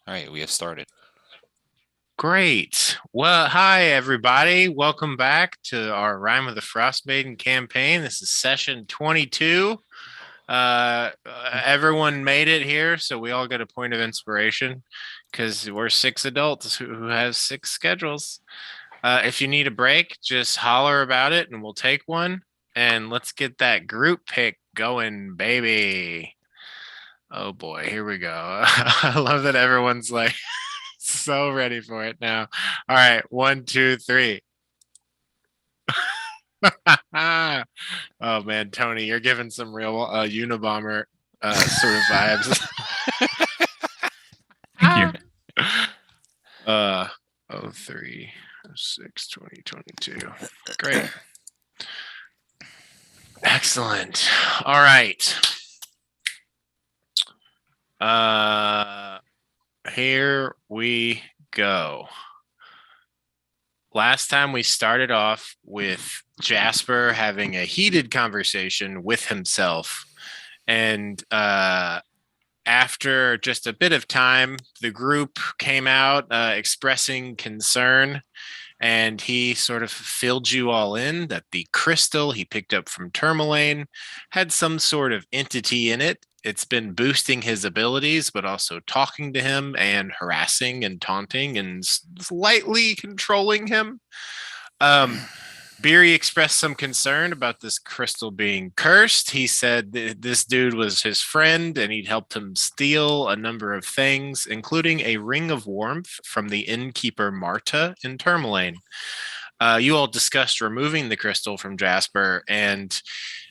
All right, we have started. Great. Well, hi everybody. Welcome back to our Rime of the Frostmaiden campaign. This is session 22. Everyone made it here, so we all get a point of inspiration because we're six adults who have six schedules. If you need a break, just holler about it and we'll take one. And let's get that group pick going, baby. Oh boy, here we go. I love that everyone's like so ready for it now. All right, one, two, three. Oh man, Tony, you're giving some real Unabomber sort of vibes. Thank you. uh oh 03, 06, 2022. Great. Excellent. All right. Uh Here we go. Last time we started off with Jasper having a heated conversation with himself. And after just a bit of time, the group came out expressing concern, and he sort of filled you all in that the crystal he picked up from Tourmaline had some sort of entity in it. It's been boosting his abilities, but also talking to him and harassing and taunting and slightly controlling him. Um, Beery expressed some concern about this crystal being cursed. He said this dude was his friend and he'd helped him steal a number of things, including a ring of warmth from the innkeeper Marta in Tourmaline. You all discussed removing the crystal from Jasper, and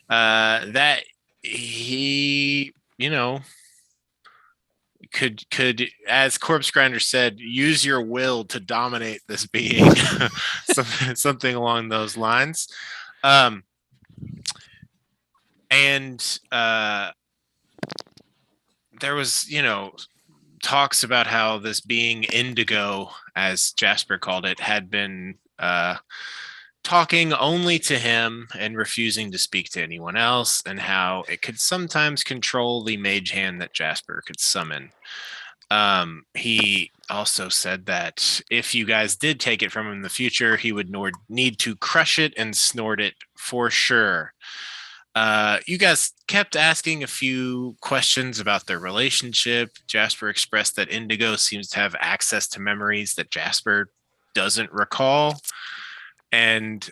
that he, could as Corpse Grinder said, use your will to dominate this being, something along those lines. Um, and there was, talks about how this being Indigo, as Jasper called it, had been talking only to him and refusing to speak to anyone else, and how it could sometimes control the mage hand that Jasper could summon. He also said that if you guys did take it from him in the future, he would need to crush it and snort it for sure. You guys kept asking a few questions about their relationship. Jasper expressed that Indigo seems to have access to memories that Jasper doesn't recall. And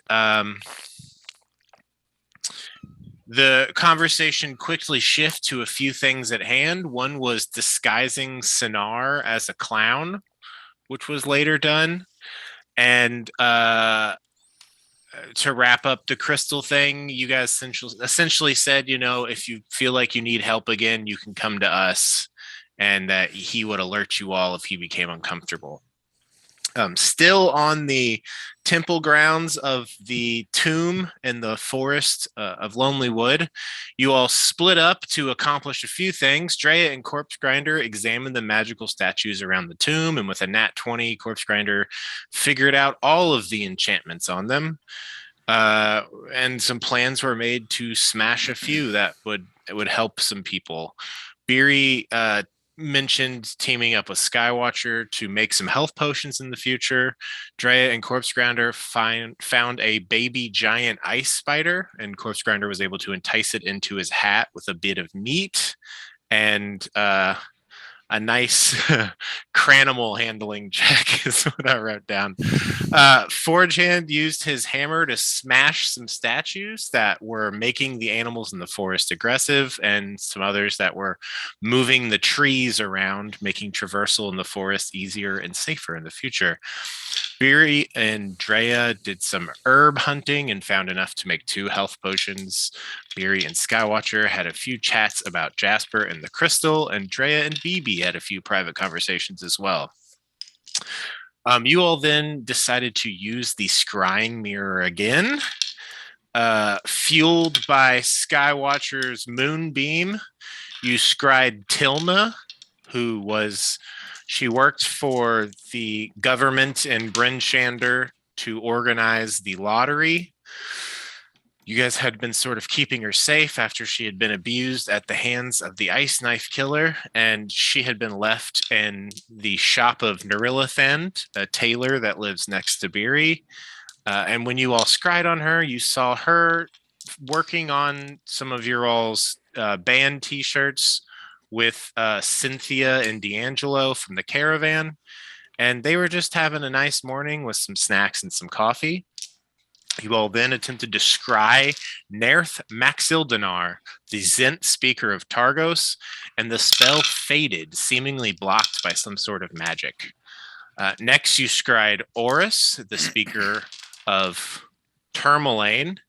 the conversation quickly shifted to a few things at hand. One was disguising Sinar as a clown, which was later done. And to wrap up the crystal thing, you guys essentially said, if you feel like you need help again, you can come to us, and that he would alert you all if he became uncomfortable. Still on the temple grounds of the tomb in the forest of Lonely Wood, you all split up to accomplish a few things. Drea and Corpse Grinder examined the magical statues around the tomb, and with a nat 20, Corpse Grinder figured out all of the enchantments on them. And some plans were made to smash a few that would help some people. Beery mentioned teaming up with Skywatcher to make some health potions in the future. Drea and Corpse Grinder found a baby giant ice spider, and Corpse Grinder was able to entice it into his hat with a bit of meat. And a nice cranimal handling check is what I wrote down. Forge Hand used his hammer to smash some statues that were making the animals in the forest aggressive, and some others that were moving the trees around, making traversal in the forest easier and safer in the future. Beery and Drea did some herb hunting and found enough to make 2 health potions. Beery and Skywatcher had a few chats about Jasper and the crystal, and Drea and BB had a few private conversations as well. You all then decided to use the scrying mirror again. Fueled by Skywatcher's moonbeam, you scried Tilna, she worked for the government in Bryn Shander to organize the lottery. You guys had been sort of keeping her safe after she had been abused at the hands of the Ice Knife Killer, and she had been left in the shop of Nerilithand, a tailor that lives next to Beery. And when you all scried on her, you saw her working on some of your all's band T-shirts with Cynthia and D'Angelo from the Caravan, and they were just having a nice morning with some snacks and some coffee. You all then attempted to scry Nerth Maxildanar, the Zent speaker of Targos, and the spell faded, seemingly blocked by some sort of magic. Next, you scried Oris, the speaker of Tourmaline,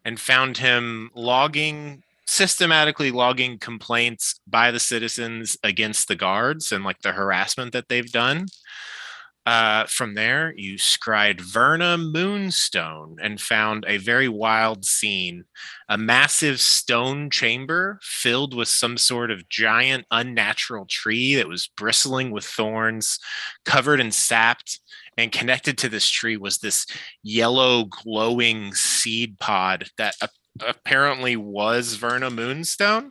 and found him systematically logging complaints by the citizens against the guards and like the harassment that they've done. From there, you scried Verna Moonstone and found a very wild scene, a massive stone chamber filled with some sort of giant unnatural tree that was bristling with thorns, covered in sap, and connected to this tree was this yellow glowing seed pod that apparently was Verna Moonstone.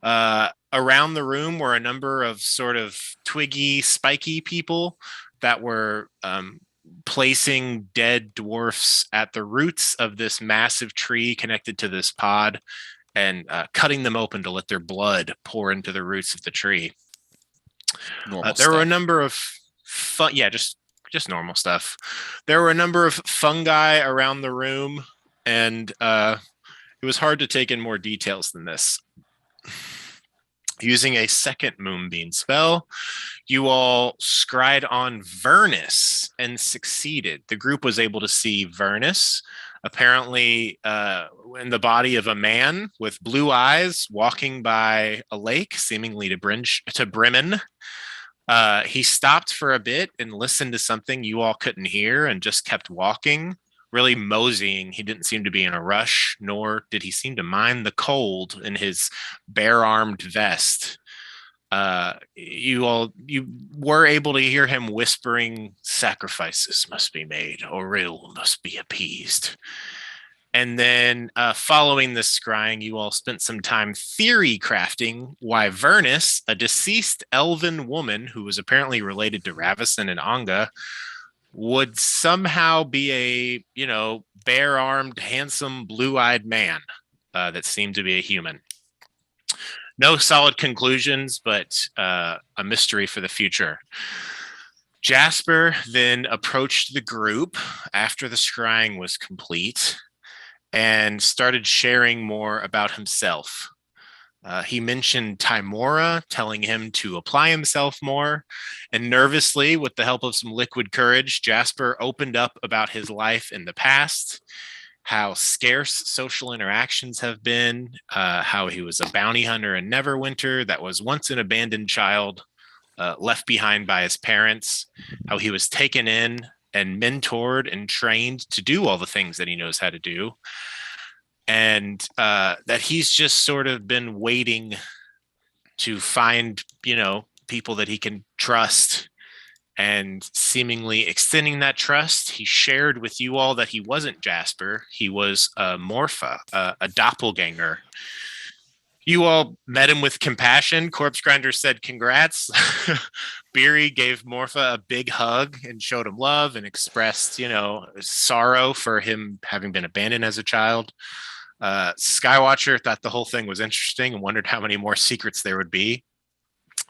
Around the room were a number of sort of twiggy, spiky people that were placing dead dwarfs at the roots of this massive tree connected to this pod and cutting them open to let their blood pour into the roots of the tree. There were a number of just normal stuff. There were a number of fungi around the room, and it was hard to take in more details than this. Using a second Moonbeam spell, you all scried on Vernus and succeeded. The group was able to see Vernus, apparently in the body of a man with blue eyes, walking by a lake, seemingly to Bremen. He stopped for a bit and listened to something you all couldn't hear and just kept walking, really moseying. He didn't seem to be in a rush, nor did he seem to mind the cold in his bare-armed vest. You were able to hear him whispering, "Sacrifices must be made, Auril must be appeased." And then following this scrying, you all spent some time theory crafting why Vernus, a deceased elven woman who was apparently related to Ravison and Anga, would somehow be a, bare-armed, handsome, blue-eyed man that seemed to be a human. No solid conclusions, but a mystery for the future. Jasper then approached the group after the scrying was complete and started sharing more about himself. He mentioned Timora, telling him to apply himself more. And nervously, with the help of some liquid courage, Jasper opened up about his life in the past, how scarce social interactions have been, how he was a bounty hunter in Neverwinter that was once an abandoned child, left behind by his parents, how he was taken in and mentored and trained to do all the things that he knows how to do. And that he's just sort of been waiting to find, people that he can trust, and seemingly extending that trust. He shared with you all that he wasn't Jasper. He was Morpha, a doppelganger. You all met him with compassion. Corpse Grinder said, "Congrats." Beery gave Morpha a big hug and showed him love and expressed, sorrow for him having been abandoned as a child. Skywatcher thought the whole thing was interesting and wondered how many more secrets there would be.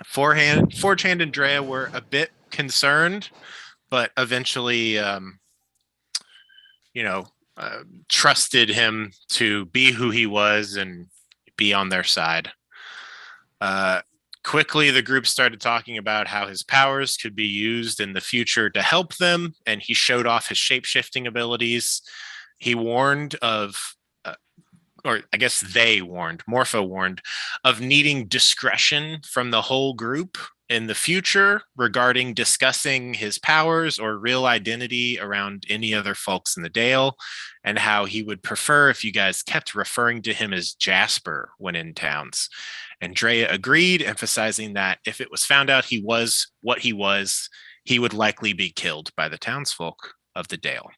Forge Hand and Drea were a bit concerned, but eventually, trusted him to be who he was and be on their side. Quickly, the group started talking about how his powers could be used in the future to help them, and he showed off his shape-shifting abilities. He warned of or I guess Morpha warned, of needing discretion from the whole group in the future regarding discussing his powers or real identity around any other folks in the Dale, and how he would prefer if you guys kept referring to him as Jasper when in towns. And Drea agreed, emphasizing that if it was found out he was what he was, he would likely be killed by the townsfolk of the Dale.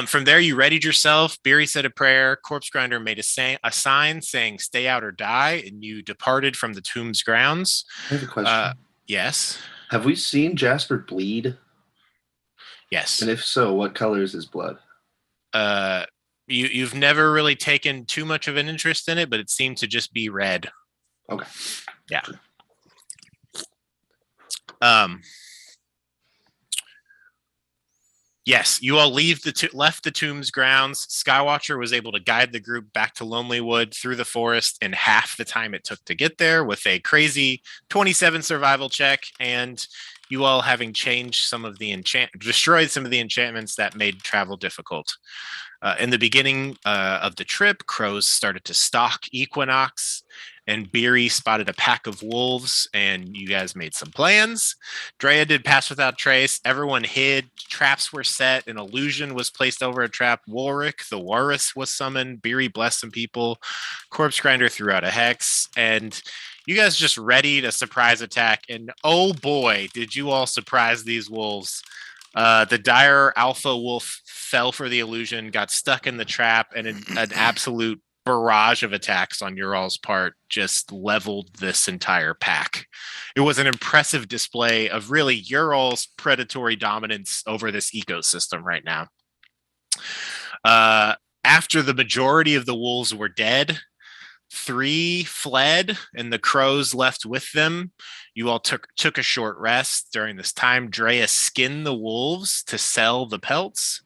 From there, you readied yourself. Beery said a prayer. Corpse Grinder made a sign saying "Stay out or die," and you departed from the tomb's grounds. I have a question. Yes. Have we seen Jasper bleed? Yes. And if so, what color is his blood? You've never really taken too much of an interest in it, but it seemed to just be red. Okay. Yeah. Um. Yes, you all left the tomb's grounds. Skywatcher was able to guide the group back to Lonelywood through the forest in half the time it took to get there with a crazy 27 survival check, and you all having changed some of the destroyed some of the enchantments that made travel difficult. In the beginning of the trip, crows started to stalk Equinox, and Beery spotted a pack of wolves, and you guys made some plans. Drea did pass without trace. Everyone hid. Traps were set. An illusion was placed over a trap. Warwick, the Walrus, was summoned. Beery blessed some people. Corpse Grinder threw out a hex, and you guys just readied a surprise attack. And oh boy, did you all surprise these wolves! The dire alpha wolf fell for the illusion, got stuck in the trap, and an absolute barrage of attacks on your all's part just leveled this entire pack. It was an impressive display of really your all's predatory dominance over this ecosystem right now. After the majority of the wolves were dead, 3 fled and the crows left with them. You all took a short rest. During this time, Drea skinned the wolves to sell the pelts,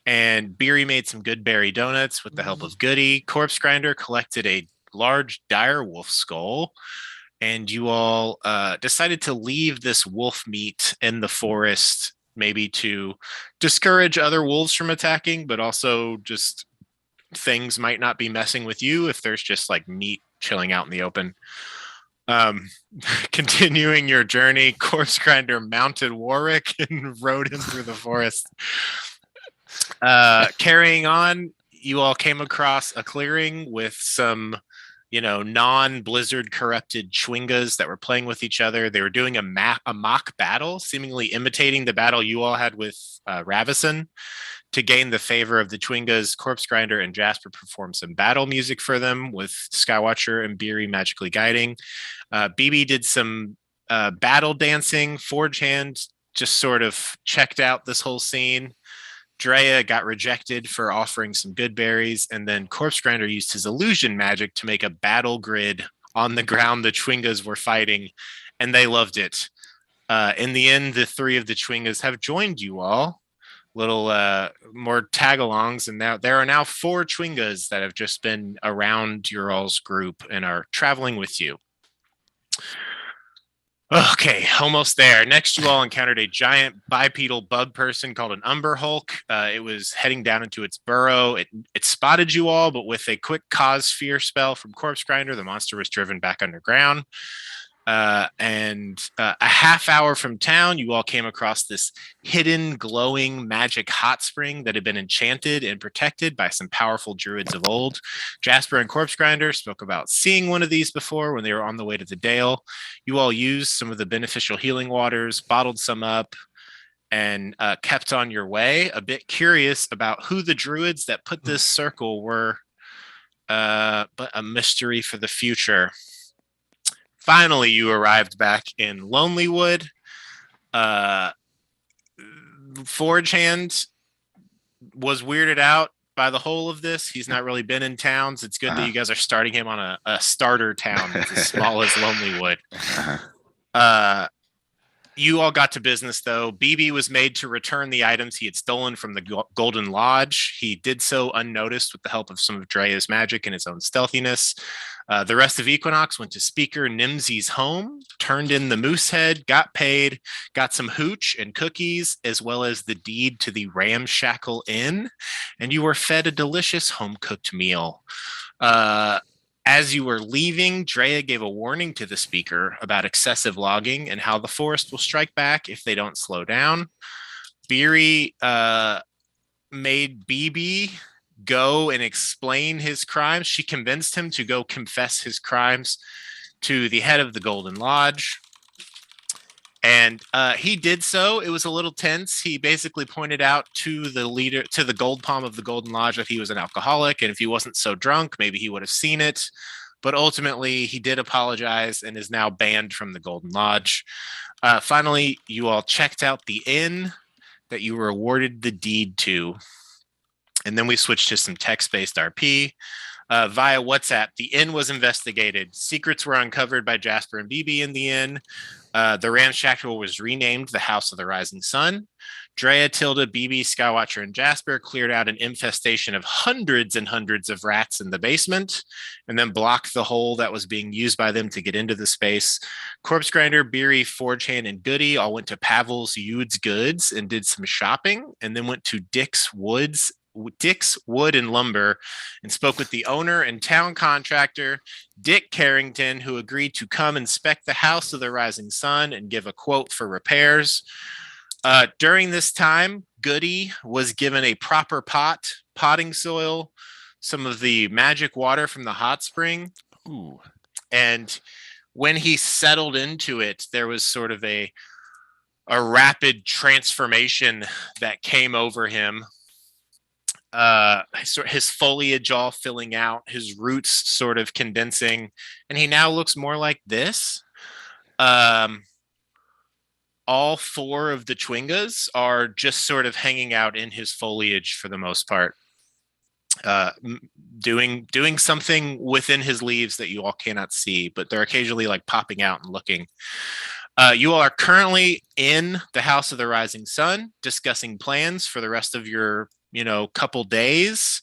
and Beery made some good berry donuts with the help of Goody. Corpse Grinder collected a large dire wolf skull, and you all decided to leave this wolf meat in the forest, maybe to discourage other wolves from attacking, but also just things might not be messing with you if there's just like meat chilling out in the open. Um, Continuing your journey, Corpse Grinder mounted Warwick and rode him through the forest. Carrying on, you all came across a clearing with some, non-blizzard corrupted Chwingas that were playing with each other. They were doing a mock battle, seemingly imitating the battle you all had with Ravison. To gain the favor of the Chwingas, Corpse Grinder and Jasper performed some battle music for them, with Skywatcher and Beery magically guiding. BB did some battle dancing. Forge Hand just sort of checked out this whole scene. Drea got rejected for offering some good berries, and then Corpse Grinder used his illusion magic to make a battle grid on the ground the Chwingas were fighting, and they loved it. In the end, the 3 of the Chwingas have joined you all. Little more tag-alongs, and now there are now 4 Chwingas that have just been around your all's group and are traveling with you. Okay, almost there. Next, you all encountered a giant bipedal bug person called an Umber Hulk. It was heading down into its burrow. It spotted you all, but with a quick cause fear spell from Corpse Grinder, the monster was driven back underground. And a half hour from town, you all came across this hidden, glowing magic hot spring that had been enchanted and protected by some powerful druids of old. Jasper and Corpse Grinder spoke about seeing one of these before when they were on the way to the Dale. You all used some of the beneficial healing waters, bottled some up, and kept on your way, a bit curious about who the druids that put this circle were, but a mystery for the future. Finally, you arrived back in Lonelywood. Forge Hand was weirded out by the whole of this. He's not really been in towns. It's good that you guys are starting him on a starter town that's as small as Lonelywood. You all got to business, though. BB was made to return the items he had stolen from the Golden Lodge. He did so unnoticed with the help of some of Drea's magic and his own stealthiness. The rest of Equinox went to Speaker Nimsy's home, turned in the moose head, got paid, got some hooch and cookies, as well as the deed to the Ramshackle Inn, and you were fed a delicious home-cooked meal. As you were leaving, Drea gave a warning to the speaker about excessive logging and how the forest will strike back if they don't slow down. Beery made BB go and explain his crimes. She convinced him to go confess his crimes to the head of the Golden Lodge. And he did so. It was a little tense. He basically pointed out to the leader, to the gold palm of the Golden Lodge, that he was an alcoholic, and if he wasn't so drunk, maybe he would have seen it. But ultimately, he did apologize and is now banned from the Golden Lodge. Finally, you all checked out the inn that you were awarded the deed to, and then we switched to some text-based RP. Via WhatsApp, the inn was investigated. Secrets were uncovered by Jasper and BB in the inn. The ramshackle was renamed the House of the Rising Sun. Drea, Tilda, BB, Skywatcher, and Jasper cleared out an infestation of hundreds and hundreds of rats in the basement and then blocked the hole that was being used by them to get into the space. Corpse Grinder, Beery, Forgehand, and Goody all went to Pavel's Yude's Goods and did some shopping, and then went to Dick's Wood and Lumber and spoke with the owner and town contractor, Dick Carrington, who agreed to come inspect the House of the Rising Sun and give a quote for repairs. During this time, Goody was given a proper potting soil, some of the magic water from the hot spring. Ooh. And when he settled into it, there was sort of a rapid transformation that came over him. His foliage all filling out, his roots sort of condensing, and he now looks more like this. All four of the Chwingas are just sort of hanging out in his foliage for the most part, doing something within his leaves that you all cannot see, but they're occasionally like popping out and looking. You all are currently in the House of the Rising Sun, discussing plans for the rest of your, couple days.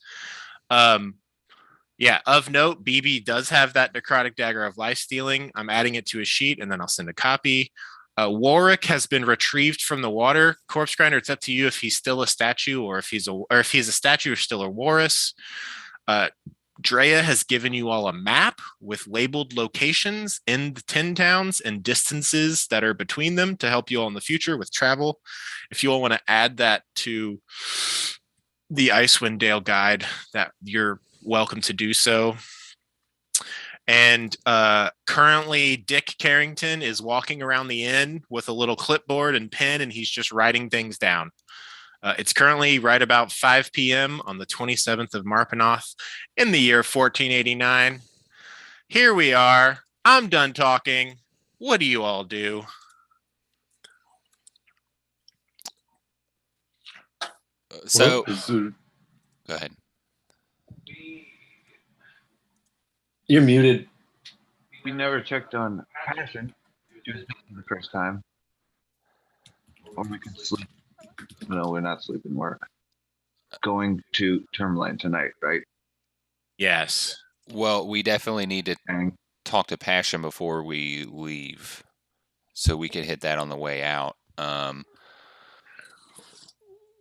Yeah, of note, BB does have that necrotic dagger of life stealing. I'm adding it to his sheet, and then I'll send a copy. Warwick has been retrieved from the water. Corpse Grinder, it's up to you if he's still a statue or if he's a statue or still a Walrus. Drea has given you all a map with labeled locations in the 10 towns and distances that are between them to help you all in the future with travel. If you all want to add that to the Icewind Dale guide, that you're welcome to do so. And currently, Dick Carrington is walking around the inn with a little clipboard and pen, and he's just writing things down. It's currently right about 5 p.m. on the 27th of Marpenoth in the year 1489. Here we are. I'm done talking. What do you all do? So, Well, go ahead. you're muted. We never checked on Passion. She was missing the first time. Or we could sleep. No, we're not sleeping. We're going to Termline tonight, right? Yes. Well, we definitely need to And talk to Passion before we leave, so we could hit that on the way out.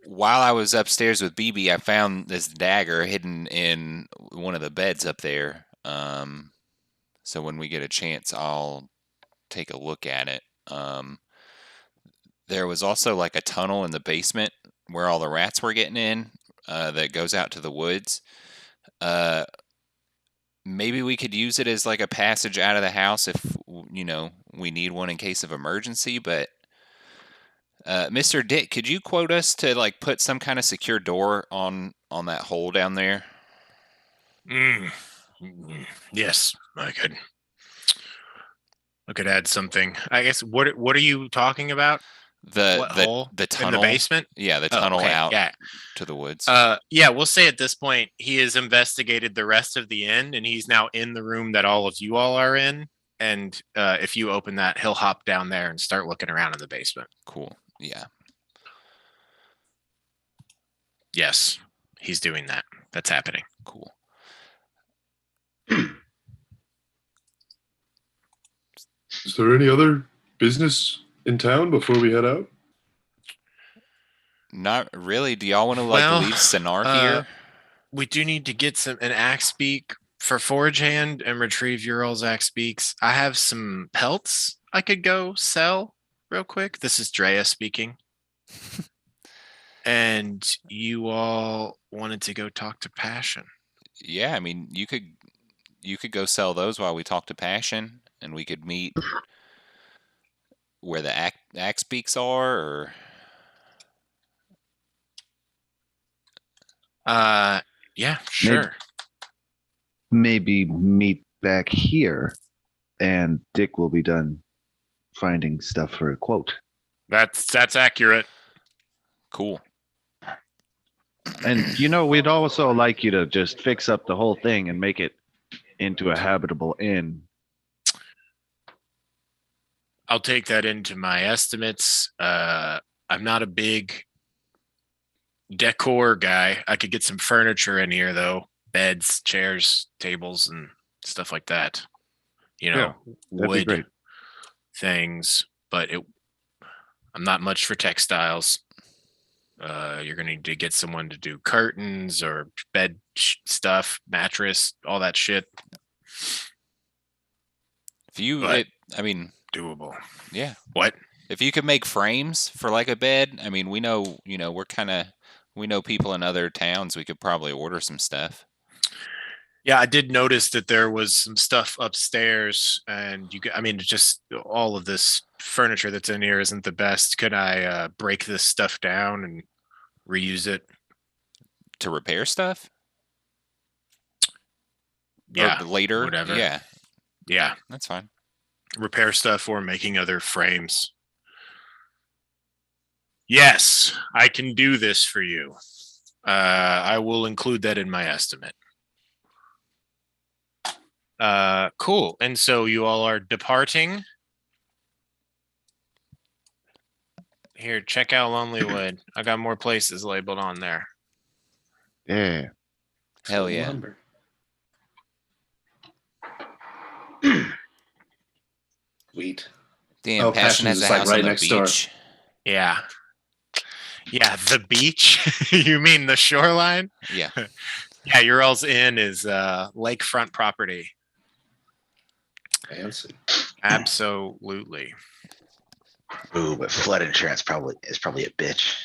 While I was upstairs with BB, I found this dagger hidden in one of the beds up there. So when we get a chance, I'll take a look at it. There was also like a tunnel in the basement where all the rats were getting in, that goes out to the woods. Maybe we could use it as like a passage out of the house if, we need one in case of emergency. But Mr. Dick, could you quote us to like put some kind of secure door on that hole down there? Yes, I could add something. I guess what are you talking about? What hole? The In tunnel the basement? Yeah, the tunnel out Yeah. to the woods. Yeah, we'll say at this point he has investigated the rest of the inn and he's now in the room that all of you all are in. And if you open that, he'll hop down there and start looking around in the basement. Cool. Yeah. Yes, he's doing that. That's happening. Cool. Is there any other business in town before we head out? Not really. Do y'all want to Well, leave Sinar here? We do need to get an axe beak for Forgehand and retrieve Ural's axe beaks. I have some pelts I could go sell real quick. This is Drea speaking. And you all wanted to go talk to Passion. Yeah, I mean, you could go sell those while we talk to Passion, and we could meet where the axe beaks are, or Yeah, sure. Maybe meet back here, and Dick will be done finding stuff for a quote. That's accurate. cool. And we'd also like you to just fix up the whole thing and make it into a habitable inn. I'll take that into my estimates. I'm not a big decor guy. I could get some furniture in here though. Beds, chairs, tables, and stuff like that. That'd be wood great. things, but I'm not much for textiles. You're going to need to get someone to do curtains or bed stuff, mattress, all that shit. If you, But- I mean, Doable. yeah. What? If you could make frames for like a bed, I mean, we know we know people in other towns. We could probably order some stuff. Yeah, I did notice that there was some stuff upstairs, and just all of this furniture that's in here isn't the best. Could I break this stuff down and reuse it? To repair stuff? Yeah, Or later? whatever. Yeah, that's fine. Repair stuff or making other frames. Yes, I can do this for you. I will include that in my estimate. Cool. And so you all are departing. Here, check out Lonelywood. I got more places labeled on there. Yeah. Hell yeah. Lumber. Sweet. Damn, Oh, Passion has Passion's a is, like, house right on the next door. beach. Yeah. Yeah, the beach. You mean the shoreline? Yeah. Yeah, your all's inn is lakefront property. Fancy. Absolutely. Ooh, but flood insurance is probably a bitch.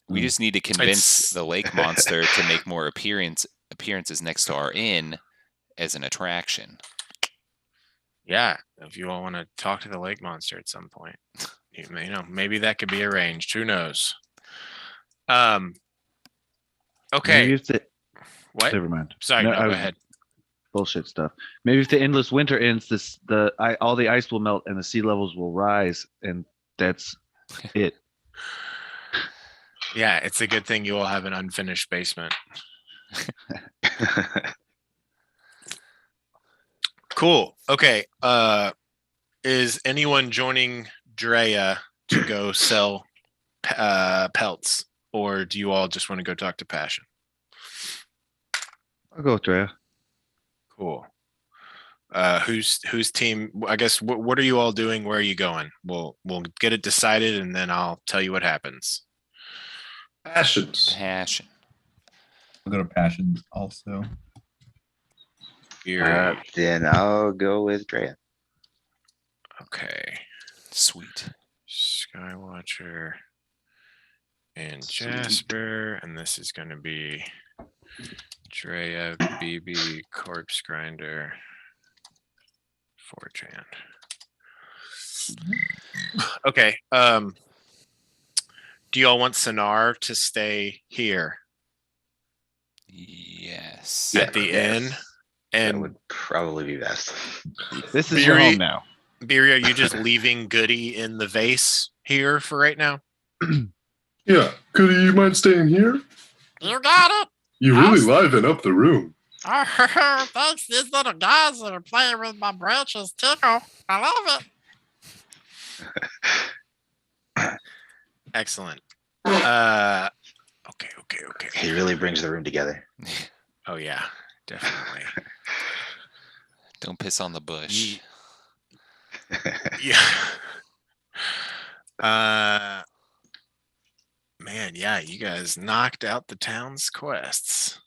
We just need to convince It's- the lake monster to make more appearances next to our inn as an attraction. Yeah, if you all want to talk to the lake monster at some point, maybe that could be arranged. Who knows? Okay. Maybe if the What? never mind. Sorry, No, no, I go was- ahead. Bullshit stuff. Maybe if the endless winter ends, all the ice will melt and the sea levels will rise, and that's it. Yeah, it's a good thing you all have an unfinished basement. Cool. Okay. Is anyone joining Drea to go sell pelts, or do you all just want to go talk to Passion? I'll go with Drea. Cool. Whose team? I guess. What are you all doing? Where are you going? We'll get it decided, and then I'll tell you what happens. Passions. Passion. I'll go to Passion also. Then I'll go with Drea. Okay. Sweet. Skywatcher and Sweet. Jasper, and this is going to be Drea, BB, Corpse Grinder, 4chan. Okay. Do you all want Sonar to stay here Yes. at the inn? That And would probably be best. This is your Beery- home now. Beery, are you just leaving Goody in the vase here for right now? Yeah. Could you mind staying here? You got it. You really Awesome. liven up the room. Thanks. These little guys that are playing with my branches tickle. I love it. Excellent. Okay. He really brings the room together. Oh yeah, definitely. Don't piss on the bush. Yeah. Man, yeah, you guys knocked out the town's quests.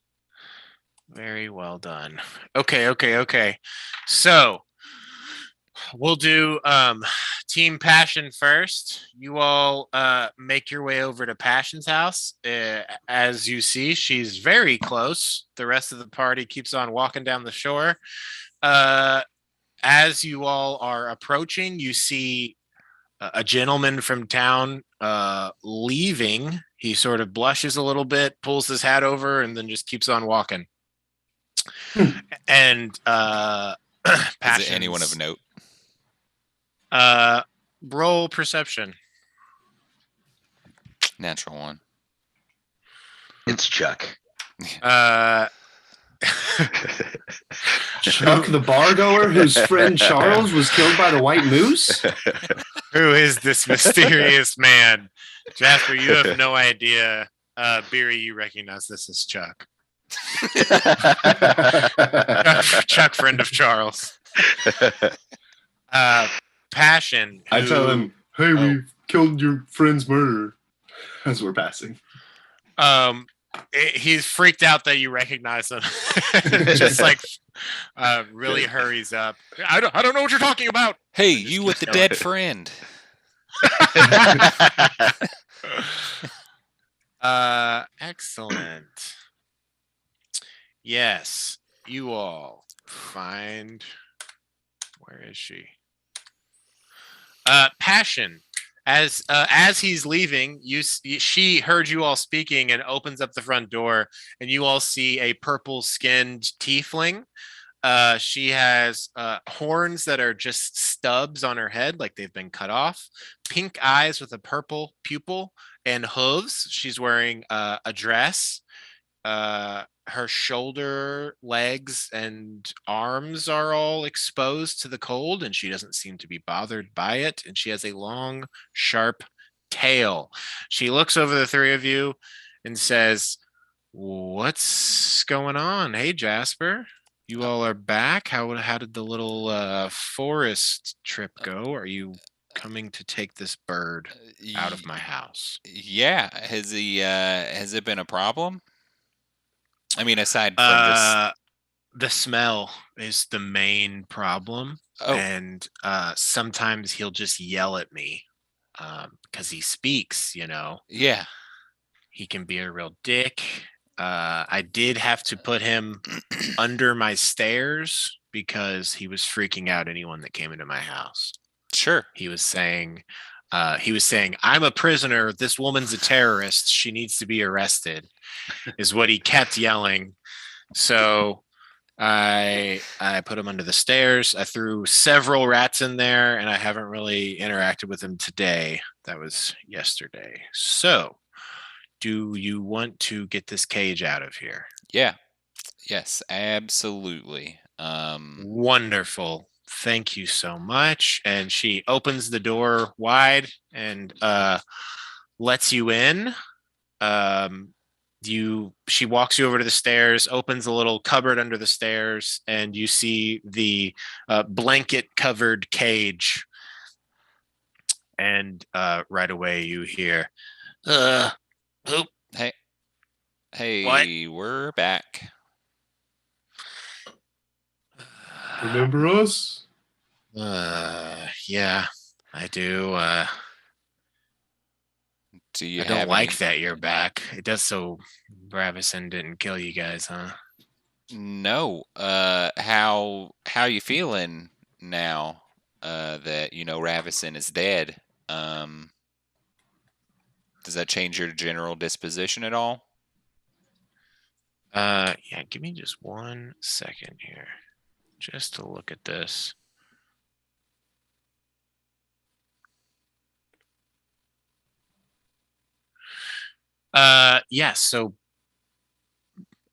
Very well done. Okay. So we'll do Team Passion first. You all make your way over to Passion's house. As you see, she's very close. The rest of the party keeps on walking down the shore. as you all are approaching, you see a gentleman from town leaving. He sort of blushes a little bit, pulls his hat over, and then just keeps on walking. And Is it anyone of note? Roll perception. Natural one. It's Chuck. Chuck the bar goer whose friend Charles was killed by the white moose? Who is this mysterious man? Jasper, you have no idea. Beery, you recognize this as Chuck. Chuck, friend of Charles. Passion. I tell who- him, hey, Oh. we killed your friend's murderer as we're passing. He's freaked out that you recognize him. Just like really hurries up. I don't know what you're talking about. Hey, you with the dead friend. Excellent. Yes, you all find. Where is she? Passion. As he's leaving, she heard you all speaking and opens up the front door, and you all see a purple-skinned tiefling. She has horns that are just stubs on her head, like they've been cut off. Pink eyes with a purple pupil and hooves. She's wearing a dress. Her shoulder, legs, and arms are all exposed to the cold, and she doesn't seem to be bothered by it. And she has a long, sharp tail. She looks over the three of you and says, "What's going on? Hey, Jasper, you all are back. How did the little forest trip go? Are you coming to take this bird out of my house?" Yeah. Has it been a problem? I mean, aside from just The smell is the main problem. Oh. And sometimes he'll just yell at me because he speaks, yeah. he can be a real dick. I did have to put him under my stairs because he was freaking out anyone that came into my house. Sure. He was saying, "I'm a prisoner. This woman's a terrorist. She needs to be arrested," is what he kept yelling. So I put him under the stairs. I threw several rats in there, and I haven't really interacted with him today. That was yesterday. So, do you want to get this cage out of here? Yeah. Yes, absolutely. Wonderful. Thank you so much. And she opens the door wide and lets you in. She walks you over to the stairs, opens a little cupboard under the stairs, and you see the blanket covered cage. And right away you hear, "Oop, Hey, we're back. Remember us? yeah, I do. Do you I don't have like any- that you're back. It does so Bravison didn't kill you guys, huh? No. How you feeling now that Ravison is dead? Does that change your general disposition at all? Yeah, give me just 1 second here. Just to look at this. Yeah, so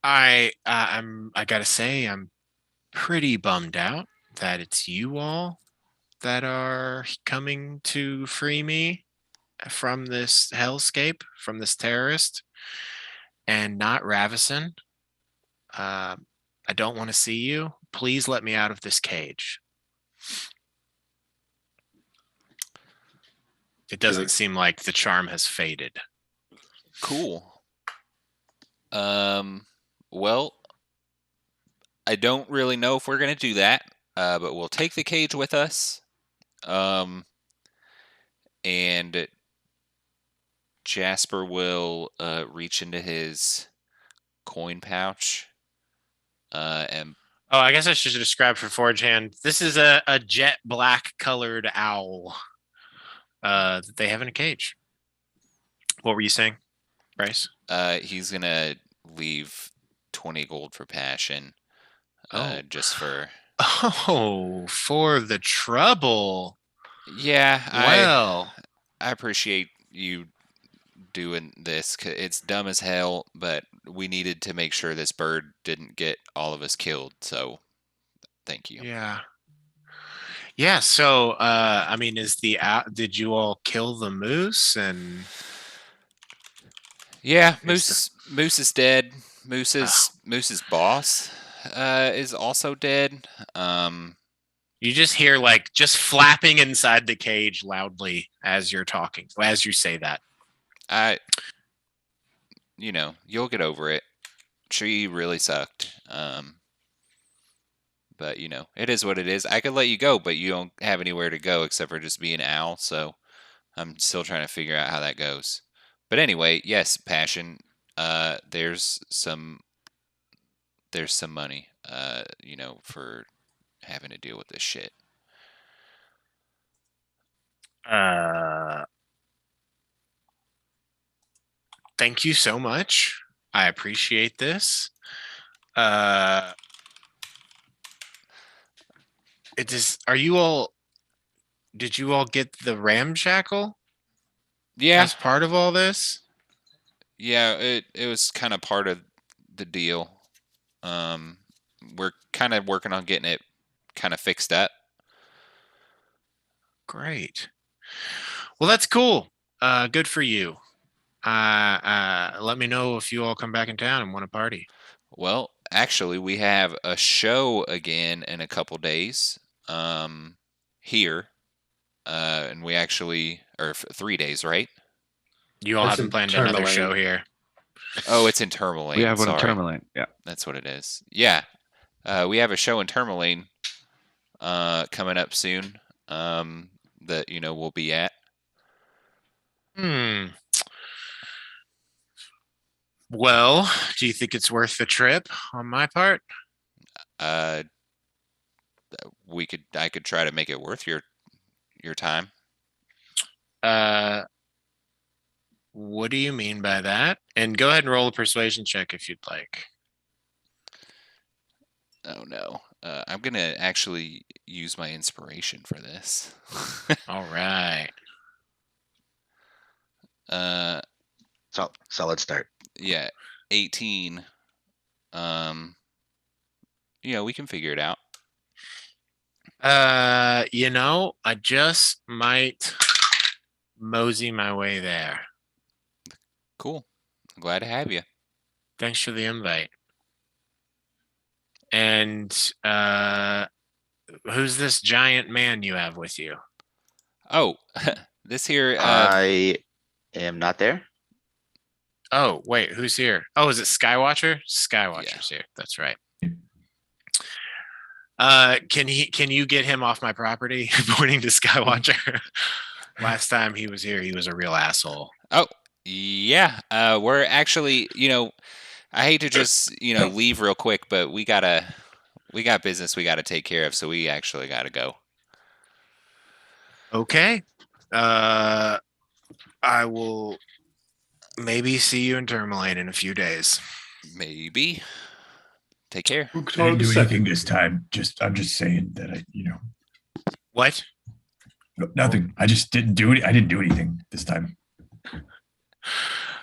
I gotta say I'm pretty bummed out that it's you all that are coming to free me from this hellscape, from this terrorist, and not Ravison. I don't want to see you. Please let me out of this cage. It doesn't seem like the charm has faded. Cool. Well, I don't really know if we're gonna do that, but we'll take the cage with us. And Jasper will reach into his coin pouch and Oh, I guess I should describe for Forge Hand. This is a jet black colored owl that they have in a cage. What were you saying, Bryce? He's gonna leave 20 gold for passion. Oh. Just for. Oh, for the trouble. Yeah, Well, I appreciate you doing this. It's dumb as hell, but we needed to make sure this bird didn't get all of us killed. So, thank you. yeah. Yeah, so I mean, did you all kill the moose and Yeah, is Moose is dead. Oh. Moose's boss is also dead. You just hear like just flapping inside the cage loudly as you're talking, as you say that. You'll get over it. She really sucked. But it is what it is. I could let you go, but you don't have anywhere to go except for just being Owl. So I'm still trying to figure out how that goes. But anyway, yes, passion. There's some money. For having to deal with this shit. Thank you so much. I appreciate this. Are you all? Did you all get the ramshackle Yeah, as part of all this? yeah. It was kind of part of the deal. We're kind of working on getting it kind of fixed up. Great. Well, that's cool. Good for you. Let me know if you all come back in town and want to party. Well, actually, we have a show again in a couple days. Here, and we actually, or 3 days, right? You all That's haven't in planned another Tourmaline. show here. Oh, it's in Tourmaline. We have one in sorry. Tourmaline. Yeah. That's what it is. Yeah, we have a show in Tourmaline coming up soon. That we'll be at. Well, do you think it's worth the trip on my part? I could try to make it worth your time. What do you mean by that? And go ahead and roll a persuasion check if you'd like. Oh no. I'm gonna actually use my inspiration for this. All right. Solid start. Yeah, 18. We can figure it out. I just might mosey my way there. Cool. I'm glad to have you. Thanks for the invite. And who's this giant man you have with you? Oh, this here. I am not there. Oh, wait, who's here? Oh, is it Skywatcher? Skywatcher's here. That's right. Can you get him off my property? Pointing to Skywatcher. Last time he was here, he was a real asshole. Oh, yeah. We're actually, I hate to just, leave real quick, but we got business we gotta take care of, so we actually gotta go. Okay. I will maybe see you in Tourmaline in a few days. Maybe. Take care. I didn't do anything this time. I'm just saying that What? No, nothing. I just didn't do it. I didn't do anything this time.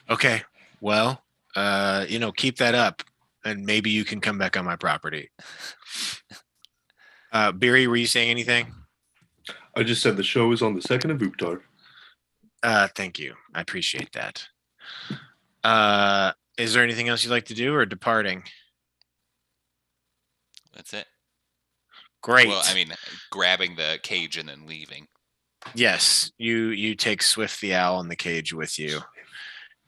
Okay. Well, keep that up and maybe you can come back on my property. Beery, were you saying anything? I just said the show is on the 2nd of Uktar. Thank you. I appreciate that. Is there anything else you'd like to do or departing? That's it. Great. Well, I mean, grabbing the cage and then leaving. Yes, you take Swift the owl in the cage with you.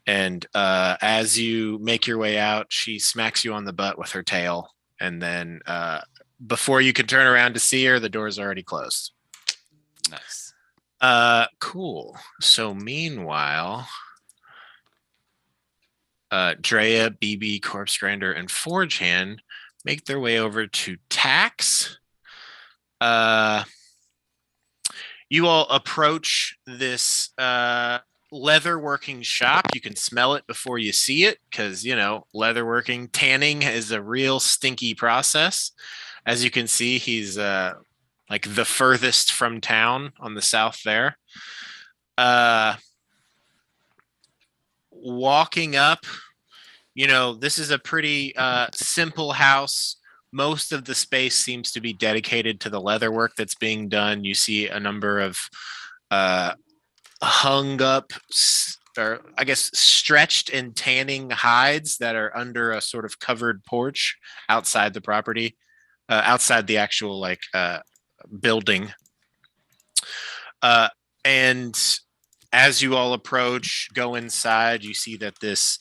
And as you make your way out, she smacks you on the butt with her tail. And then before you can turn around to see her, the door's already closed. Nice. Cool. So meanwhile, Drea, BB, Corpse Grinder, and Forge Hand make their way over to Tax. You all approach this leatherworking shop. You can smell it before you see it because, leatherworking, tanning is a real stinky process. As you can see, he's like the furthest from town on the south there. Walking up, this is a pretty simple house. Most of the space seems to be dedicated to the leather work that's being done. You see a number of hung up, or I guess stretched and tanning hides that are under a sort of covered porch outside the property, outside the actual building. And as you all approach, go inside, you see that this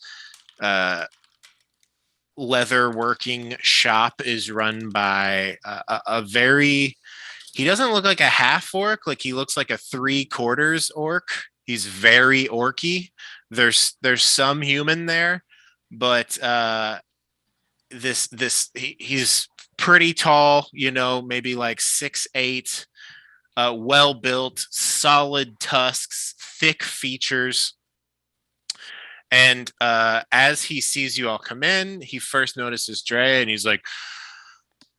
leather working shop is run by a very, he doesn't look like a half orc, like he looks like a 3/4 orc. He's very orky. There's some human there, but he's pretty tall, maybe like 6'8", well built, solid tusks, thick features. And as he sees you all come in, he first notices Drea, and he's like,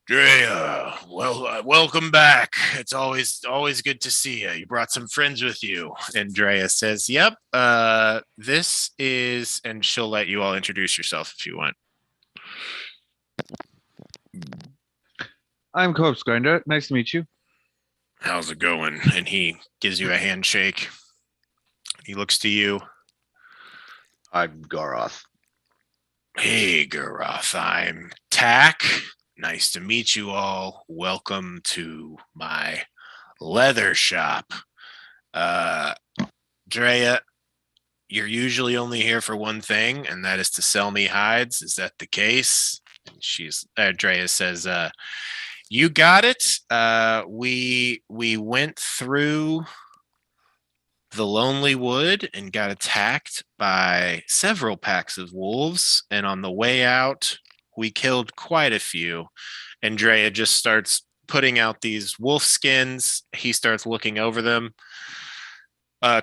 Drea, welcome back. It's always good to see you. You brought some friends with you. And Drea says, yep, this is, and she'll let you all introduce yourself if you want. I'm Corpse Grinder. Nice to meet you. How's it going? And he gives you a handshake. He looks to you. I'm Garoth. Hey, Garoth, I'm Tack. Nice to meet you all. Welcome to my leather shop. Drea, you're usually only here for one thing, and that is to sell me hides. Is that the case? And Drea says, you got it. We went through the Lonely Wood and got attacked by several packs of wolves, and on the way out, we killed quite a few. And Drea just starts putting out these wolf skins. He starts looking over them,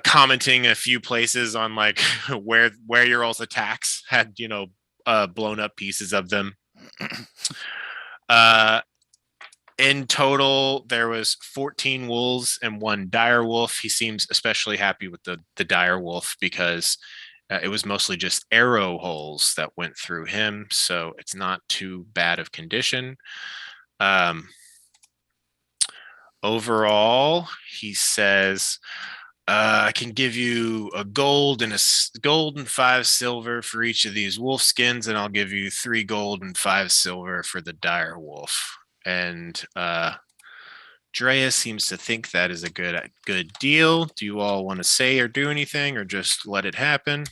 commenting a few places on like where your all's attacks had, blown up pieces of them. In total, there was 14 wolves and 1 dire wolf. He seems especially happy with the dire wolf because it was mostly just arrow holes that went through him, so it's not too bad of condition. Overall, he says, I can give you a gold and 5 silver for each of these wolf skins, and I'll give you 3 gold and 5 silver for the dire wolf. And Drea seems to think that is a good deal. Do you all want to say or do anything, or just let it happen?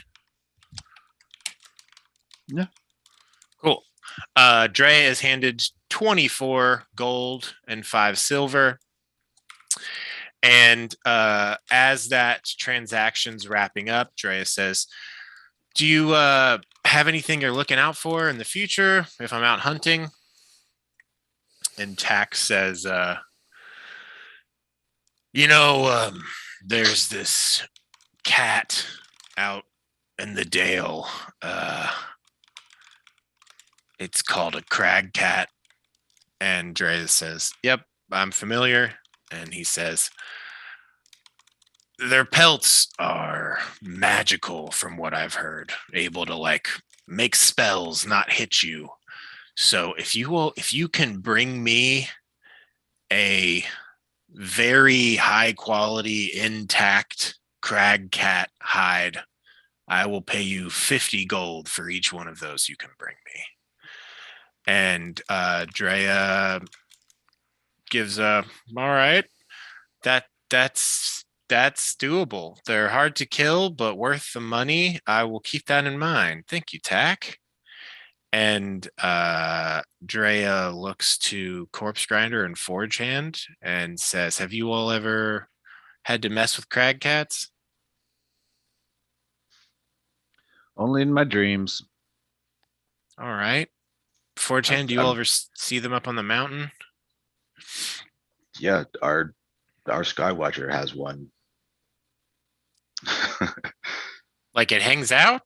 Yeah. Cool. Drea is handed 24 gold and 5 silver. And as that transaction's wrapping up, Drea says, do you have anything you're looking out for in the future if I'm out hunting? And Tack says, there's this cat out in the dale. It's called a crag cat. And Drea says, yep, I'm familiar. And he says, their pelts are magical from what I've heard, able to make spells not hit you. So if you can bring me a very high quality intact crag cat hide, I will pay you 50 gold for each one of those you can bring me. And Drea gives all right, that's doable. They're hard to kill, but worth the money. I will keep that in mind. Thank you, Tack. And Drea looks to Corpse Grinder and Forge Hand and says, have you all ever had to mess with crag cats? Only in my dreams. All right. 4chan, do you all ever see them up on the mountain? Yeah, our Skywatcher has one. Like it hangs out?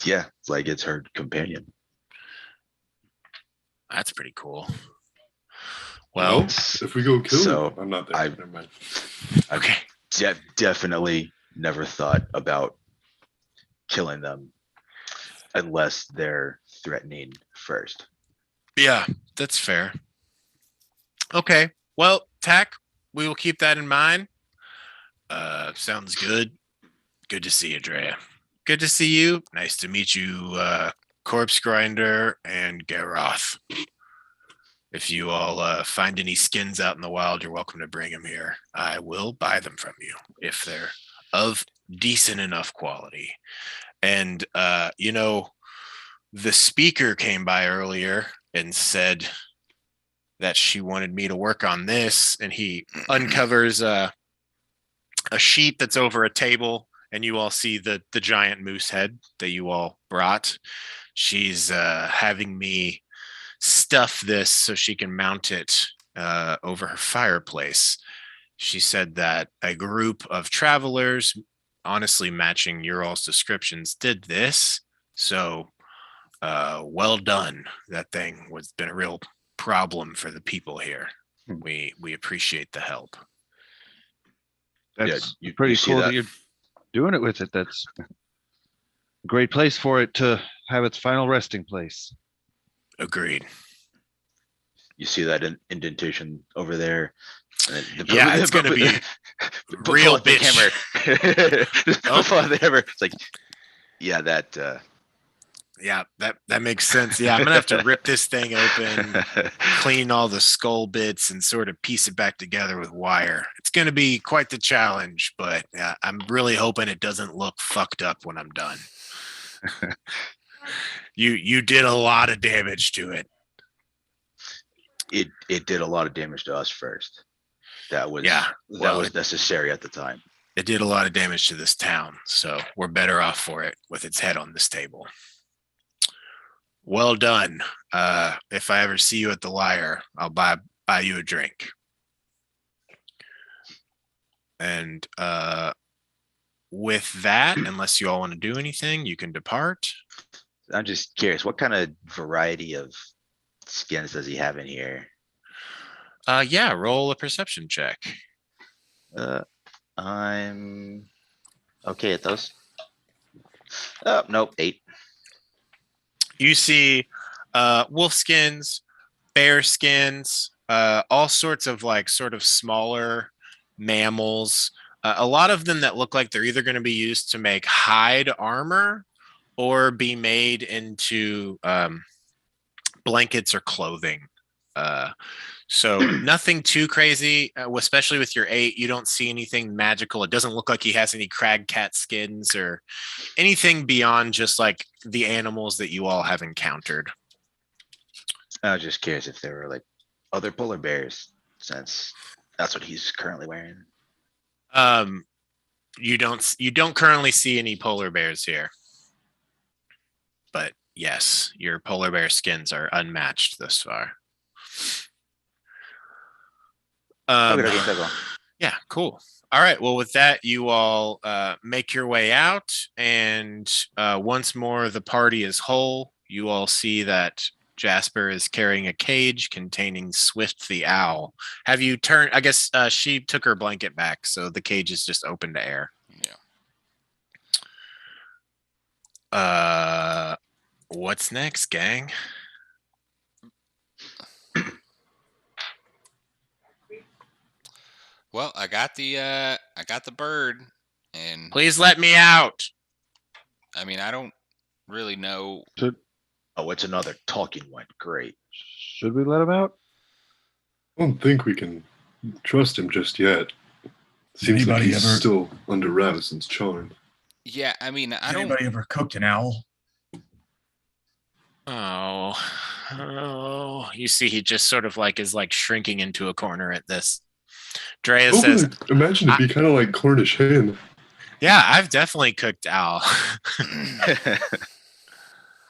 Yeah, it's like it's her companion. That's pretty cool. Well, Well, if we go kill So, him, I'm not there. I- Never mind. okay. Definitely never thought about killing them unless they're threatening first. Yeah, that's fair. Okay. Well, Tack, we will keep that in mind. Sounds good. Good to see you, Drea. Good to see you. Nice to meet you, Corpse Grinder and Garoth. If you all find any skins out in the wild, you're welcome to bring them here. I will buy them from you if they're of decent enough quality. And, the speaker came by earlier and said that she wanted me to work on this. And he uncovers a sheet that's over a table, and you all see the giant moose head that you all brought. She's having me stuff this so she can mount it over her fireplace. She said that a group of travelers, honestly matching your all's descriptions, did this. So well done. That thing was been a real problem for the people here. We appreciate the help. That's you pretty see cool that? that you're doing it with it. That's a great place for it to have its final resting place. Agreed. You see that indentation over there? And Yeah, it's gonna be real bitch. The hammer. It's like, yeah, that. Yeah, that makes sense. Yeah, I'm gonna have to rip this thing open, clean all the skull bits, and sort of piece it back together with wire. It's gonna be quite the challenge, but I'm really hoping it doesn't look fucked up when I'm done. You did a lot of damage to it. It did a lot of damage to us first. That was well, was necessary at the time. It did a lot of damage to this town, so we're better off for it with its head on this table. Well done. If I ever see you at the Lyre, I'll buy you a drink. And with that, unless you all want to do anything, you can depart. I'm just curious, what kind of variety of skins does he have in here? Yeah, roll a perception check. I'm okay at those. Oh, nope, 8. You see wolf skins, bear skins, all sorts of like sort of smaller mammals. A lot of them that look like they're either going to be used to make hide armor or be made into blankets or clothing. So nothing too crazy, especially with your 8. You don't see anything magical. It doesn't look like he has any crag cat skins or anything beyond just like the animals that you all have encountered. I was just curious if there were like other polar bears, since that's what he's currently wearing. You don't currently see any polar bears here. But yes, your polar bear skins are unmatched thus far. Yeah, cool. All right. Well, with that, you all make your way out, and once more the party is whole. You all see that Jasper is carrying a cage containing Swift the owl. Have you turned? I guess she took her blanket back, so the cage is just open to air. Yeah. What's next, gang? Well, I got the bird, and Please let me out. I mean, I don't really know. Oh, it's another talking one. Great. Should we let him out? I don't think we can trust him just yet. Seems like Anybody he's ever- still under Ravison's charm. Yeah, I mean, I don't. Anybody ever cooked an owl? Oh, you see, he just sort of like is like shrinking into a corner at this. Drea I says, would imagine it'd be kind of like Cornish hen. "Yeah, I've definitely cooked owl."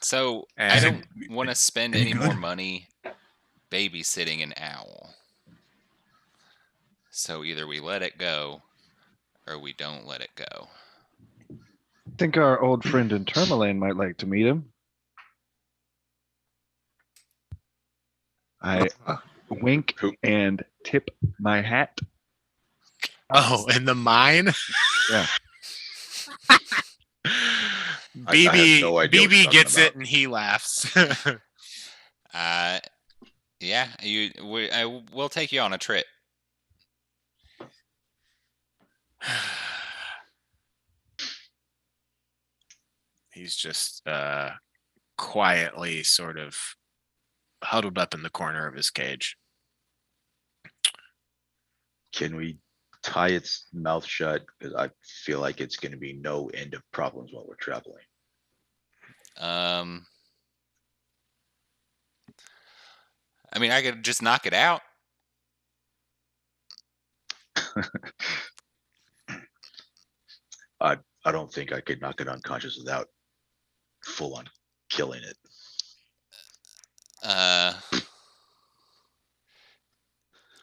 So I And- don't want to spend Any any more good? money babysitting an owl. So either we let it go or we don't let it go. I think our old friend in Tourmaline might like to meet him. I wink Who? and tip my hat. Oh, in the mine? Yeah. I have BB no idea what you're BB talking gets it about. and he laughs. Yeah, we'll take you on a trip. He's just quietly sort of huddled up in the corner of his cage. Can we tie its mouth shut? Because I feel like it's going to be no end of problems while we're traveling. I mean, I could just knock it out. I don't think I could knock it unconscious without full on killing it.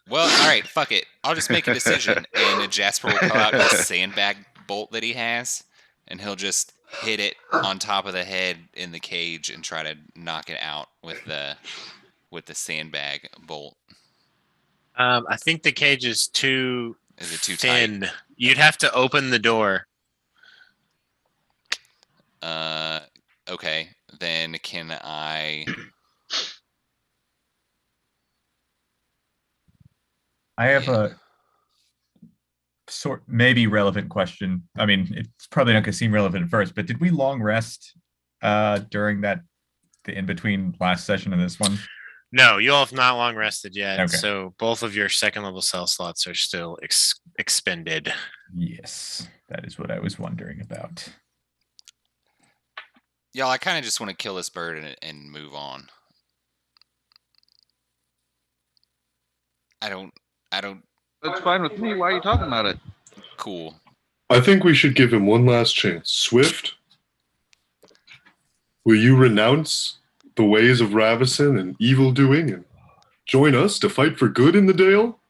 Well, all right, fuck it. I'll just make a decision, and Jasper will pull out his sandbag bolt that he has, and he'll just hit it on top of the head in the cage and try to knock it out with the sandbag bolt. I think the cage is too Is it too thin. tight? You'd have to open the door. Okay, then can I? I have Yeah. a maybe relevant question. I mean, it's probably not going to seem relevant at first, but did we long rest during the in between last session and this one? No, you all have not long rested yet. Okay. So both of your second level cell slots are still expended. Yes, that is what I was wondering about. Y'all, I kind of just want to kill this bird and move on. I don't. That's fine with me. Why are you talking about it? Cool. I think we should give him one last chance. Swift, will you renounce the ways of Ravison and evil doing and join us to fight for good in the Dale?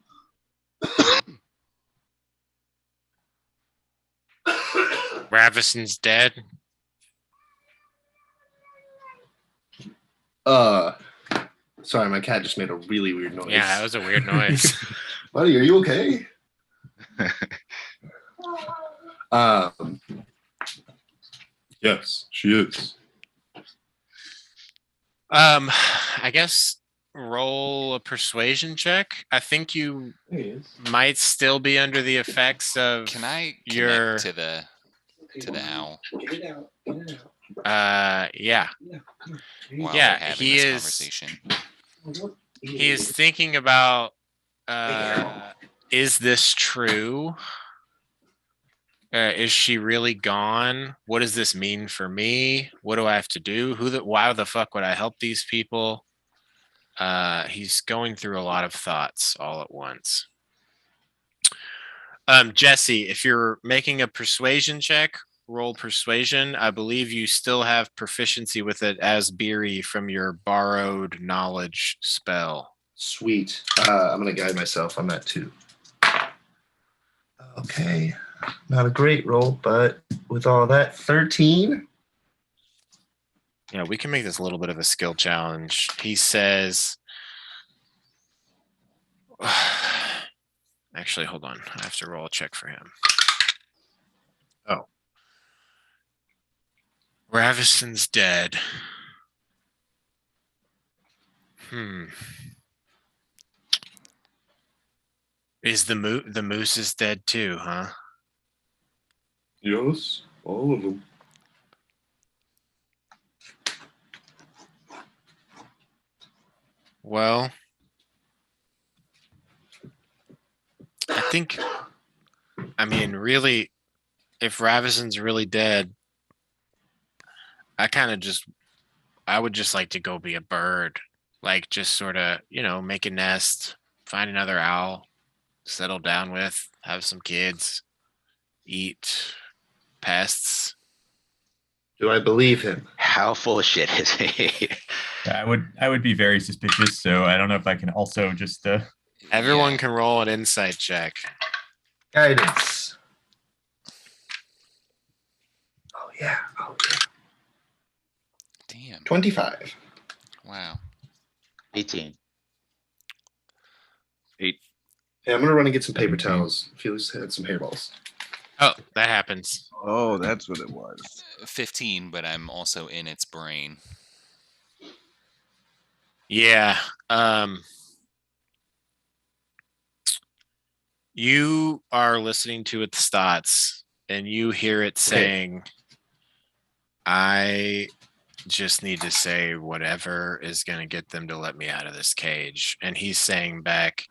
Ravison's dead. Sorry, my cat just made a really weird noise. Yeah, that was a weird noise. Buddy, are you okay? Yes, she is. I guess roll a persuasion check. I think you might still be under the effects of. Can I Your- connect to the owl Yeah. while Yeah, we're having he this is- conversation? He is thinking about is this true? Is she really gone? What does this mean for me? What do I have to do? Why the fuck would I help these people? He's going through a lot of thoughts all at once. Jesse, if you're making a persuasion check, roll persuasion. I believe you still have proficiency with it as Beery from your borrowed knowledge spell. Sweet. I'm going to guide myself on that too. Okay. Not a great roll, but with all that, 13. Yeah, we can make this a little bit of a skill challenge. He says, actually, hold on. I have to roll a check for him. Oh. Ravison's dead. Is the moose is dead too, huh? Yes, all of them. Well, I mean, really, if Ravison's really dead, I would just like to go be a bird. Like, just sort of, make a nest, find another owl, settle down with, have some kids, eat pests, Do I believe him? How full of shit is he? I would be very suspicious. So I don't know if I can also just. Everyone Yeah. can roll an insight check. Guidance. Oh yeah. 25. Wow. 18. Hey, I'm gonna run and get some paper 17. towels. Felix had some hairballs. Oh, that happens. Oh, that's what it was. 15, but I'm also in its brain. Yeah. You are listening to its thoughts, and you hear it saying, I just need to say whatever is going to get them to let me out of this cage. And he's saying back,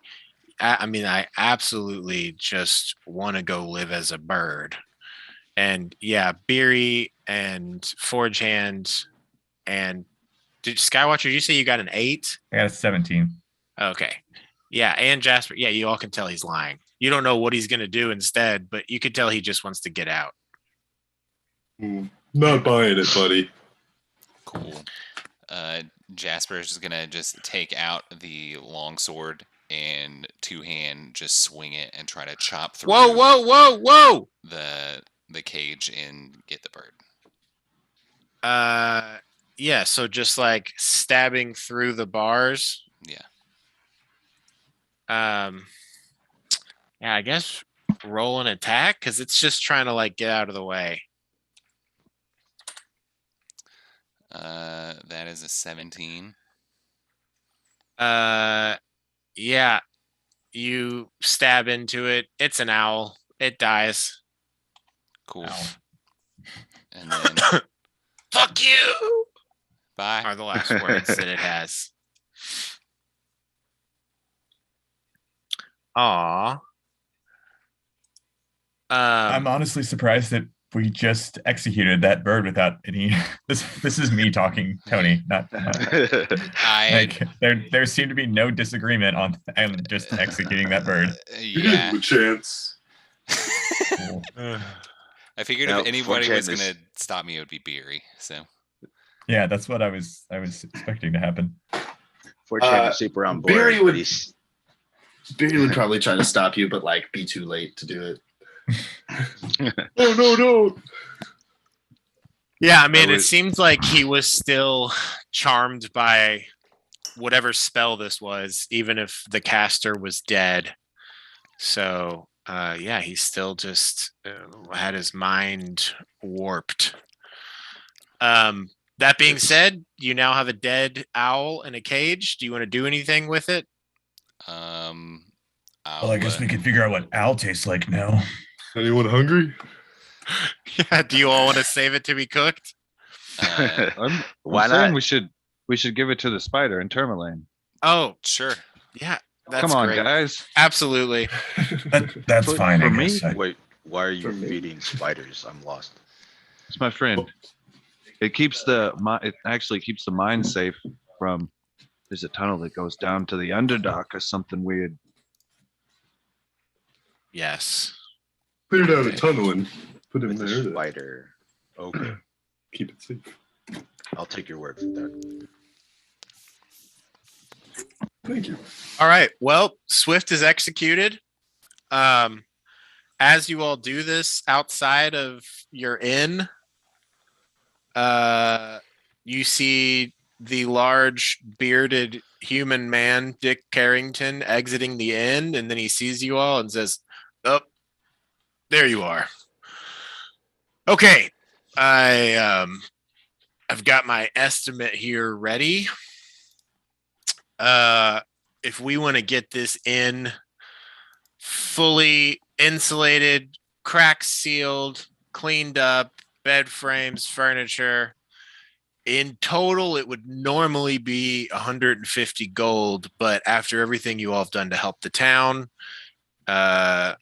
I absolutely just want to go live as a bird. And yeah, Beery and Forge Hand and Skywatcher, did you say you got an 8? I got a 17. Okay. Yeah, and Jasper. Yeah, you all can tell he's lying. You don't know what he's going to do instead, but you could tell he just wants to get out. Not buying it, buddy. Cool. Jasper is gonna just take out the longsword and two-hand just swing it and try to chop through Whoa. the cage and get the bird. Yeah, so just like stabbing through the bars. Yeah. Yeah, I guess roll an attack because it's just trying to like get out of the way. That is a 17. Yeah, you stab into it. It's an owl. It dies. Cool. Ow. And then Fuck you bye. are the last words that it has. Aw. I'm honestly surprised that we just executed that bird without any. This is me talking, Tony. Not like there seemed to be no disagreement on just executing that bird. You gave Yeah. him a chance. Cool. I figured Now, if anybody Fortune was is- gonna stop me, it would be Beery. So Yeah, that's what I was expecting to happen. Fortunately, is super on board. Barry but would- he's Beery would probably try to stop you, but like be too late to do it. No. Yeah, I mean, I it would- seems like he was still charmed by whatever spell this was, even if the caster was dead. So, yeah, he still just had his mind warped. That being said, you now have a dead owl in a cage. Do you want to do anything with it? Well, I guess we can figure out what owl tastes like now. Anyone hungry? Yeah. Do you all want to save it to be cooked? Why Why saying not? we should give it to the spider in Tourmaline. Oh, Sure. yeah. That's Come on, great. guys. Absolutely. That's For- fine, for I me, guess. Wait, why are you For me. feeding spiders? I'm lost. It's my friend. It keeps it actually keeps the mine safe from. There's a tunnel that goes down to the underdock or something weird. Yes. Cleared out a tunnel and put him With there the to spider. Okay, keep it safe. I'll take your word for that. Thank you. All right. Well, Swift is executed. As you all do this outside of your inn, you see the large bearded human man, Dick Carrington, exiting the inn, and then he sees you all and says, "Oh, there you are. Okay, I've got my estimate here ready. If we want to get this inn fully insulated, crack sealed, cleaned up, bed frames, furniture. In total, it would normally be 150 gold, but after everything you all have done to help the town, I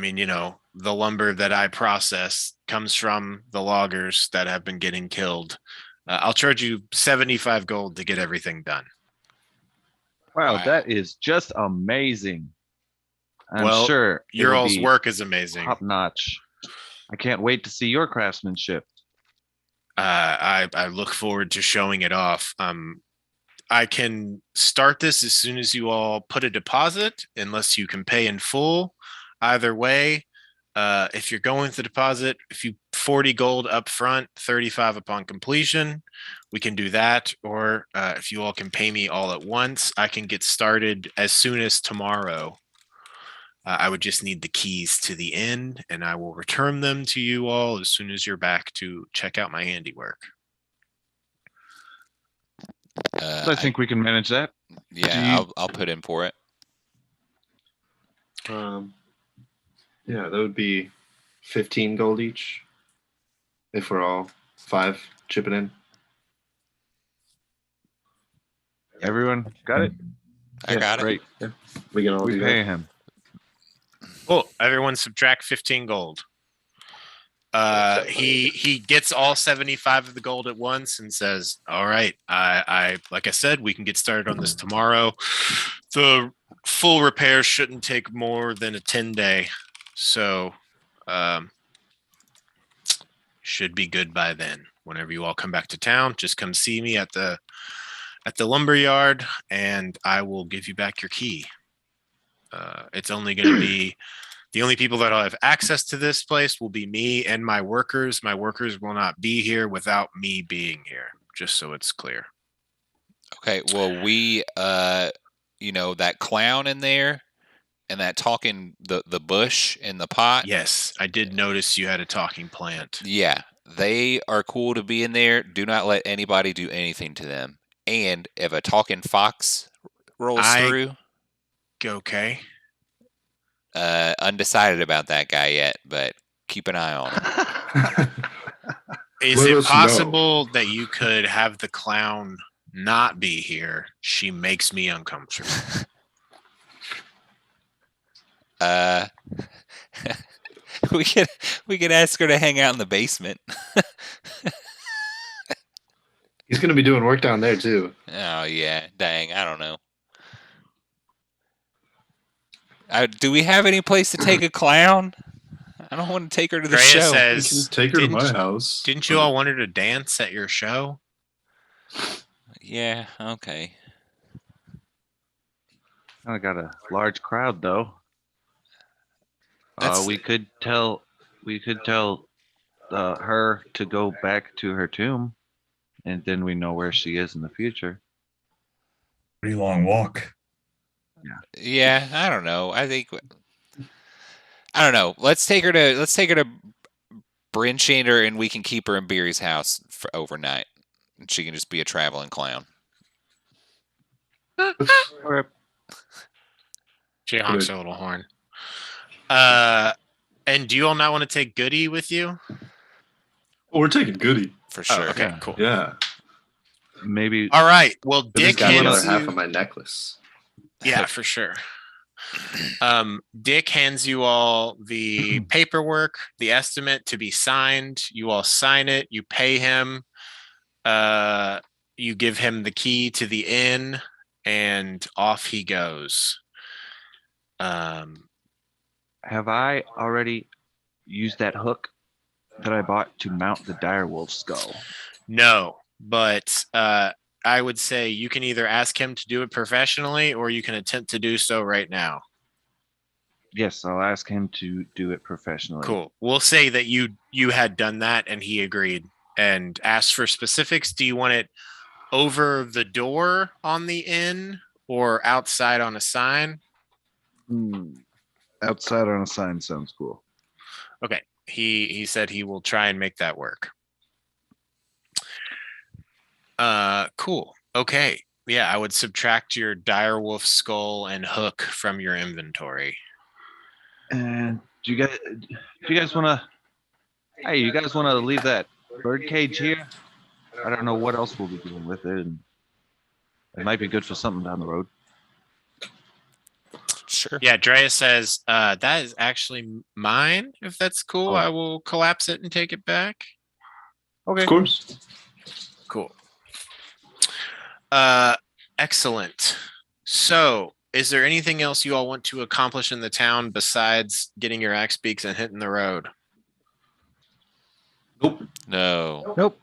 mean, you know, the lumber that I process comes from the loggers that have been getting killed. I'll charge you 75 gold to get everything done. Wow, Wow. that is just amazing. I'm Well, sure Your it'll all's be work is amazing. top notch. I can't wait to see your craftsmanship. I look forward to showing it off. I can start this as soon as you all put a deposit, unless you can pay in full. Either way, if you're going with the deposit, if you 40 gold up front, 35 upon completion, we can do that. Or if you all can pay me all at once, I can get started as soon as tomorrow. I would just need the keys to the inn, and I will return them to you all as soon as you're back to check out my handiwork. I think we can manage that. Yeah, I'll put in for it. Yeah, that would be 15 gold each. If we're all 5 chipping in. Everyone got it? I got it. Great. We can all We do pay that. him. Cool. Everyone subtract 15 gold. He gets all 75 of the gold at once and says, all right, I like I said, we can get started on this tomorrow. The full repair shouldn't take more than a 10-day. So should be good by then. Whenever you all come back to town, just come see me at the lumber yard, and I will give you back your key. It's only going to be the only people that'll have access to this place will be me and my workers. My workers will not be here without me being here, just so it's clear. Okay, well, we, that clown in there and that talking, the bush in the pot. Yes, I did notice you had a talking plant. Yeah, they are cool to be in there. Do not let anybody do anything to them. And if a talking fox rolls through. Okay. Undecided about that guy yet, but keep an eye on him. Is Let it us know. possible that you could have the clown not be here? She makes me uncomfortable. We could ask her to hang out in the basement. He's going to be doing work down there too. Oh yeah, dang, I don't know. Do we have any place to take a clown? I don't want to take her to the Drea show. You says, can take her to didn't- my house. didn't you all want her to dance at your show? Yeah, okay. I got a large crowd though. That's- We could tell her to go back to her tomb, and then we know where she is in the future. Pretty long walk. Yeah, I don't know. I don't know. Let's take her to Bryn Shander, and we can keep her in Beery's house for overnight. And she can just be a traveling clown. She honks her little horn. And do you all not want to take Goody with you? Oh, we're taking Goody. For sure. Oh, okay, Yeah. cool. Yeah. Maybe All right. Well, But he's Dick got another hands half you. of my necklace. Yeah, for sure. Dick hands you all the paperwork, the estimate to be signed. You all sign it. You pay him. You give him the key to the inn, and off he goes. have I already used that hook that I bought to mount the direwolf skull? No, but I would say you can either ask him to do it professionally, or you can attempt to do so right now. Yes, I'll ask him to do it professionally. Cool. We'll say that you had done that and he agreed and asked for specifics. Do you want it over the door on the inn or outside on a sign? Outside on a sign sounds cool. Okay. He said he will try and make that work. Cool. Okay. Yeah, I would subtract your direwolf skull and hook from your inventory. And do you guys want to? Hey, you guys want to leave that bird cage here? I don't know what else we'll be doing with it, and it might be good for something down the road. Sure. Yeah, Drea says that is actually mine. If that's cool, Oh. I will collapse it and take it back. Okay. Of course. Cool. Excellent. So, is there anything else you all want to accomplish in the town besides getting your axe beaks and hitting the road? Nope. No. Nope.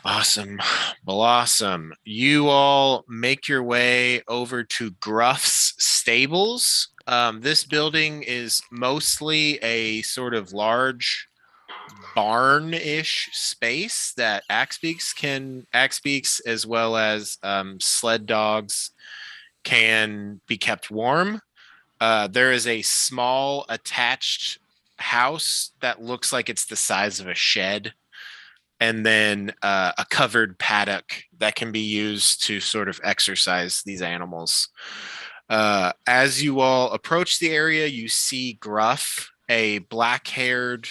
Awesome. Blossom. You all make your way over to Gruff's stables. This building is mostly a sort of large barn-ish space that Axebeaks as well as sled dogs can be kept warm. There is a small attached house that looks like it's the size of a shed, and then a covered paddock that can be used to sort of exercise these animals. As you all approach the area, you see Gruff, a black-haired,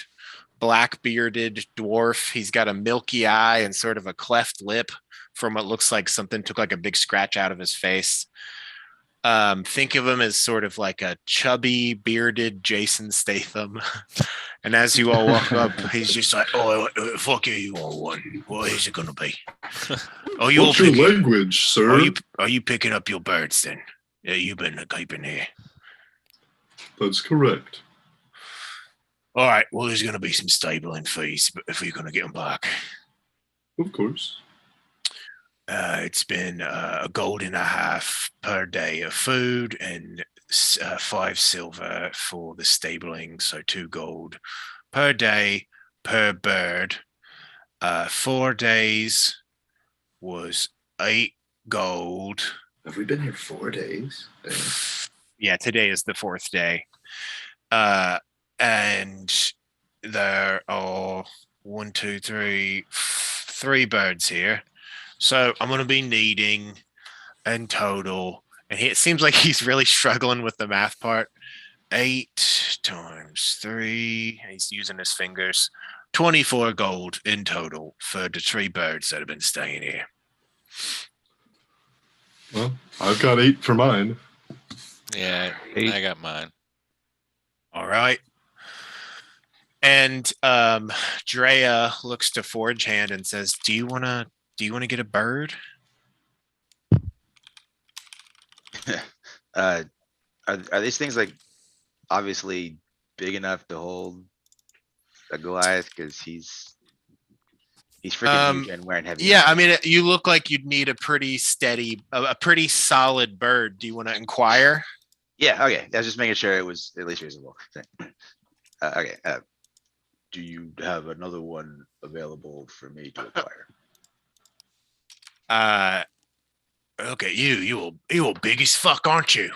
black-bearded dwarf. He's got a milky eye and sort of a cleft lip from what looks like something took like a big scratch out of his face. Think of him as sort of like a chubby, bearded Jason Statham. And as you all walk up, he's just like, "Oh, fuck you all want. What is it gonna be? Oh, you What's all your picking, language, sir? are you picking up your birds then? Yeah, you've been keeping here. That's correct. All right. Well, there's gonna be some stabling fees if you're gonna get them back. Of course. It's been a gold and a half per day of food and 5 silver for the stabling, so 2 gold per day per bird. 4 days was 8 gold. Have we been here 4 days? Yeah, today is the 4th day. And there are 1, 2, 3, 3 birds here. So I'm going to be needing in total, and it seems like he's really struggling with the math part. 8 times 3, he's using his fingers. 24 gold in total for the 3 birds that have been staying here. Well, I've got 8 for mine. Yeah, Eight. I got mine. All right. And Drea looks to Forge Hand and says, Do you wanna get a bird? Are these things like obviously big enough to hold a Goliath? Because he's freaking huge and wearing heavy. Yeah, armor. I mean, you look like you'd need a pretty steady, a pretty solid bird. Do you want to inquire? Yeah. Okay. I was just making sure it was at least reasonable. Okay. Do you have another one available for me to acquire? Okay, you all big as fuck, aren't you?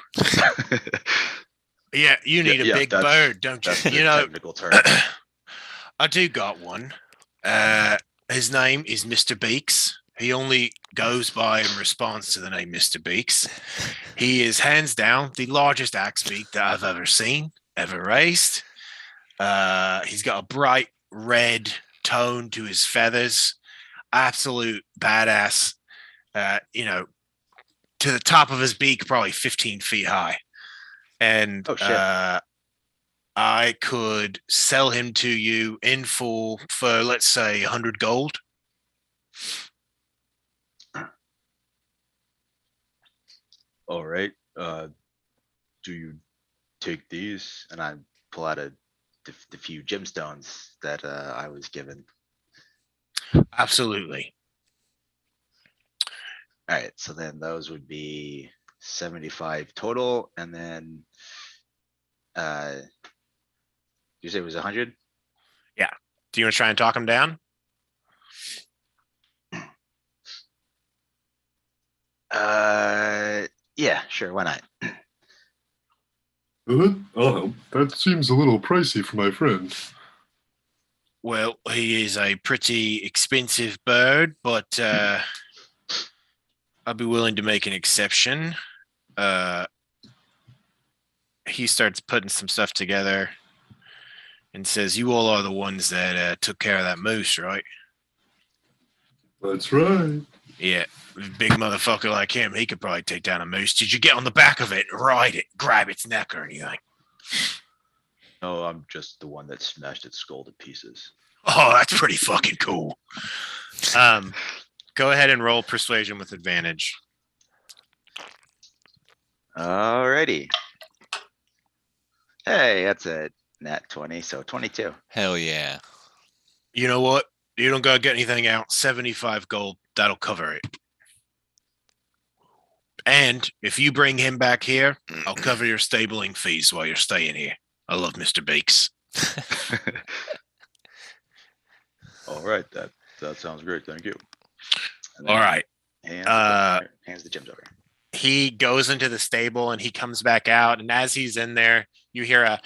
Yeah, you need a big bird, don't you? That's the You know, technical term. I do got one. His name is Mr. Beaks. He only goes by in response to the name Mr. Beaks. He is hands down the largest axe beak that I've ever seen, ever raised. He's got a bright red tone to his feathers. Absolute badass. You know, to the top of his beak, probably 15 feet high. And Oh, shit. I could sell him to you in full for, let's say, 100 gold. All right. Do you take these? And I pull out the few gemstones that I was given. Absolutely. All right. So then those would be 75 total. And then you say it was 100? Do you want to try and talk him down? Yeah, sure. Why not? Oh, that seems a little pricey for my friend. Well, he is a pretty expensive bird, but I'll be willing to make an exception. He starts putting some stuff together and says, You all are the ones that took care of that moose, right? That's right. Yeah, big motherfucker like him, he could probably take down a moose. Did you get on the back of it, ride it, grab its neck or anything? No, I'm just the one that smashed its skull to pieces. Oh, that's pretty fucking cool. Go ahead and roll persuasion with advantage. Alrighty. Hey, that's a nat 20, so 22. Hell yeah. You know what? You don't gotta get anything out. 75 gold. That'll cover it. And if you bring him back here, I'll cover your stabling fees while you're staying here. I love Mr. Beaks. All right, that sounds great. Thank you. And then All right. hands the gems over. He goes into the stable and he comes back out. And as he's in there, you hear a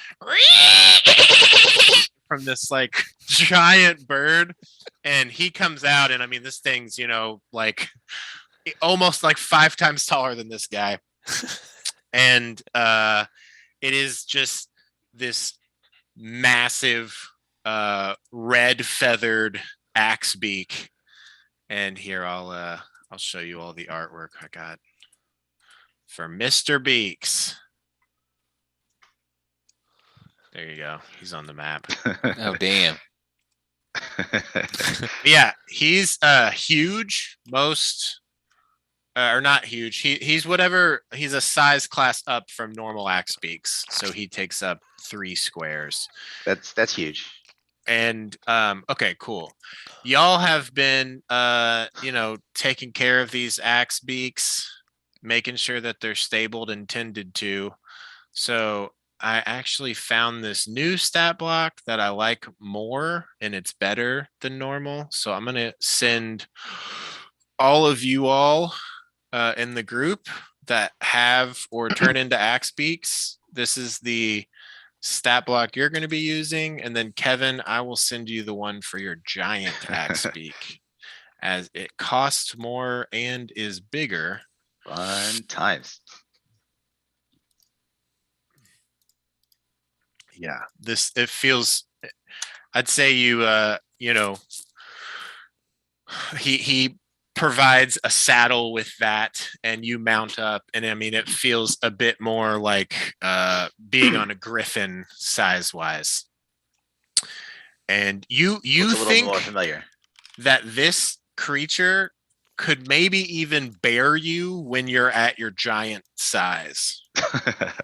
from this like giant bird. And he comes out. And I mean, this thing's, like almost like 5 times taller than this guy. And it is just this massive red feathered axe beak. And here I'll show you all the artwork I got for Mr. Beaks. There you go. He's on the map. Oh, damn. Yeah, he's huge. Most or not huge. He's whatever. He's a size class up from normal axe beaks, so he takes up 3 squares. That's huge. And okay, cool. Y'all have been taking care of these axe beaks, making sure that they're stabled and tended to. So I actually found this new stat block that I like more, and it's better than normal. So I'm gonna send all of you all in the group that have or turn into axe beaks. This is the stat block you're going to be using, and then Kevin, I will send you the one for your giant axe beak, as it costs more and is bigger. Fun times. Yeah, it feels. I'd say he provides a saddle with that, and you mount up, and I mean it feels a bit more like being on a griffin size wise. And you think more familiar that this creature could maybe even bear you when you're at your giant size.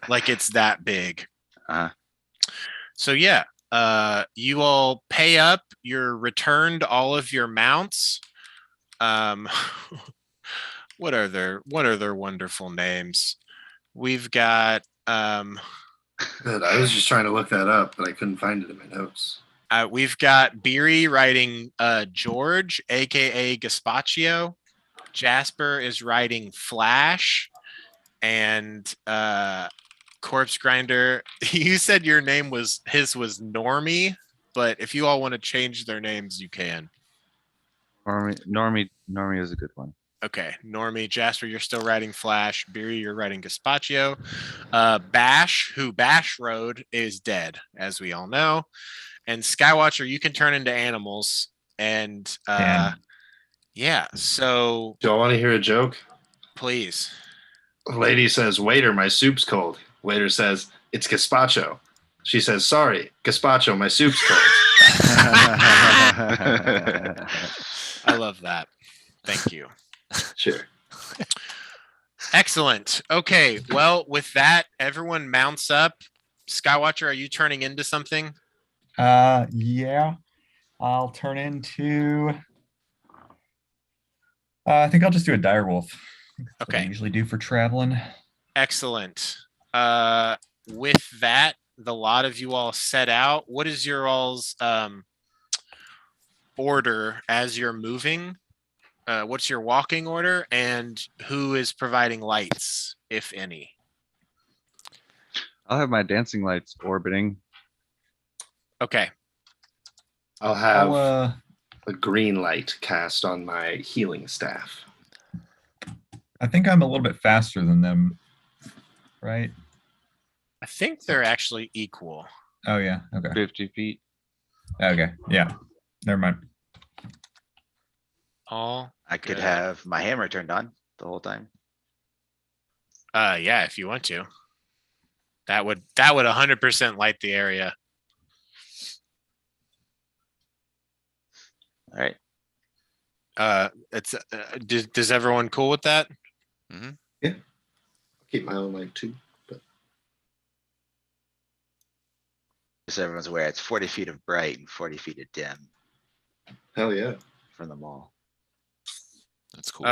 Like it's that big. So yeah, you all pay up, you're returned all of your mounts. What are their wonderful names? We've got Good. I was just trying to look that up, but I couldn't find it in my notes. We've got Beery writing George, aka Gaspaccio. Jasper is writing Flash, and Corpse Grinder. You said your name was Normie, but if you all want to change their names, you can. Normie is a good one. Okay, Normie, Jasper, you're still writing Flash. Beery, you're writing Gaspaccio. Bash, who Bash rode, is dead, as we all know. And Skywatcher, you can turn into animals. And yeah, so Do I want to hear a joke? please. Lady says, "Waiter, my soup's cold." Waiter says, "It's gazpacho." She says, "Sorry, gazpacho, my soup's cold." I love that. Thank you. Sure. Excellent. Okay, well, with that, everyone mounts up. Skywatcher, are you turning into something? Yeah. I'll turn into I think I'll just do a direwolf. That's what I Okay. usually do for traveling. Excellent. With that, the lot of you all set out. What is your all's order as you're moving? What's your walking order, and who is providing lights, if any? I'll have my dancing lights orbiting. Okay. I'll have I'll, a green light cast on my healing staff. I think I'm a little bit faster than them, right? I think they're actually equal. Oh yeah. Okay. 50 feet. Okay. Yeah. Never mind. All I could good. have my hammer turned on the whole time. Yeah, if you want to. That would 100% light the area. All right. It's does everyone cool with that? I'll keep my own light too. But Just so everyone's aware, it's 40 feet of bright and 40 feet of dim. Hell yeah. from the mall. That's cool.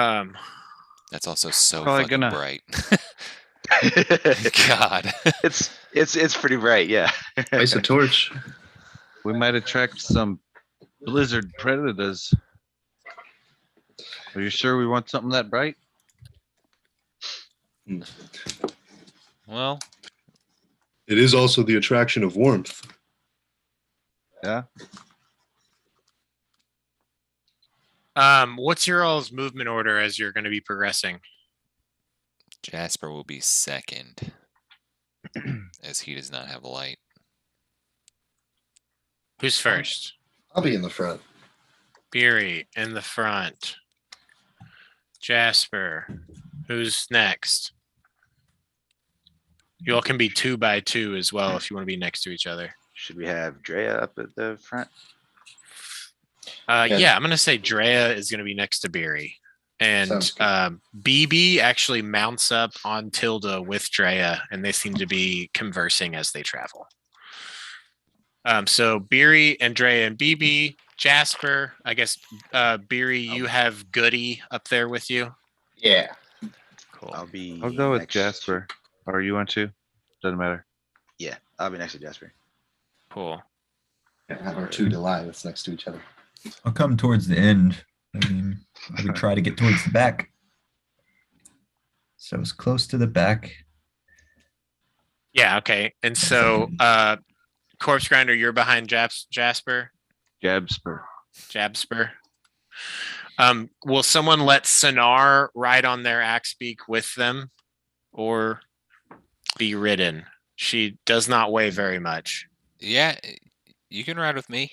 That's also so Probably fucking gonna- bright. God. It's pretty bright, yeah. Ice a torch. We might attract some blizzard predators. Are you sure we want something that bright? Well, It is also the attraction of warmth. Yeah. What's your all's movement order as you're going to be progressing? Jasper will be second, as he does not have light. Who's first? I'll be in the front. Beery in the front. Jasper. Who's next? You all can be 2 by 2 as well if you want to be next to each other. Should we have Drea up at the front? Yeah, I'm gonna say Drea is gonna be next to Beery, and Sounds good. BB actually mounts up on Tilda with Drea, and they seem to be conversing as they travel. So Beery and Drea and BB, Jasper. I guess Beery, you have Goody up there with you. Yeah. Cool. I'll be. I'll go with next Jasper. Or you want to? Doesn't matter. Yeah, I'll be next to Jasper. Cool. Have our two Delilahs next to each other. I'll come towards the end. I mean, I would try to get towards the back. So as close to the back. Yeah. Okay. And so, Corpse Grinder, you're behind Jasper. Jabsper. Jabsper. Will someone let Sonar ride on their axe beak with them or be ridden? She does not weigh very much. Yeah, you can ride with me.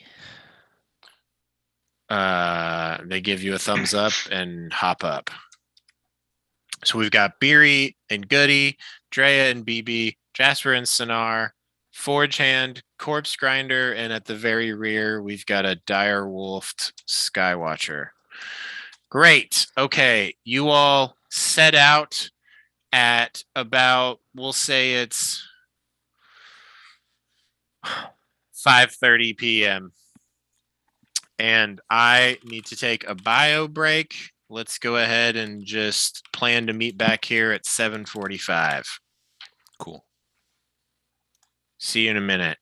They give you a thumbs up and hop up. So we've got Beery and Goody, Drea and BB, Jasper and Sonar, Forge Hand, Corpse Grinder, and at the very rear, we've got a dire wolfed Skywatcher. Great. Okay. You all set out at about, we'll say it's 5:30 p.m. And I need to take a bio break. Let's go ahead and just plan to meet back here at 7:45. Cool. See you in a minute.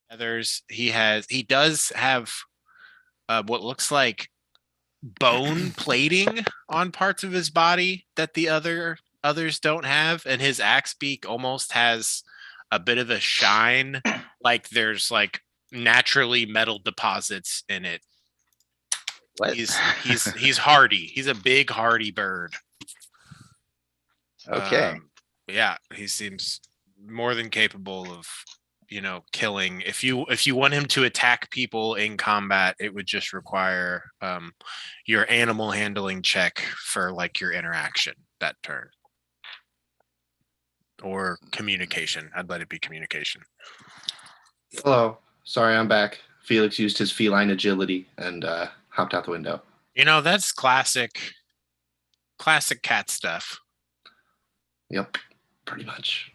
Others, he does have what looks like bone plating on parts of his body that the others don't have, and his axe beak almost has a bit of a shine, like there's like naturally metal deposits in it. What? He's hardy. He's a big hardy bird. Okay. Yeah, he seems more than capable of, killing. If you want him to attack people in combat, it would just require your animal handling check for like your interaction that turn. Or communication. I'd let it be communication. Hello. Sorry, I'm back. Felix used his feline agility and hopped out the window. That's classic cat stuff. Yep, pretty much.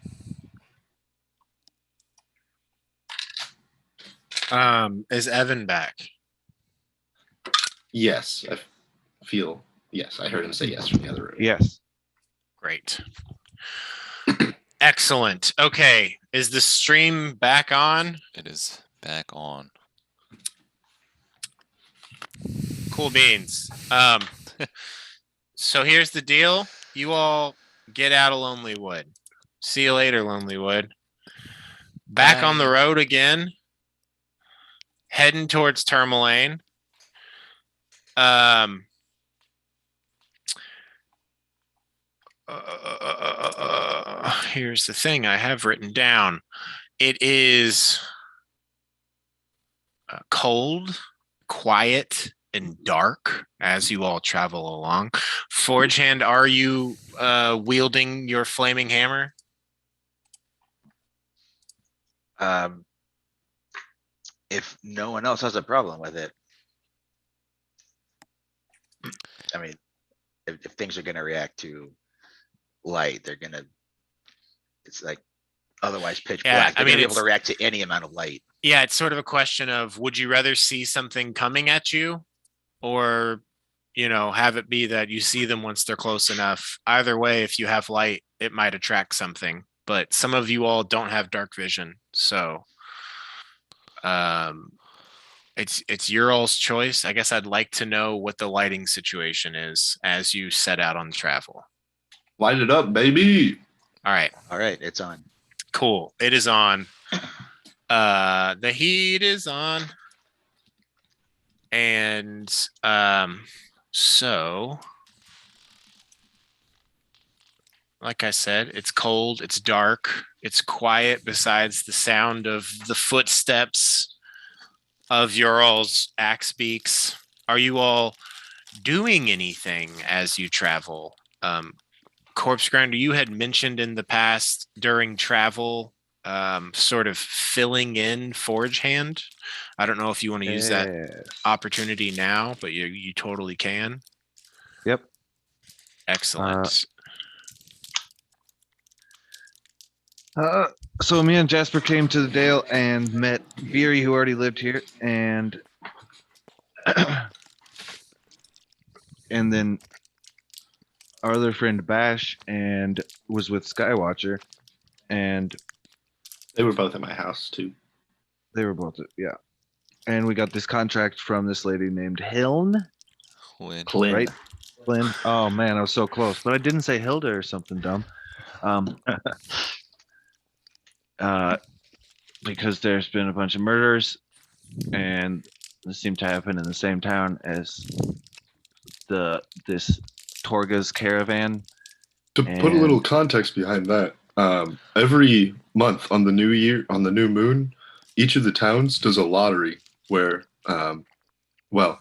Is Evan back? Yes, I feel. Yes, I heard him say yes from the other room. Yes. Great. Excellent. Okay. Is the stream back on? It is back on. Cool beans. So here's the deal. You all get out of Lonely Wood. See you later, Lonely Wood. Back Bye. on the road again. Heading towards Tourmaline. Here's the thing I have written down. It is cold, quiet, and dark as you all travel along. Forge Hand, are you wielding your flaming hammer? If no one else has a problem with it. I mean, if things are gonna react to light, it's like otherwise pitch Yeah, black. They're I mean, gonna be able to it's- react to any amount of light. Yeah, it's sort of a question of would you rather see something coming at you or, have it be that you see them once they're close enough. Either way, if you have light, it might attract something. But some of you all don't have dark vision. So it's your all's choice. I guess I'd like to know what the lighting situation is as you set out on travel. Light it up, baby. All right. All right, it's on. Cool. It is on. The heat is on. And so like I said, it's cold, it's dark, it's quiet besides the sound of the footsteps of your all's axe beaks. Are you all doing anything as you travel? Corpse Grinder, you had mentioned in the past during travel, sort of filling in Forge Hand. I don't know if you want to use that opportunity now, but you totally can. Yep. Excellent. So me and Jasper came to the Dale and met Beery, who already lived here, and and then our other friend Bash, and was with Skywatcher, and They were both at my house too. they were both, yeah. And we got this contract from this lady named Hiln, Clint. right? Flynn. Oh man, I was so close, but I didn't say Hilda or something dumb. Because there's been a bunch of murders, and they seem to happen in the same town as this Torga's caravan. To put a little context behind that, every month on the new moon, each of the towns does a lottery where, well,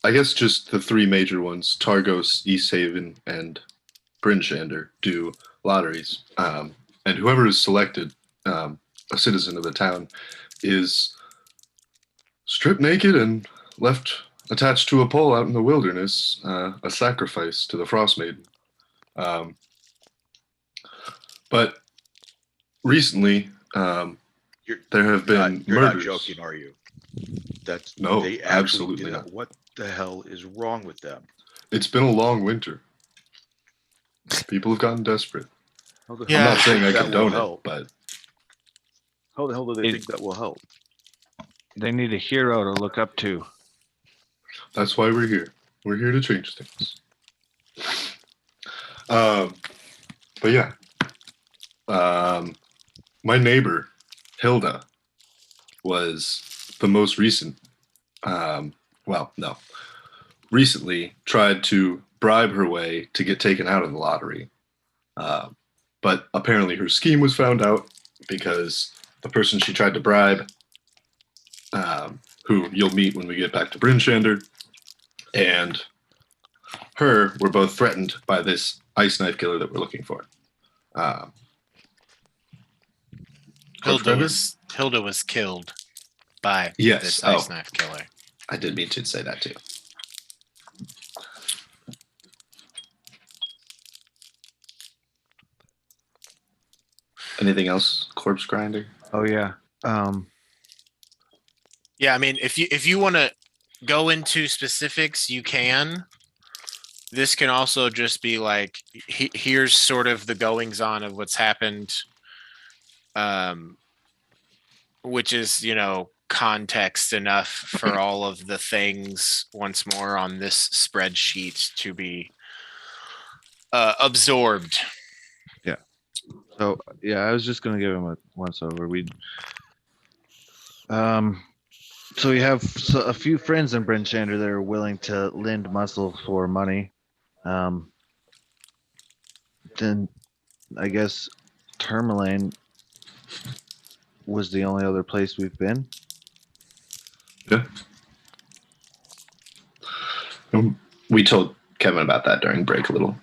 I guess just the three major ones, Targos, East Haven, and Bryn Shander, do lotteries. And whoever is selected, a citizen of the town, is stripped naked and left attached to a pole out in the wilderness, a sacrifice to the Frostmaiden. But recently, there have been You're murders. not joking, are you? That's No, they actually absolutely did not. it. What the hell is wrong with them? It's been a long winter. People have gotten desperate. How the Yeah. I'm not saying I that will condone it, help. but How the hell do they It- think that will help? They need a hero to look up to. That's why we're here. We're here to change things. But yeah, my neighbor Hilda was the most recent. Recently tried to bribe her way to get taken out of the lottery, but apparently her scheme was found out because the person she tried to bribe, who you'll meet when we get back to Brinchander, and her were both threatened by this ice knife killer that we're looking for. Hilda was killed by Yes. this ice knife killer. I did mean to say that too. Anything else, Corpse Grinder? Oh yeah. Yeah, I mean, if you want to go into specifics, you can. This can also just be like, here's sort of the goings on of what's happened, which is, context enough for all of the things once more on this spreadsheet to be absorbed. So yeah, I was just gonna give him a once over. So we have a few friends in Brinchander that are willing to lend muscle for money. Then I guess Tourmaline was the only other place we've been. Yeah. We told Kevin about that during break a little.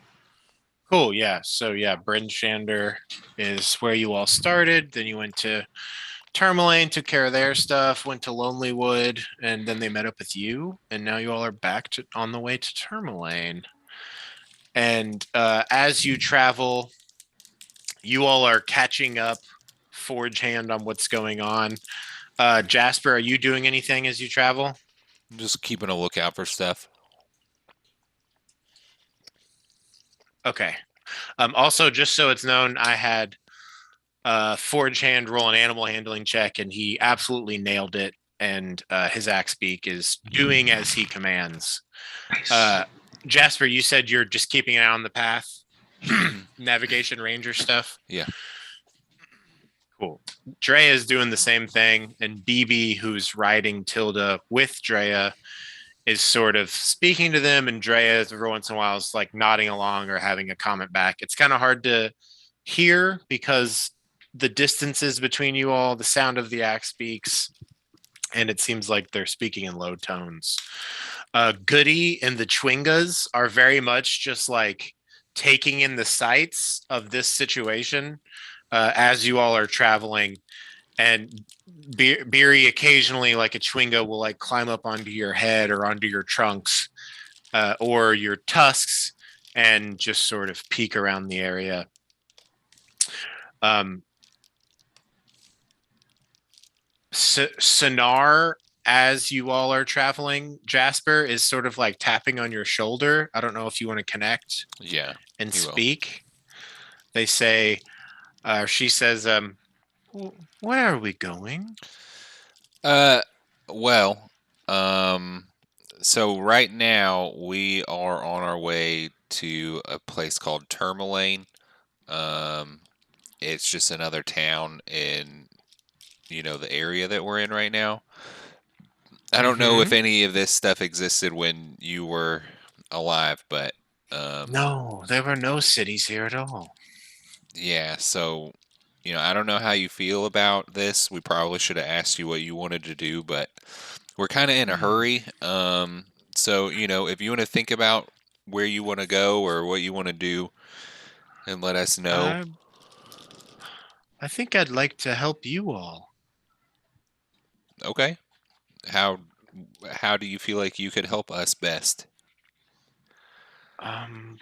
Cool, yeah. So yeah, Brinchander is where you all started. Then you went to Tourmaline, took care of their stuff, went to Lonelywood, and then they met up with you. And now you all are back on the way to Tourmaline. And as you travel, you all are catching up, forge hand on what's going on. Jasper, are you doing anything as you travel? Just keeping a lookout for stuff. Okay. Also, just so it's known, I had Forge Hand roll an animal handling check, and he absolutely nailed it. And his axe beak is doing as he commands. Nice. Jasper, you said you're just keeping an eye on the path, navigation ranger stuff. Yeah. Cool. Drea is doing the same thing, and BB, who's riding Tilda with Drea, is sort of speaking to them, and Drea every once in a while is like nodding along or having a comment back. It's kind of hard to hear because the distances between you all, the sound of the axe speaks, and it seems like they're speaking in low tones. Goody and the Chwingas are very much just like taking in the sights of this situation as you all are traveling. And Beery occasionally, like a Chwinga, will like climb up onto your head or onto your trunks or your tusks and just sort of peek around the area. Sonar, as you all are traveling, Jasper is sort of like tapping on your shoulder. I don't know if you want to connect. Yeah. And speak. They say, she says, where are we going? So right now we are on our way to a place called Tourmaline. It's just another town in, the area that we're in right now. I don't know if any of this stuff existed when you were alive, but no, there were no cities here at all. Yeah, so I don't know how you feel about this. We probably should have asked you what you wanted to do, but we're kind of in a hurry. So if you want to think about where you want to go or what you want to do, and let us know. I think I'd like to help you all. Okay. How do you feel like you could help us best?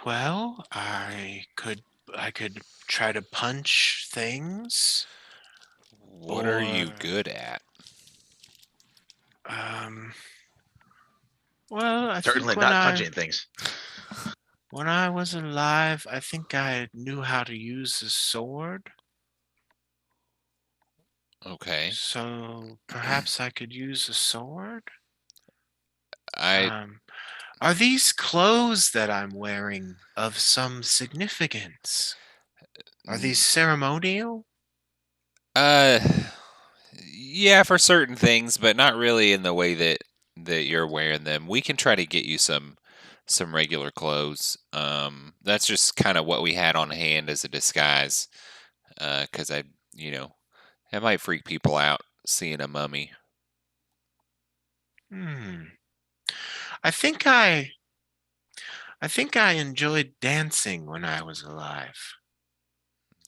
Well, I could try to punch things. What are you good at? Well, I Certainly think not punching things. When I was alive, I think I knew how to use a sword. Okay. So perhaps I could use a sword? I Are these clothes that I'm wearing of some significance? Are these ceremonial? uh yeah, for certain things, but not really in the way that you're wearing them. We can try to get you some regular clothes. That's just kind of what we had on hand as a disguise. Because you know, it might freak people out seeing a mummy. I think I enjoyed dancing when I was alive.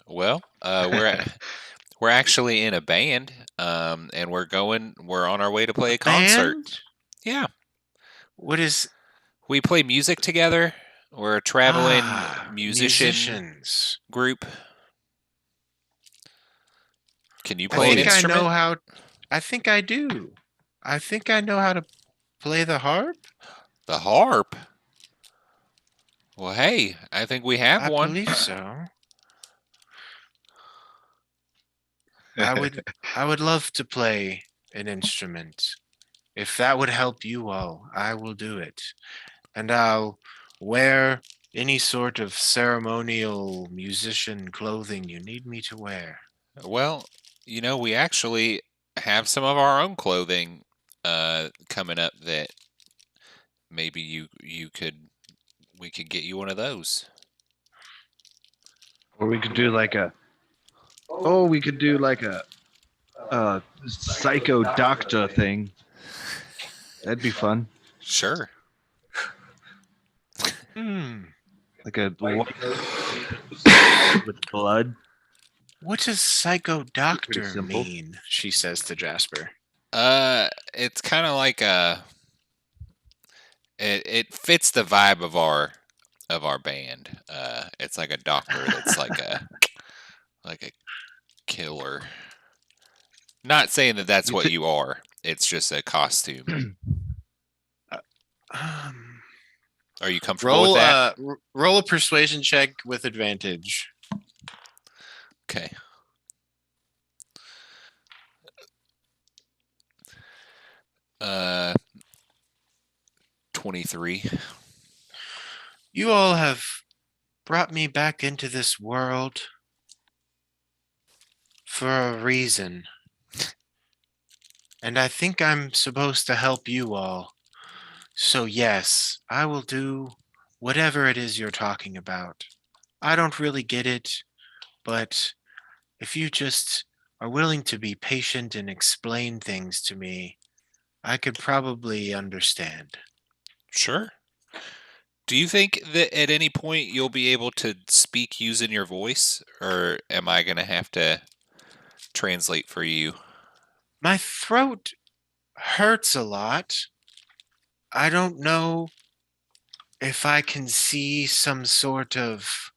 Well, we're actually in a band, and we're on our way to play a concert. Band? Yeah, What is we play music together. We're a traveling musician musicians? group. Can you I play an think I instrument? know how. I think I do. I think I know how to play the harp. The harp? Well, hey, I think we have I one. believe so. I would love to play an instrument. If that would help you all, I will do it. And I'll wear any sort of ceremonial musician clothing you need me to wear. Well, we actually have some of our own clothing coming up that maybe we could get you one of those. Or we could do like a. Oh, we could do like a psycho doctor thing. That'd be fun. Sure. Like a with blood. What does psycho doctor simple. mean? She says to Jasper. It's kind of like it fits the vibe of our band. It's like a doctor that's like a killer. Not saying that that's what you are. It's just a costume. Are you comfortable with that? Roll a persuasion check with advantage. Okay. Uh, 23. You all have brought me back into this world for a reason. And I think I'm supposed to help you all. So yes, I will do whatever it is you're talking about. I don't really get it, but if you just are willing to be patient and explain things to me, I could probably understand. Sure. Do you think that at any point you'll be able to speak using your voice, or am I going to have to translate for you? My throat hurts a lot. I don't know if I can see some sort of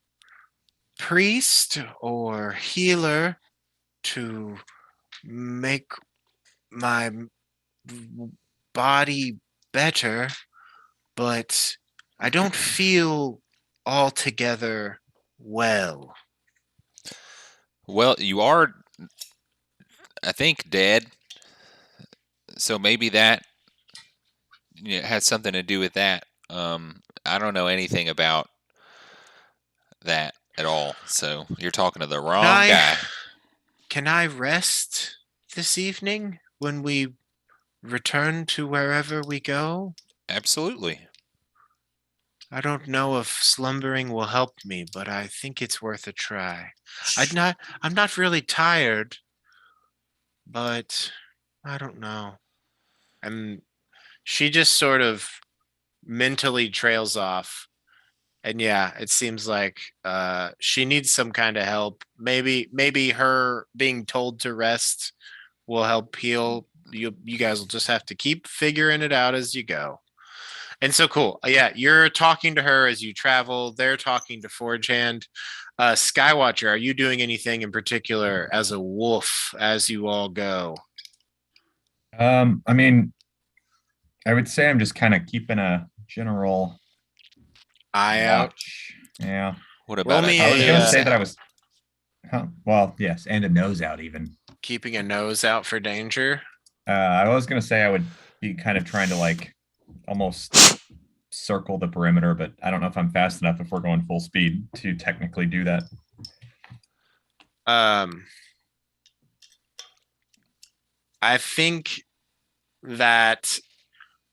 priest or healer to make my body better, but I don't feel altogether well. Well, you are, I think, dead. So maybe that has something to do with that. I don't know anything about that at all. So you're talking to the wrong guy. Can I rest this evening when we return to wherever we go? Absolutely. I don't know if slumbering will help me, but I think it's worth a try. I'm not really tired, but I don't know. And she just sort of mentally trails off. And yeah, it seems like she needs some kind of help. Maybe her being told to rest will help heal. You guys will just have to keep figuring it out as you go. And so cool. Yeah, you're talking to her as you travel. They're talking to Forge Hand. Skywatcher, are you doing anything in particular as a wolf as you all go? I mean, I would say I'm just kind of keeping a general Eye out. watch. Yeah. What about Roll me I was going to say nose that I out? was. Well, yes, and a nose out even. keeping a nose out for danger. I was gonna say I would be kind of trying to like almost circle the perimeter, but I don't know if I'm fast enough if we're going full speed to technically do that. I think that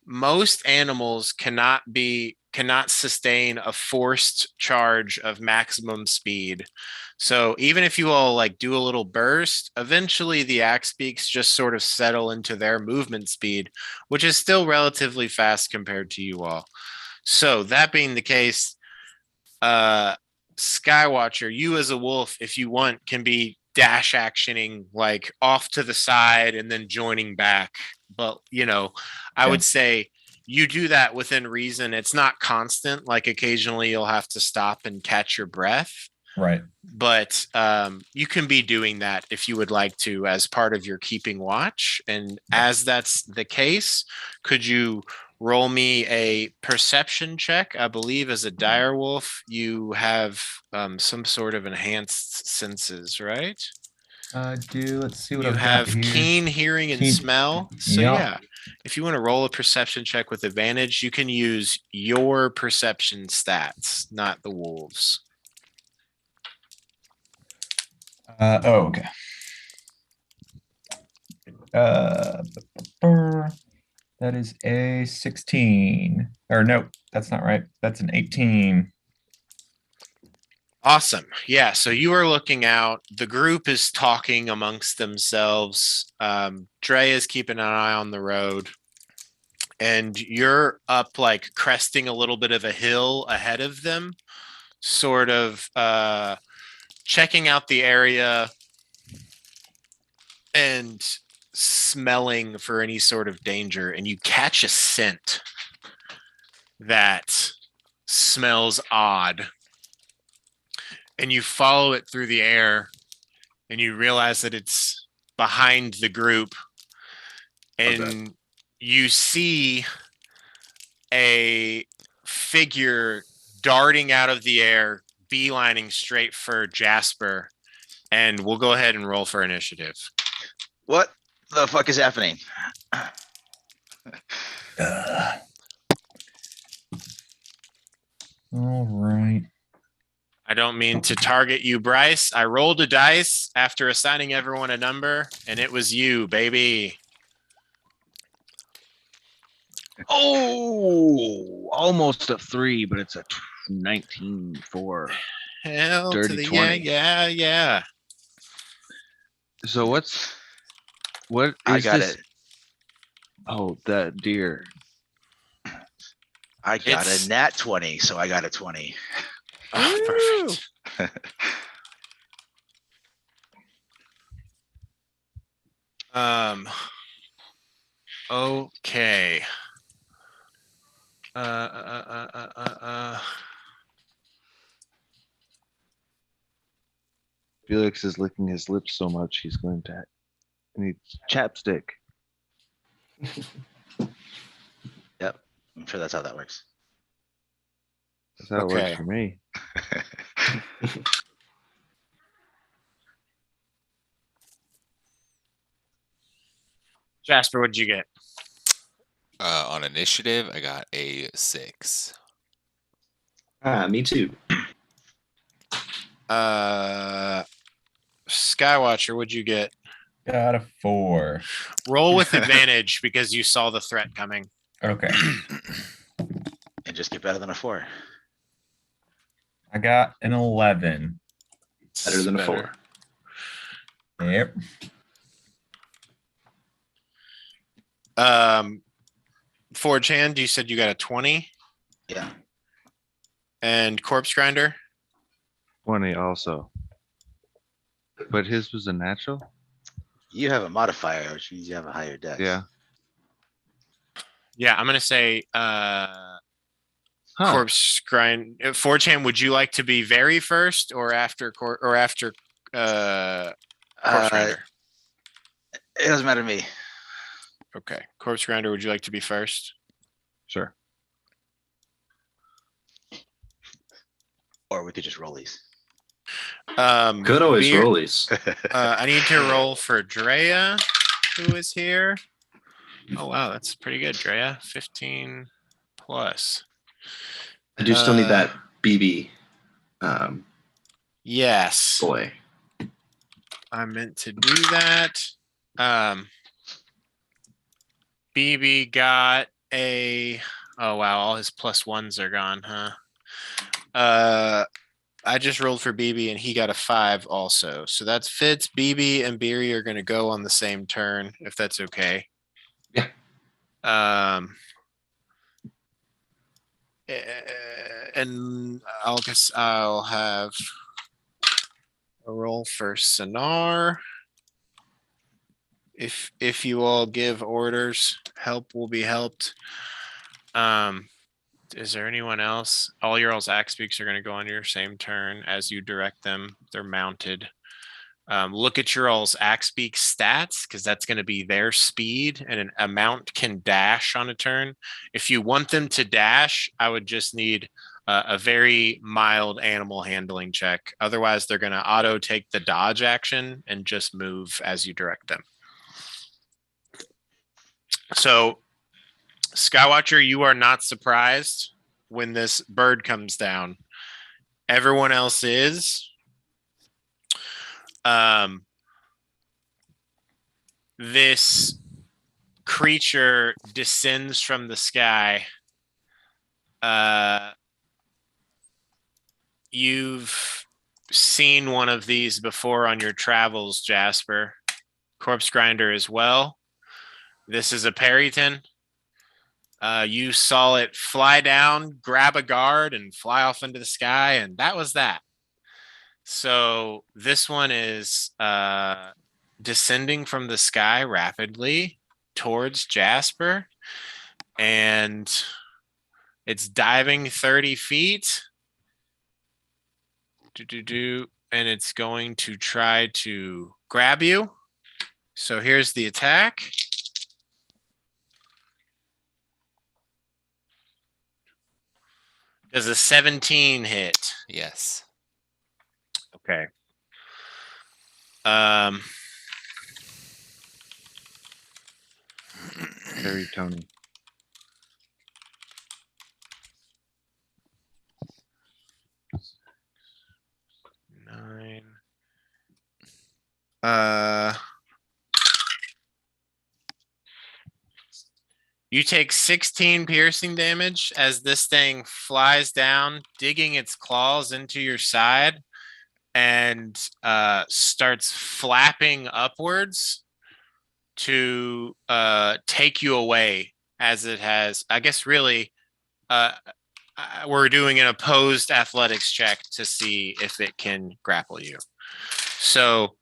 most animals cannot sustain a forced charge of maximum speed. So even if you all like do a little burst, eventually the axe beaks just sort of settle into their movement speed, which is still relatively fast compared to you all. So that being the case, Skywatcher, you as a wolf, if you want, can be dash actioning like off to the side and then joining back. But I would say you do that within reason. It's not constant. Like occasionally you'll have to stop and catch your breath. Right. But you can be doing that if you would like to as part of your keeping watch. And as that's the case, could you roll me a perception check? I believe as a dire wolf, you have some sort of enhanced senses, right? Do let's see what You I've have got here. keen hearing and Keen- smell. So Yep. yeah, if you want to roll a perception check with advantage, you can use your perception stats, not the wolves. Okay. That is a 16. Or no, that's not right. That's an 18. Awesome. Yeah. So you are looking out. The group is talking amongst themselves. Dre is keeping an eye on the road. And you're up like cresting a little bit of a hill ahead of them, sort of checking out the area and smelling for any sort of danger. And you catch a scent that smells odd. And you follow it through the air and you realize that it's behind the group. And you see a figure darting out of the air, beelining straight for Jasper. And we'll go ahead and roll for initiative. What the fuck is happening? All right. I don't mean to target you, Bryce. I rolled a dice after assigning everyone a number, and it was you, baby. Oh, almost a 3, but it's a 19-4. Hell Dirty to the 20. yeah. So what is I got this? it. Oh, that deer. I got It's- a nat 20, so I got a 20. Oh, perfect. Okay. Felix is licking his lips so much he's going to need chapstick. Yep. I'm sure that's how that works. That's how it Okay. works for me. Jasper, what'd you get? On initiative, I got a 6. Me too. Skywatcher, what'd you get? Got a 4. Roll with advantage because you saw the threat coming. Okay. And just get better than a 4. I got an 11. Better than a 4. Yep. 4chan, you said you got a 20? Yeah. And Corpse Grinder? 20 also. But his was a natural? You have a modifier, which means you have a higher dex. Yeah. Yeah, I'm gonna say Corpse Grind. 4chan, would you like to be very first or after Corpse Grinder? It doesn't matter to me. Okay. Corpse Grinder, would you like to be first? Sure. Or we could just roll these. Could always Beer- rollies. I need to roll for Drea, who is here. Oh wow, that's pretty good, Drea. 15 plus. I do still need that BB Yes. boy. I meant to do that. BB got a. Oh wow, all his plus ones are gone, huh? I just rolled for BB and he got a 5 also. So that's Fitz, BB, and Beery are going to go on the same turn, if that's okay. Yeah. And I'll have a roll for Sonar. If you all give orders, help will be helped. Is there anyone else? All your all's axe speaks are going to go on your same turn as you direct them. They're mounted. Look at your all's axe speak stats because that's going to be their speed, and a mount can dash on a turn. If you want them to dash, I would just need a very mild animal handling check. Otherwise, they're going to auto take the dodge action and just move as you direct them. So Skywatcher, you are not surprised when this bird comes down. Everyone else is. This creature descends from the sky. You've seen one of these before on your travels, Jasper. Corpse Grinder as well. This is a Perryton. You saw it fly down, grab a guard, and fly off into the sky, and that was that. So this one is descending from the sky rapidly towards Jasper, and it's diving 30 feet. And it's going to try to grab you. So here's the attack. Does a 17 hit? Yes. Okay. Very Tony. Nine. You take 16 piercing damage as this thing flies down, digging its claws into your side and starts flapping upwards to take you away as it has, I guess really, we're doing an opposed athletics check to see if it can grapple you. So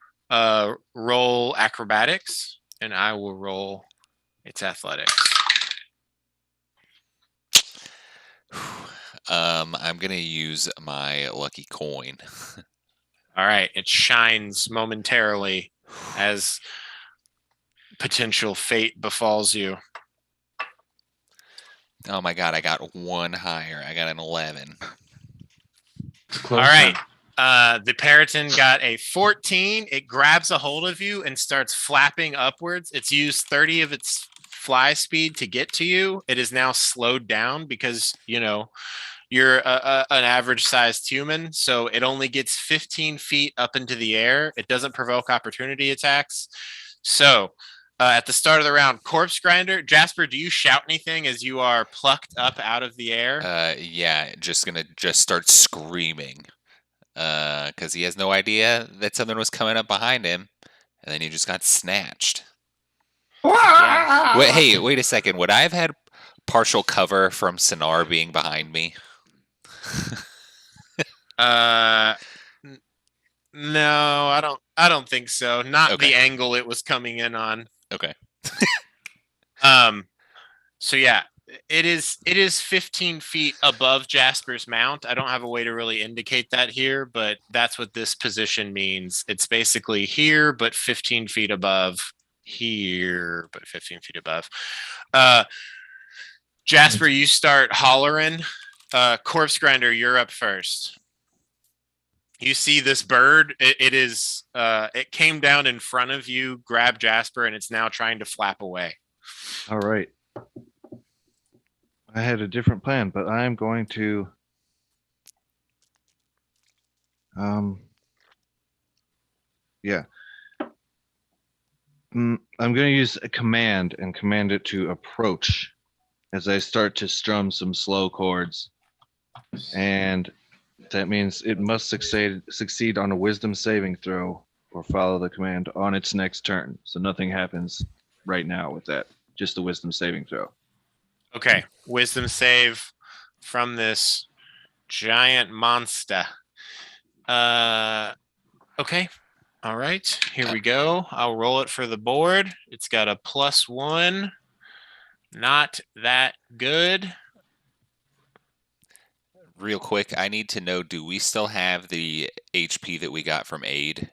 roll acrobatics and I will roll its athletics. I'm gonna use my lucky coin. All right, it shines momentarily as potential fate befalls you. Oh my god, I got one higher. I got an 11. All right. The Periton got a 14. It grabs a hold of you and starts flapping upwards. It's used 30 of its fly speed to get to you. It is now slowed down because, you know, you're an average sized human. So it only gets 15 feet up into the air. It doesn't provoke opportunity attacks. So at the start of the round, Corpse Grinder, Jasper, do you shout anything as you are plucked up out of the air? Yeah, just gonna start screaming. Because he has no idea that something was coming up behind him, and then he just got snatched. Yeah. Wait a second. Would I have had partial cover from Sonar being behind me? No, I don't think so. Not Okay. the angle it was coming in on. Okay. So yeah, it is 15 feet above Jasper's mount. I don't have a way to really indicate that here, but that's what this position means. It's basically here, but 15 feet above. Here, but 15 feet above. Jasper, you start hollering. Corpse Grinder, you're up first. You see this bird. It came down in front of you, grabbed Jasper, and it's now trying to flap away. All right. I had a different plan, but I'm going to yeah. I'm going to use a command and command it to approach as I start to strum some slow chords. And that means it must succeed on a wisdom saving throw or follow the command on its next turn. So nothing happens right now with that. Just a wisdom saving throw. Okay, wisdom save from this giant monster. Okay. All right, here we go. I'll roll it for the board. It's got a +1. Not that good. Real quick, I need to know, do we still have the HP that we got from Aid?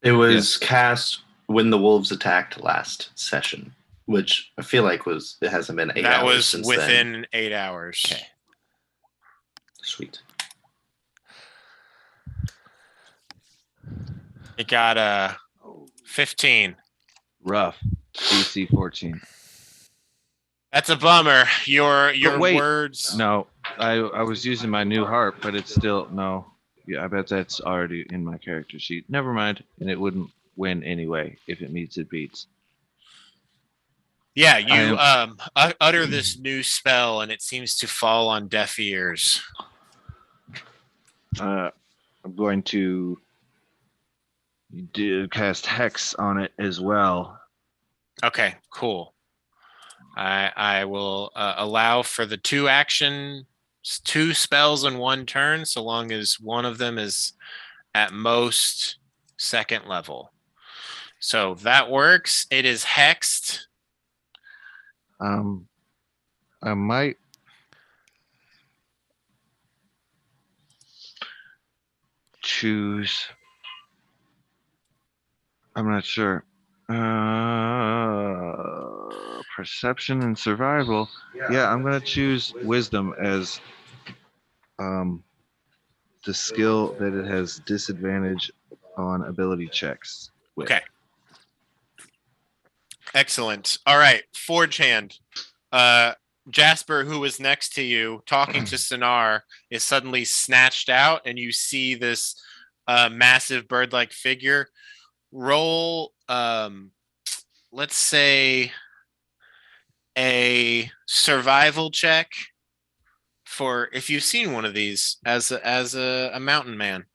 It was cast when the wolves attacked last session, which I feel like it hasn't been 8 That hours was since within then. 8 hours. Okay. Sweet. It got a 15. Rough. AC 14. That's a bummer. Your wait. words. No, I was using my new harp, but it's still no. Yeah, I bet that's already in my character sheet. Never mind, and it wouldn't win anyway if it meets it beats. Yeah, you utter this new spell, and it seems to fall on deaf ears. I'm going to cast Hex on it as well. Okay, cool. I will allow for the 2 spells in 1 turn, so long as one of them is at most 2nd level. So that works. It is hexed. I might choose. I'm not sure. Perception and survival. Yeah, I'm gonna choose wisdom as the skill that it has disadvantage on ability checks with. Okay. Excellent. All right, Forge Hand. Jasper, who was next to you talking to Sinar, is suddenly snatched out, and you see this massive bird-like figure. Roll, let's say, a survival check for if you've seen one of these as a mountain man.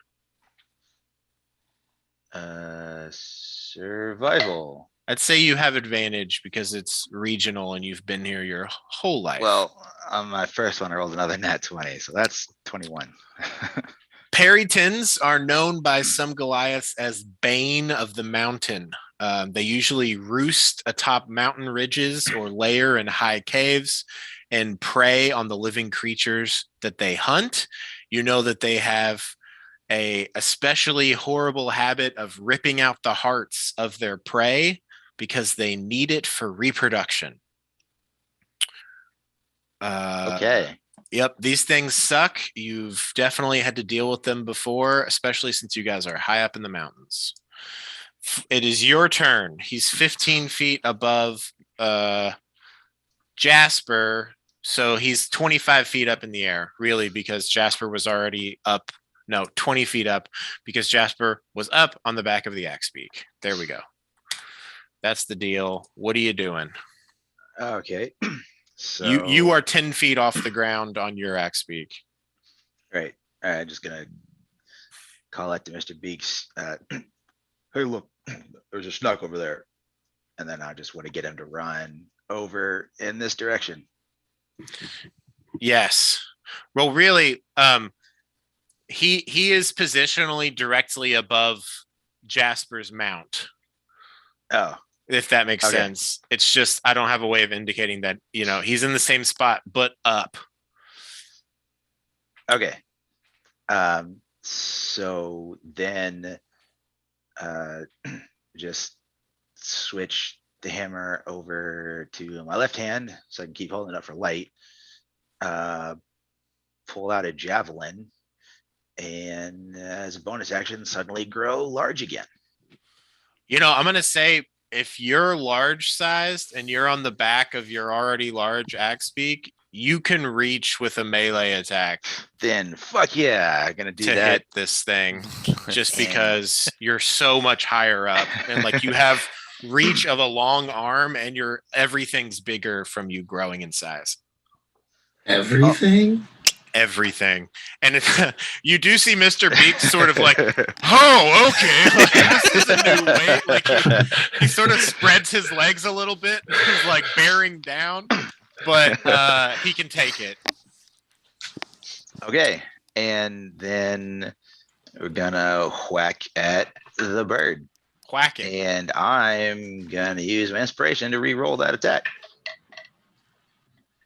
Survival. I'd say you have advantage because it's regional and you've been here your whole life. Well, on my first one, I rolled another nat 20, so that's 21. Perytons are known by some Goliaths as bane of the mountain. They usually roost atop mountain ridges or lair in high caves and prey on the living creatures that they hunt. You know that they have a especially horrible habit of ripping out the hearts of their prey because they need it for reproduction. Okay. Yep, these things suck. You've definitely had to deal with them before, especially since you guys are high up in the mountains. It is your turn. He's 15 feet above Jasper, so he's 25 feet up in the air, really, because Jasper was already up. No, 20 feet up, because Jasper was up on the back of the axe beak. There we go. That's the deal. What are you doing? Okay. So you are 10 feet off the ground on your axe beak. Right. All right. Just gonna call out to Mr. Beaks. Hey, look, there's a snuck over there, and then I just want to get him to run over in this direction. Yes. Well, really, he is positionally directly above Jasper's mount. Oh. If that makes sense. It's just I don't have a way of indicating that, he's in the same spot, but up. Okay. So then just switch the hammer over to my left hand so I can keep holding it up for light. Pull out a javelin and as a bonus action, suddenly grow large again. You know, I'm gonna say if you're large sized and you're on the back of your already large axe beak, you can reach with a melee attack Then fuck yeah, gonna do to that. hit this thing just because you're so much higher up and like you have reach of a long arm and everything's bigger from you growing in size. Everything? Everything. And you do see Mr. Beak sort of like, oh, okay. Like, this is a new weight. Like he sort of spreads his legs a little bit. He's like bearing down, but he can take it. Okay, and then we're gonna whack at the bird. Whacking. And I'm gonna use my inspiration to re-roll that attack.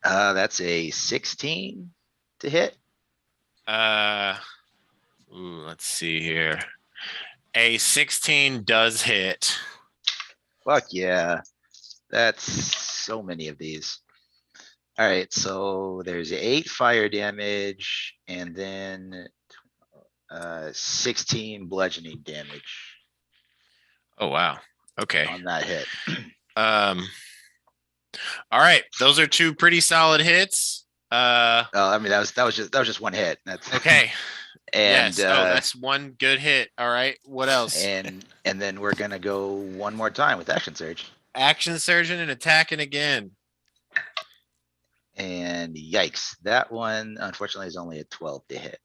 That's a 16 to hit. Let's see here. A 16 does hit. Fuck yeah. That's so many of these. All right, so there's 8 fire damage and then 16 bludgeoning damage Oh wow. Okay. on that hit. All right. Those are 2 pretty solid hits. Oh, I mean that was just one hit. That's Okay. and yes. That's 1 good hit. All right. What else? and then we're gonna go one more time with action surge. Action surgeon and attacking again. And yikes, that one unfortunately is only a 12 to hit.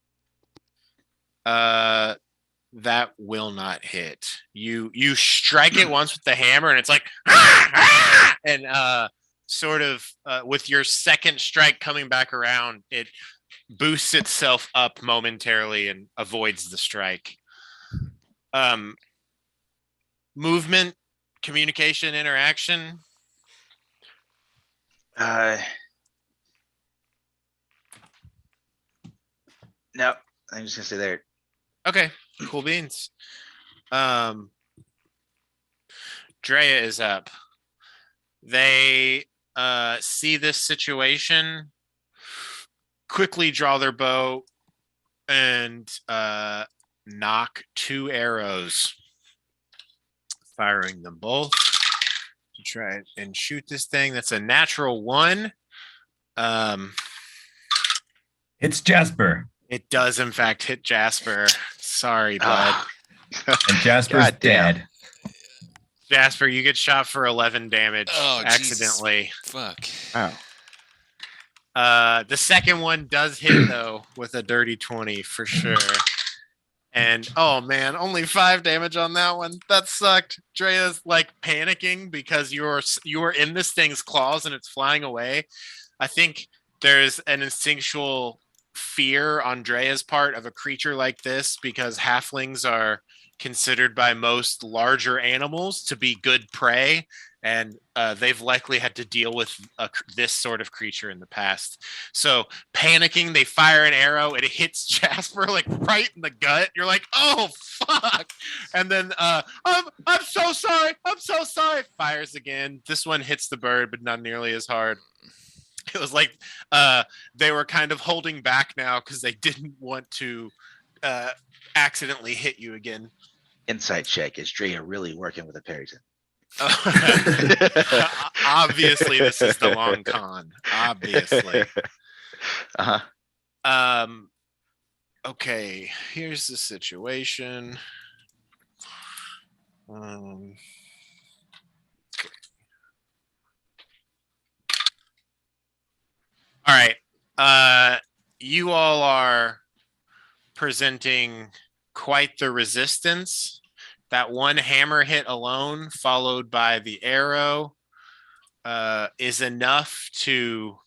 That will not hit. You strike it once with the hammer and it's like ah, ah! And sort of with your second strike coming back around, it boosts itself up momentarily and avoids the strike. Movement, communication, interaction. No, I'm just gonna stay there. Okay, cool beans. Drea is up. They see this situation, quickly draw their bow, and knock 2 arrows, firing them both to try and shoot this thing. That's a natural 1. It's Jasper. It does in fact hit Jasper. Sorry, bud. And Jasper's Goddamn. dead. Jasper, you get shot for 11 damage Oh, accidentally. Fuck. Oh. The second one does hit though with a dirty 20 for sure. And oh man, only 5 damage on that one. That sucked. Drea's like panicking because you're in this thing's claws and it's flying away. I think there's an instinctual fear on Drea's part of a creature like this because halflings are considered by most larger animals to be good prey, and they've likely had to deal with this sort of creature in the past. So panicking, they fire an arrow, and it hits Jasper like right in the gut. You're like, oh fuck! And then I'm so sorry. I'm so sorry. Fires again. This one hits the bird, but not nearly as hard. It was like they were kind of holding back now because they didn't want to accidentally hit you again. Insight check. Is Drea really working with a Parrington? Obviously, this is the long con. Obviously. Okay, here's the situation. All right. You all are presenting quite the resistance. That one hammer hit alone, followed by the arrow, is enough to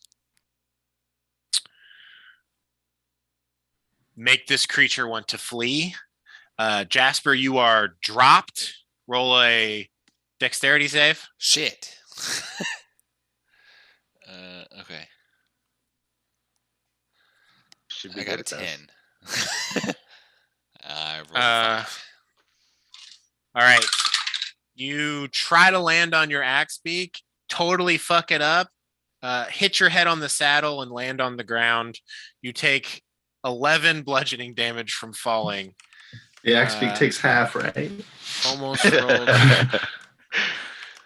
make this creature want to flee. Jasper, you are dropped. Roll a dexterity save. Shit. Okay. Should be I got a good at those. 10. I rolled a 5. All right. You try to land on your axe beak, totally fuck it up, hit your head on the saddle and land on the ground. You take 11 bludgeoning damage from falling. The axe beak takes half, right? Almost rolled.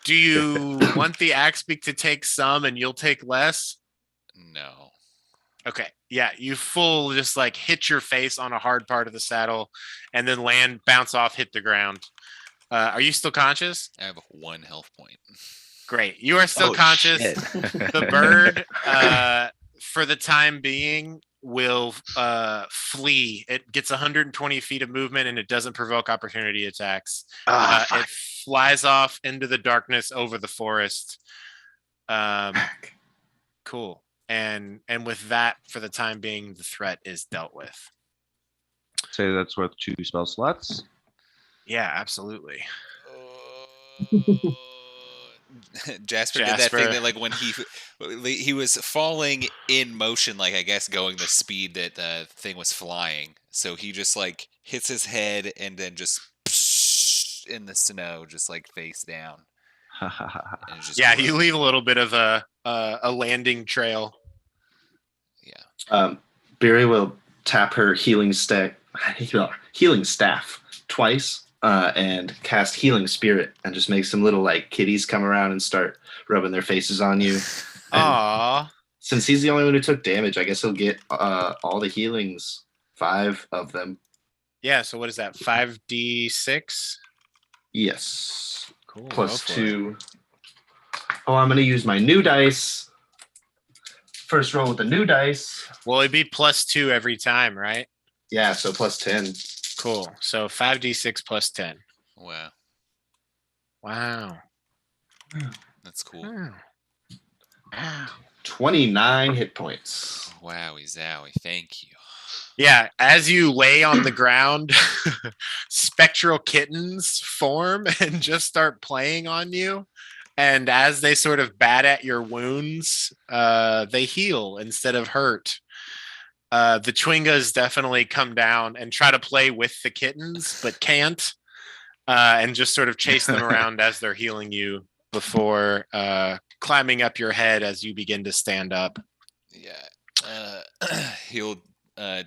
Do you want the axe beak to take some and you'll take less? No. Okay. Yeah, you full just like hit your face on a hard part of the saddle and then land, bounce off, hit the ground. Are you still conscious? I have 1 health point. Great. You are still conscious. Shit. The bird, for the time being, will flee. It gets 120 feet of movement and it doesn't provoke opportunity attacks. It flies off into the darkness over the forest. Cool. And with that, for the time being, the threat is dealt with. Say that's worth 2 spell slots. Yeah, absolutely. Jasper did that thing that, like, when he was falling in motion, like, I guess going the speed that the thing was flying. So he just like hits his head and then just in the snow, just like face down. And it's just Yeah, gross. you leave a little bit of a landing trail. Yeah. Barry will tap her healing staff twice and cast Healing Spirit and just make some little like kitties come around and start rubbing their faces on you. Aww. Since he's the only one who took damage, I guess he'll get all the healings, 5 of them. Yeah, so what is that? 5d6? Yes. Cool. Plus 2. Oh, I'm going to use my new dice. First roll with the new dice. Well, it'd be plus 2 every time, right? Yeah, so plus 10. Cool. So 5d6 plus 10. Wow. Wow. That's cool. Wow. 29 hit points. Wowie zowie. Thank you. Yeah, as you lay on the ground, spectral kittens form and just start playing on you. And as they sort of bat at your wounds, they heal instead of hurt. The Chwingas definitely come down and try to play with the kittens, but can't, and just sort of chase them around as they're healing you before climbing up your head as you begin to stand up. Yeah. He'll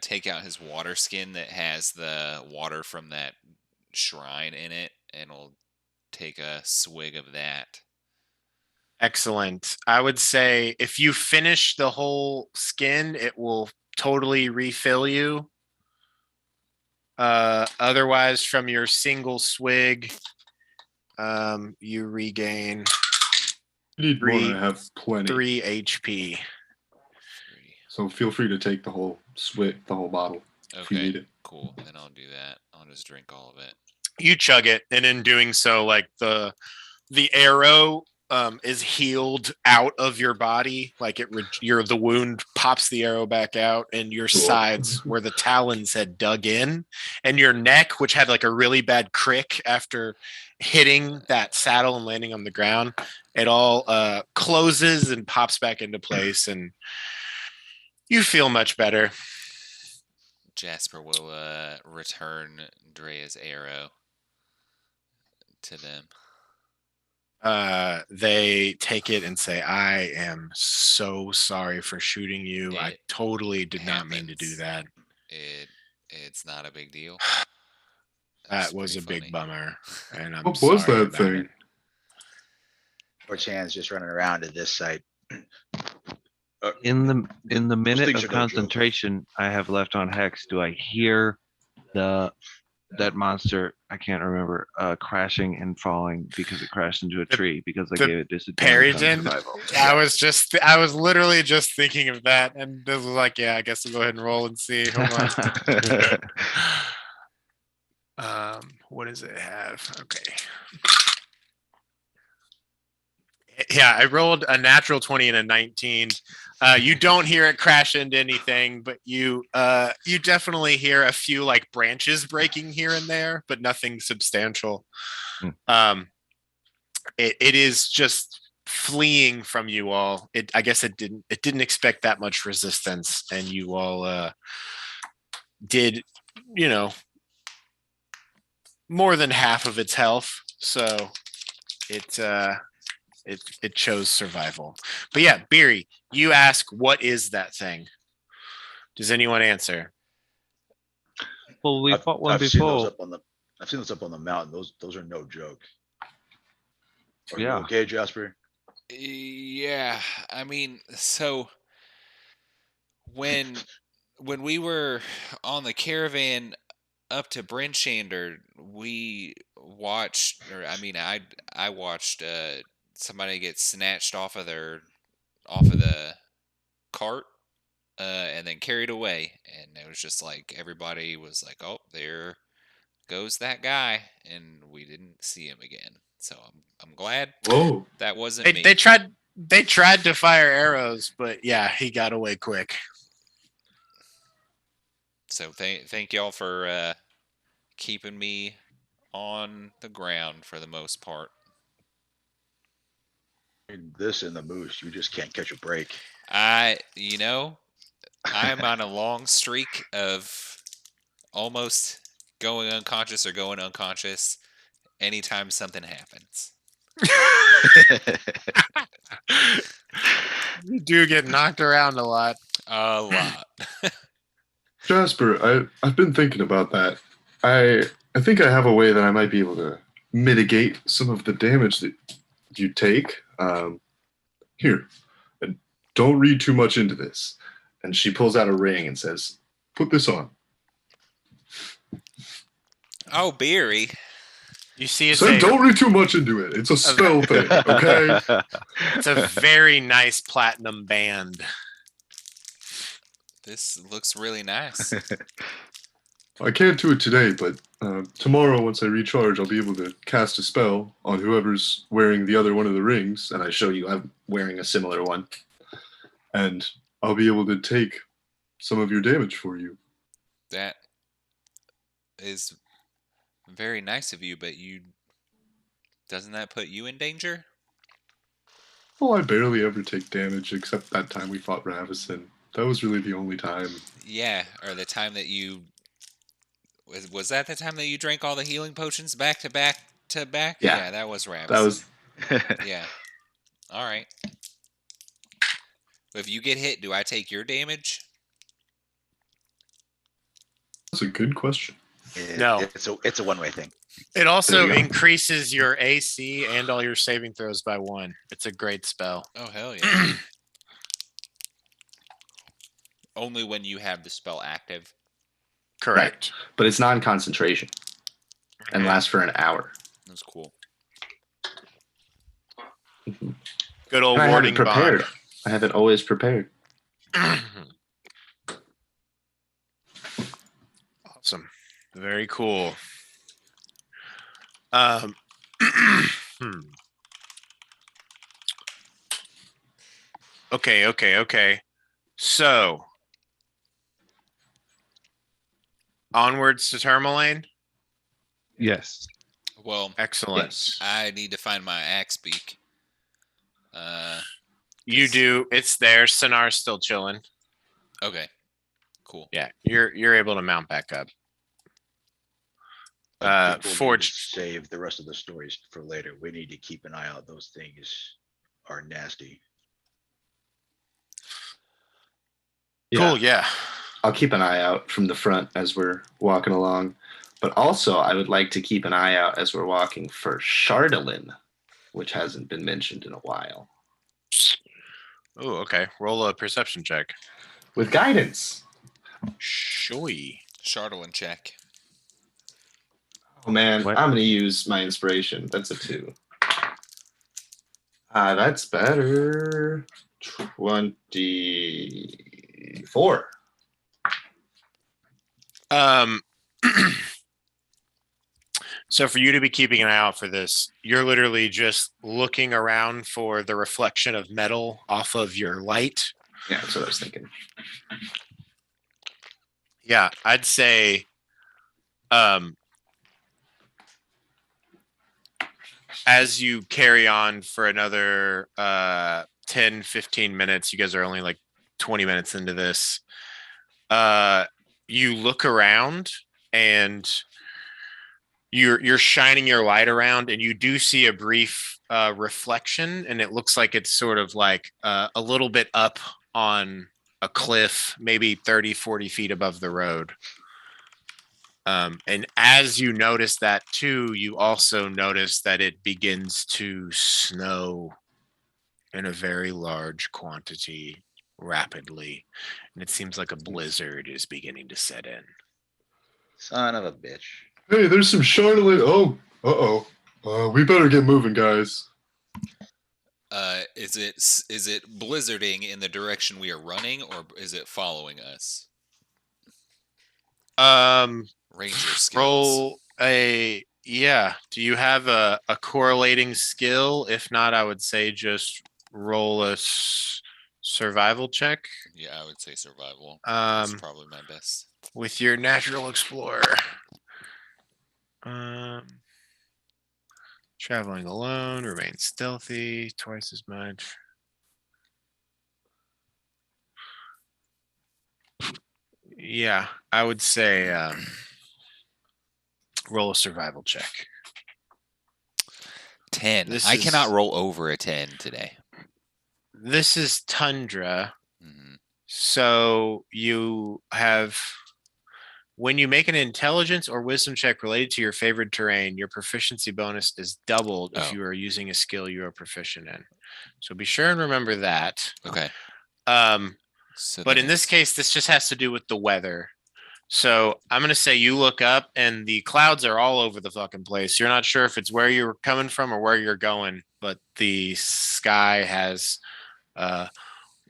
take out his water skin that has the water from that shrine in it, and will take a swig of that. Excellent. I would say if you finish the whole skin, it will totally refill you. Otherwise, from your single swig, you regain You need more. I have plenty. 3 HP. So feel free to take the whole bottle if you need Okay, it. cool. Then I'll do that. I'll just drink all of it. You chug it, and in doing so, like the arrow is healed out of your body, like the wound pops the arrow back out, and your sides where the talons had dug in, and your neck, which had like a really bad crick after hitting that saddle and landing on the ground, it all closes and pops back into place, and you feel much better. Jasper will return Drea's arrow to them. They take it and say, "I am so sorry for shooting you. I totally did not mean to do that. It's not a big deal." That was a big bummer, and I'm What was sorry that about thing? it." Or Chan's just running around at this site. In the minute things of are no joke. concentration I have left on Hex, do I hear that monster, I can't remember, crashing and falling because it crashed into a tree because I the gave it disadvantage on Perryton? survival? I was literally just thinking of that, and this was like, yeah, I guess we'll go ahead and roll and see. Hold on. What does it have? Okay. Yeah, I rolled a natural 20 and a 19. You don't hear it crash into anything, but you definitely hear a few like branches breaking here and there, but nothing substantial. It is just fleeing from you all. I guess it didn't expect that much resistance, and you all did, more than half of its health. So it chose survival. But yeah, Beery, you ask, what is that thing? Does anyone answer? Well, we fought one I've seen those before. up on the. I've seen those up on the mountain. Those are no joke. Are Yeah. you okay, Jasper? Yeah, I mean, so when we were on the caravan up to Brinchander, we watched, or I mean, I watched somebody get snatched off of the cart, and then carried away, and it was just like everybody was like, "Oh, there goes that guy," and we didn't see him again. So I'm glad Whoa. that wasn't They, me. they tried to fire arrows, but yeah, he got away quick. So thank y'all for keeping me on the ground for the most part. This and the moose, you just can't catch a break. I'm on a long streak of almost going unconscious or going unconscious anytime something happens. You do get knocked around a lot. A lot. Jasper, I've been thinking about that. I think I have a way that I might be able to mitigate some of the damage that you take. Here, and don't read too much into this. And she pulls out a ring and says, "Put this on." Oh, Beery. You see, it's So don't read too much into it. It's a spell thing, okay? It's a very nice platinum band. This looks really nice. I can't do it today, but tomorrow, once I recharge, I'll be able to cast a spell on whoever's wearing the other one of the rings, And I show you I'm wearing a similar one. and I'll be able to take some of your damage for you. That is very nice of you, but doesn't that put you in danger? Oh, I barely ever take damage, except that time we fought Ravison. That was really the only time. Yeah, or the time that you was that the time that you drank all the healing potions back to back to back? Yeah. That was Ravison. That was Yeah. All right. If you get hit, do I take your damage? That's a good question. No. It's a one-way thing. It also There you go. increases your AC and all your saving throws by 1. It's a great spell. Oh, hell yeah. Only when you have the spell active. Correct. but it's non-concentration and lasts for an hour. That's cool. Good old And I have warding it prepared. bond. I have it always prepared. Awesome. Very cool. Okay. So, onwards to Tourmaline. Yes. Well, Excellent. Yes. I need to find my axe beak. You do. It's there. Sonar's still chilling. Okay. Cool. Yeah, you're able to mount back up. I think we'll need to Forge. save the rest of the stories for later. We need to keep an eye out. Those things are nasty. Cool. Yeah. I'll keep an eye out from the front as we're walking along. But also, I would like to keep an eye out as we're walking for Chardolin, which hasn't been mentioned in a while. Oh, okay. Roll a perception check. With guidance. Shoy. Chardolin check. Oh, man. What? I'm going to use my inspiration. That's a 2. That's better. 24. So for you to be keeping an eye out for this, you're literally just looking around for the reflection of metal off of your light. Yeah, that's what I was thinking. Yeah, I'd say as you carry on for another 10, 15 minutes, you guys are only like 20 minutes into this. You look around and you're shining your light around, and you do see a brief reflection, and it looks like it's sort of like a little bit up on a cliff, maybe 30, 40 feet above the road. And as you notice that too, you also notice that it begins to snow in a very large quantity rapidly. And it seems like a blizzard is beginning to set in. Son of a bitch. Hey, there's some Charlotte. Oh, we better get moving, guys. Is it blizzarding in the direction we are running, or is it following us? Ranger skills. Roll a Do you have a correlating skill? If not, I would say just roll a survival check. Yeah, I would say survival. That's probably my best. With your natural explorer. Traveling alone, remain stealthy, twice as much. Yeah, I would say roll a survival check. 10. I cannot roll over a 10 today. This is tundra. Mm-hmm. So you have, when you make an intelligence or wisdom check related to your favorite terrain, your proficiency bonus is doubled if you are using a skill you are proficient in. So be sure and remember that. Okay. But in this case, this just has to do with the weather. So I'm going to say you look up and the clouds are all over the fucking place. You're not sure if it's where you're coming from or where you're going, but the sky has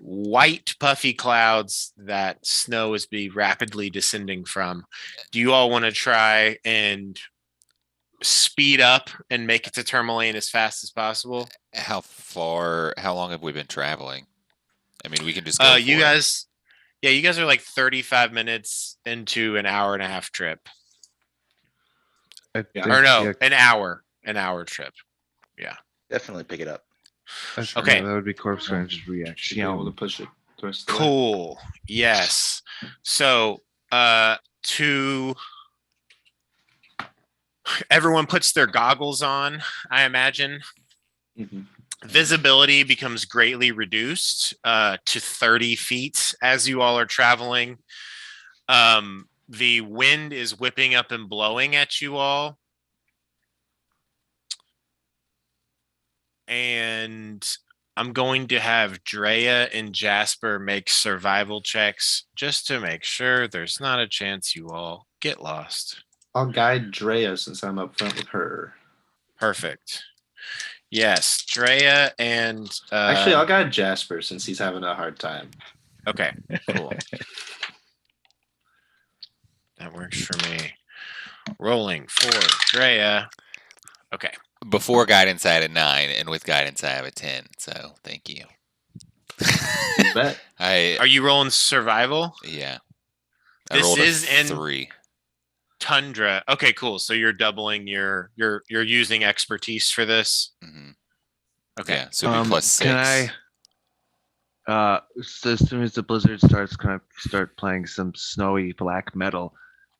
white puffy clouds that snow is rapidly descending from. Do you all want to try and speed up and make it to Tourmaline as fast as possible? How long have we been traveling? I mean, we can just go you guys are like 35 minutes into an hour and a half trip. An hour trip. Yeah. Definitely pick it up. Okay. That would be corpse range reaction. Be able to push it. Cool. Yes. So, everyone puts their goggles on, I imagine. Mm-hmm. Visibility becomes greatly reduced to 30 feet as you all are traveling. The wind is whipping up and blowing at you all. And I'm going to have Drea and Jasper make survival checks just to make sure there's not a chance you all get lost. I'll guide Drea since I'm up front with her. Perfect. Yes, Drea and actually, I'll guide Jasper since he's having a hard time. Okay, cool. That works for me. Rolling for Drea. Okay. Before guidance, I had a 9, and with guidance, I have a 10. So thank you. You bet. Are you rolling survival? Yeah. This is in 3. Tundra. Okay, cool. So you're doubling you're using expertise for this. Mm-hmm. Okay. Yeah, so it'd be plus 6. Can I? So as soon as the blizzard starts, can I start playing some snowy black metal,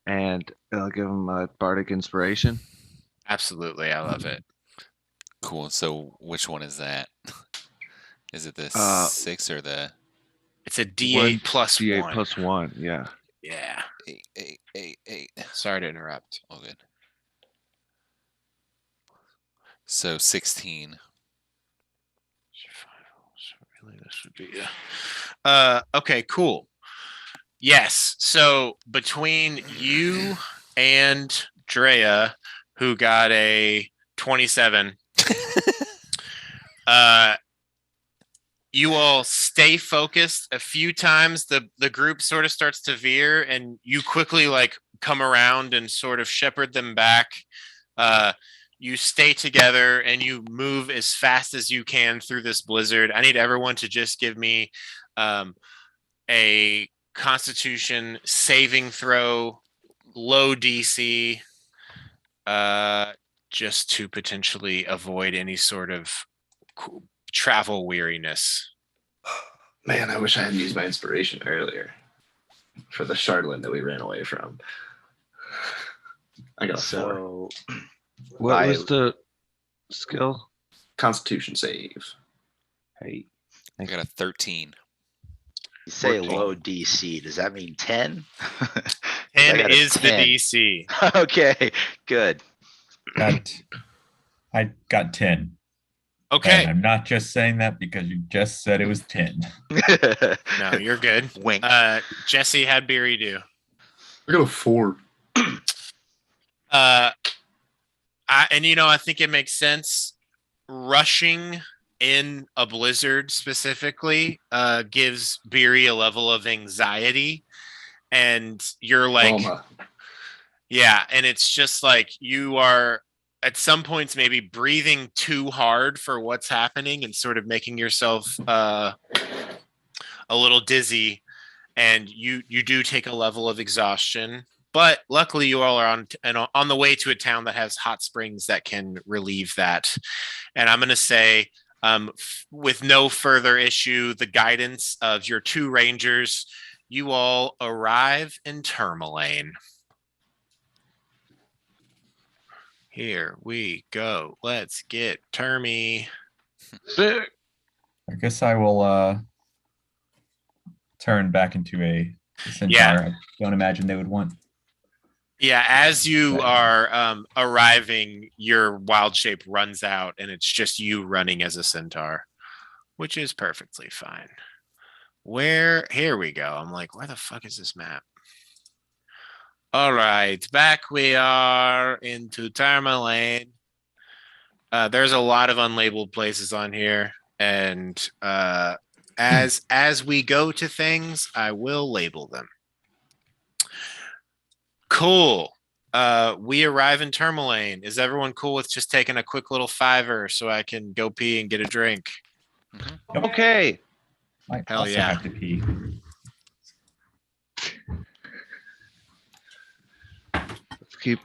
and I'll give him a bardic inspiration? Absolutely, I love it. Cool. So which one is that? Is it the 6 or the? It's a D8 plus D8 1. plus 1. Yeah. Yeah. 8. Sorry to interrupt. All good. So 16. Really, this would be okay, cool. Yes. So between you and Drea, who got a 27, you all stay focused. A few times the group sort of starts to veer, and you quickly come around and sort of shepherd them back. You stay together and you move as fast as you can through this blizzard. I need everyone to just give me a Constitution saving throw, low DC, just to potentially avoid any sort of travel weariness. Man, I wish I had used my inspiration earlier for the Shardlin that we ran away from. I got a 4. What was the skill? Constitution save. Hey, I got a 13. You say 14. low DC. Does that mean 10? 'Cause I 10 got a is the 10. DC. Okay, good. I got 10. Okay. And I'm not just saying that because you just said it was 10. No, you're good. Wink. Jesse, how'd Beery do? I got a 4. I think it makes sense. Rushing in a blizzard specifically gives Beery a level of anxiety, and you're like, Trauma. yeah, and it's just like you are at some points maybe breathing too hard for what's happening and sort of making yourself a little dizzy, and you do take a level of exhaustion. But luckily, you all are on the way to a town that has hot springs that can relieve that. And I'm going to say, with no further issue, the guidance of your 2 rangers, you all arrive in Tourmaline. Here we go. Let's get Termy. Sick. I guess I will turn back into a centaur. Yeah. I don't imagine they would want. Yeah, as you are arriving, your wild shape runs out, and it's just you running as a centaur, which is perfectly fine. Here we go. I'm like, where the fuck is this map? All right, back we are into Tourmaline. There's a lot of unlabeled places on here, and as we go to things, I will label them. Cool. We arrive in Tourmaline. Is everyone cool with just taking a quick little 5 so I can go pee and get a drink? Okay. I Hell also yeah. have to pee. Let's keep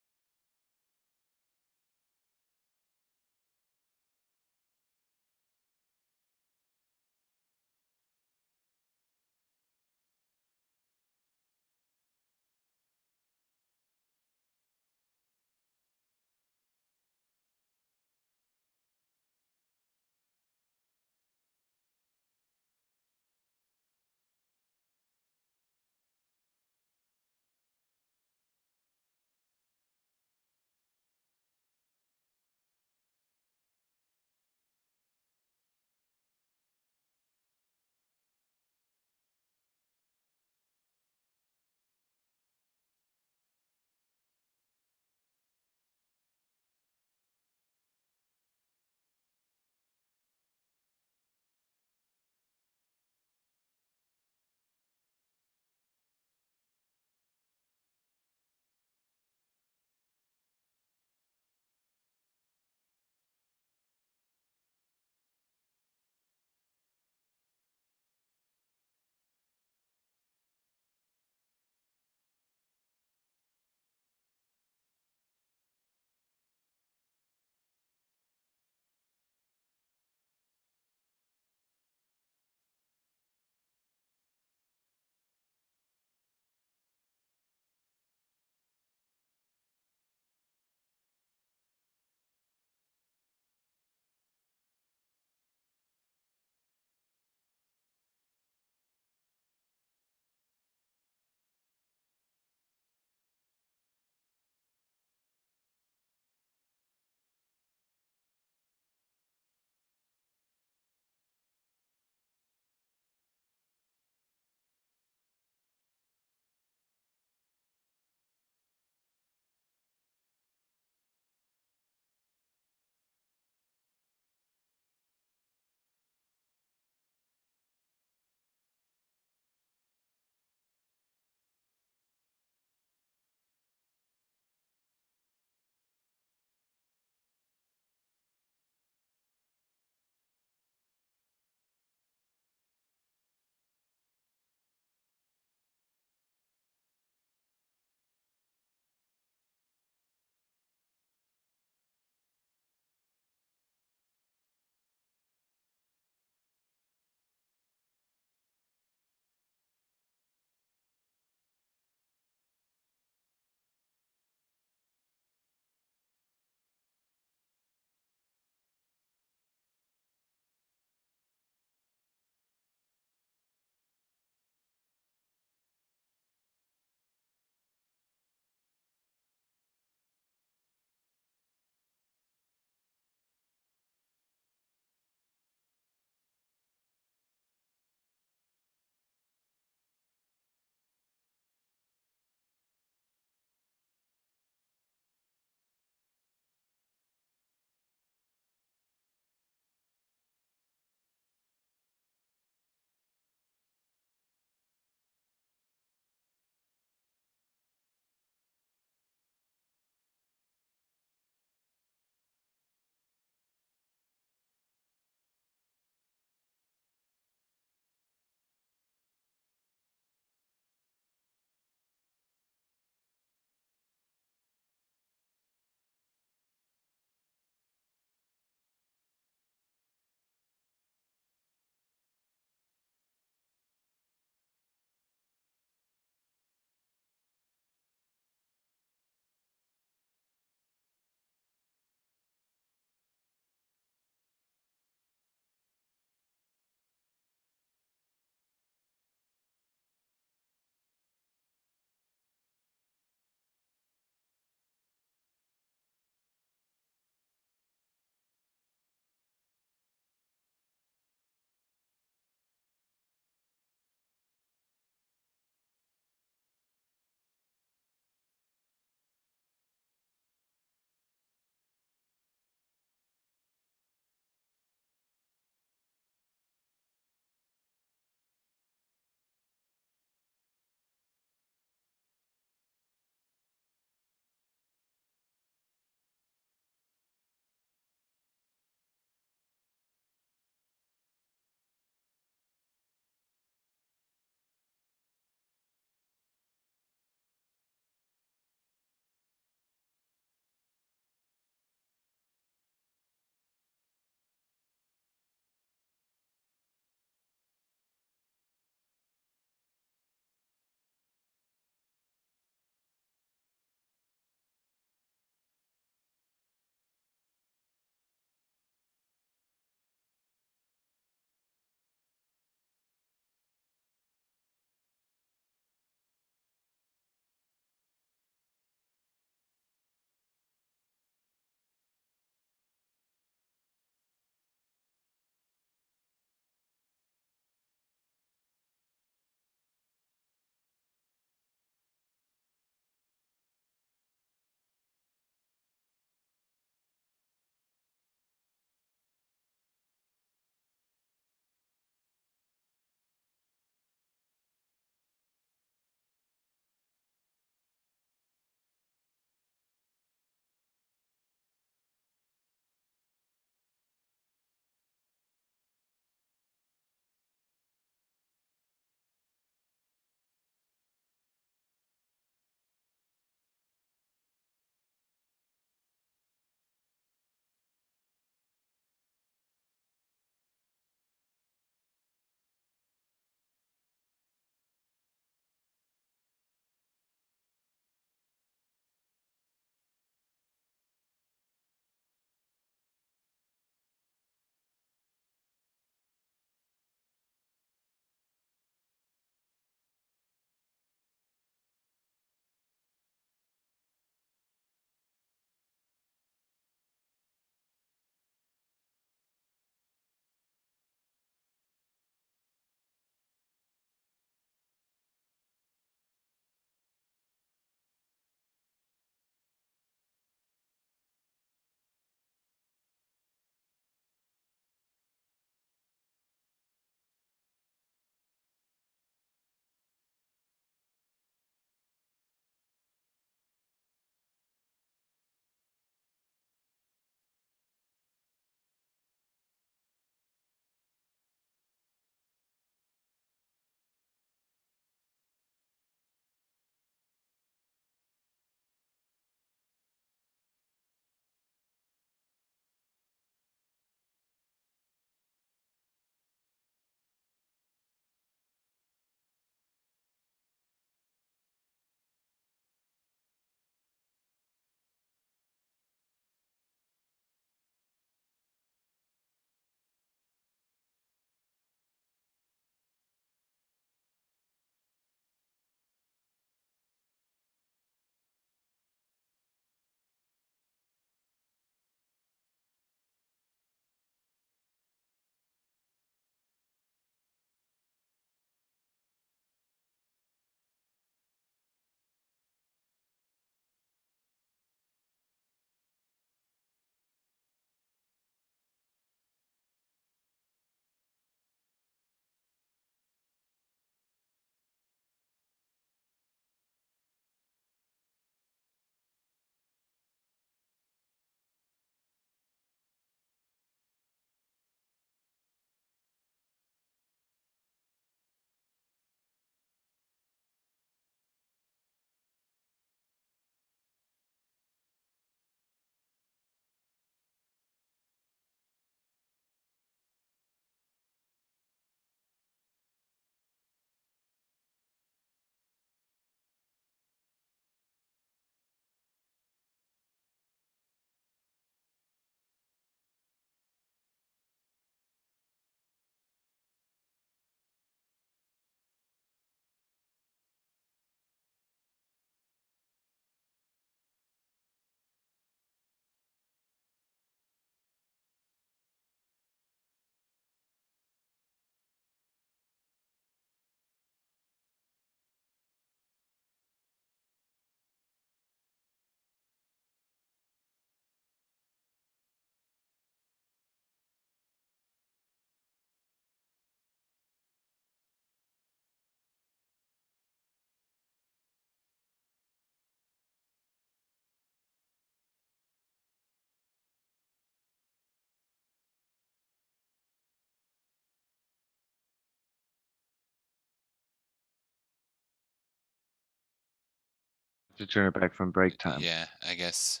to turn it back from break time. Yeah, I guess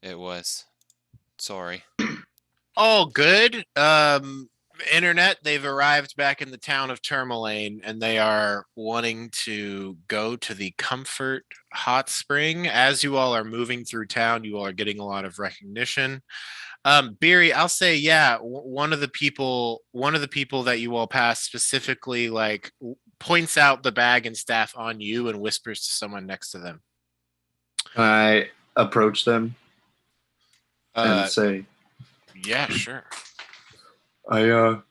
it was. Sorry. All good. Internet, they've arrived back in the town of Tourmaline and they are wanting to go to the Comfort Hot Spring. As you all are moving through town, you all are getting a lot of recognition. Beery, I'll say, yeah, one of the people that you all pass specifically like points out the bag and staff on you and whispers to someone next to them. I approach them and say, yeah, sure. You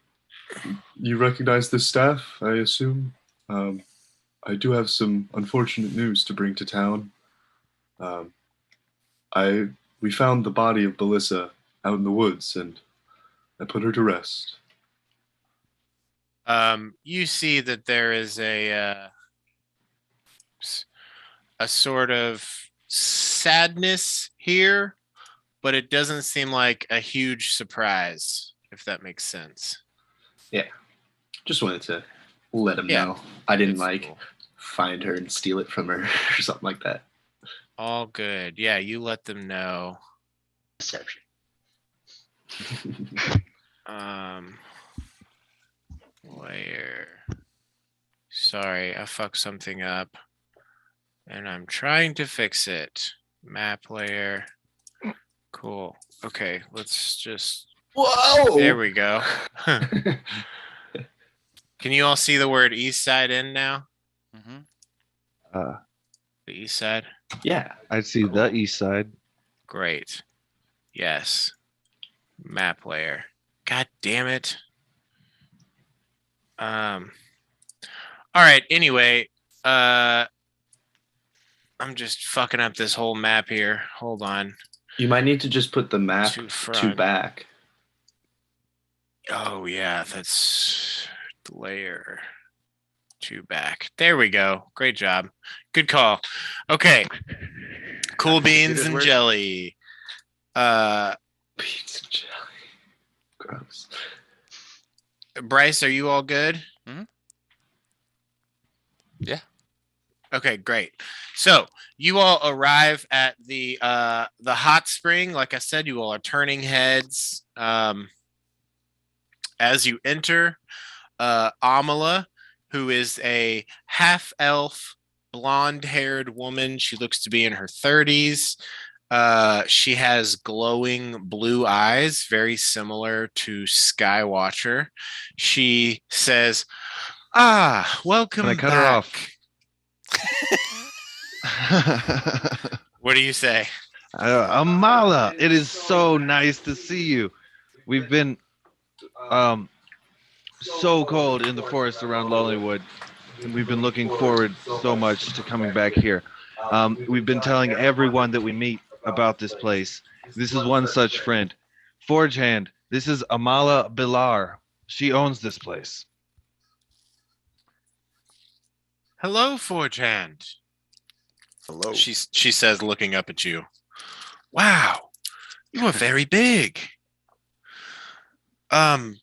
recognize this staff, I assume? I do have some unfortunate news to bring to town. We found the body of Belissa out in the woods, and I put her to rest. You see that there is a sort of sadness here, but it doesn't seem like a huge surprise, if that makes sense. Yeah. Just wanted to let him know. I didn't cool. Find her and steal it from her or something like that. All good. Yeah, you let them know. Deception. Where? Sorry, I fucked something up. And I'm trying to fix it. Map layer. Cool. Okay, let's just... Whoa! There we go. Can you all see the word east side in now? Mm-hmm. The east side? Yeah. I see the east side. Great. Yes. Map layer. God damn it. All right, anyway, I'm just fucking up this whole map here. Hold on. You might need to just put the map to back. Oh yeah, that's the layer to back. There we go. Great job. Good call. Okay. Cool beans and jelly. Beans and jelly. Gross. Bryce, are you all good? Mm-hmm. Yeah. Okay, great. So you all arrive at the hot spring. Like I said, you all are turning heads. As you enter, Amala, who is a half-elf, blonde-haired woman. She looks to be in her 30s. She has glowing blue eyes, very similar to Skywatcher. She says, welcome back. Can I cut her off? What do you say? Amala, it is so nice to see you. We've been so cold in the forest around Lonelywood, and we've been looking forward so much to coming back here. We've been telling everyone that we meet about this place. This is one such friend. Forge Hand, this is Amala Bilar. She owns this place. Hello, Forge Hand. Hello. She says, looking up at you. Wow, you are very big. I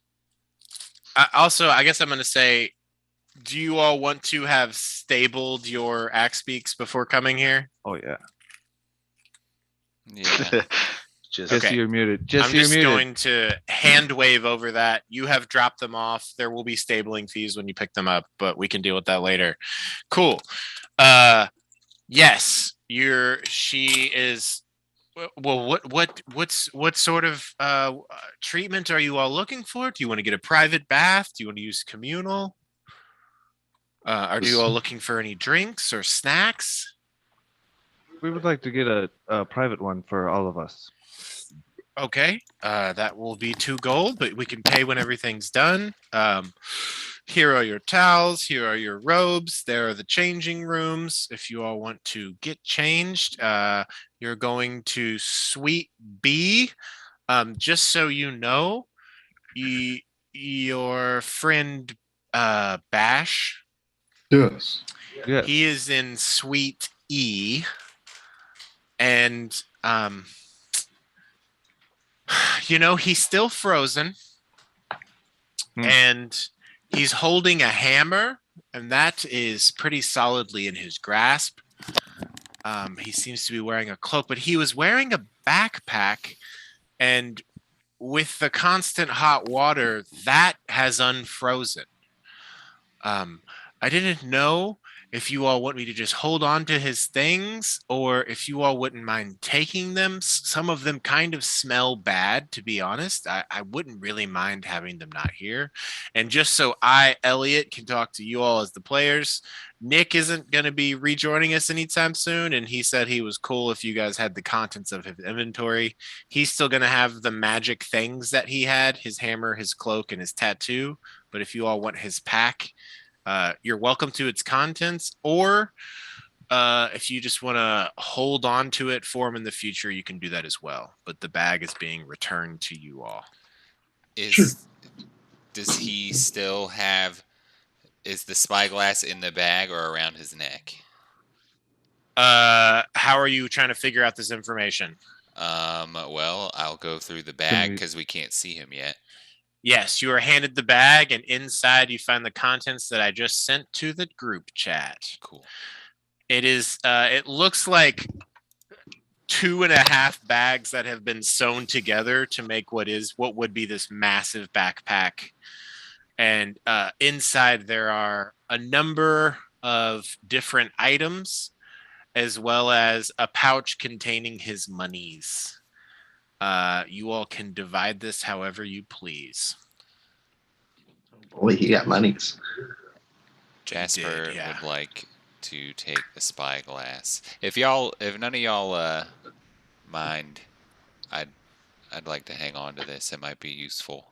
guess I'm going to say, do you all want to have stabled your axe beaks before coming here? Oh, yeah. Yeah. Jesse, you're muted. Jesse, I'm just you're muted. going to hand wave over that. You have dropped them off. There will be stabling fees when you pick them up, but we can deal with that later. Cool. Yes, she is. Well, what sort of treatment are you all looking for? Do you want to get a private bath? Do you want to use communal? Are you all looking for any drinks or snacks? We would like to get a private one for all of us. Okay, that will be 2 gold, but we can pay when everything's done. Here are your towels. Here are your robes. There are the changing rooms. If you all want to get changed, you're going to Suite B. Just so you know, your friend Bash. Yes. Yes. He is in Suite E. And, he's still frozen. And he's holding a hammer, and that is pretty solidly in his grasp. He seems to be wearing a cloak, but he was wearing a backpack, and with the constant hot water, that has unfrozen. I didn't know if you all want me to just hold on to his things or if you all wouldn't mind taking them. Some of them kind of smell bad, to be honest. I wouldn't really mind having them not here. And just so I, Elliot, can talk to you all as the players, Nick isn't going to be rejoining us anytime soon. And he said he was cool if you guys had the contents of his inventory. He's still going to have the magic things that he had, his hammer, his cloak, and his tattoo. But if you all want his pack, you're welcome to its contents, or if you just want to hold on to it for him in the future, you can do that as well. But the bag is being returned to you all. Does he still have? Is the spyglass in the bag or around his neck? How are you trying to figure out this information? Well, I'll go through the bag because we can't see him yet. Yes, you are handed the bag, and inside you find the contents that I just sent to the group chat. Cool. It is. It looks like 2.5 bags that have been sewn together to make what would be this massive backpack. And inside there are a number of different items, as well as a pouch containing his monies. You all can divide this however you please. Boy, he got monies. Jasper would like to take the spyglass. If none of y'all mind, I'd like to hang on to this. It might be useful.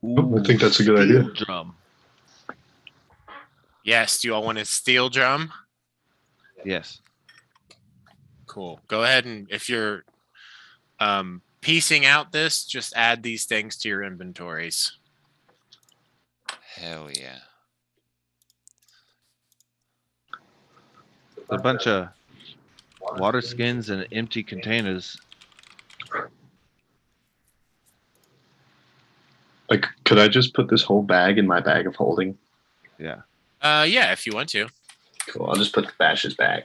I think that's a good idea. Drum. Yes. Do you all want a steel drum? Yes. Cool. Go ahead, and if you're piecing out this, just add these things to your inventories. Hell yeah. A bunch of water skins and empty containers. Like, could I just put this whole bag in my bag of holding? Yeah. Yeah, if you want to. Cool. I'll just put the Bash's bag.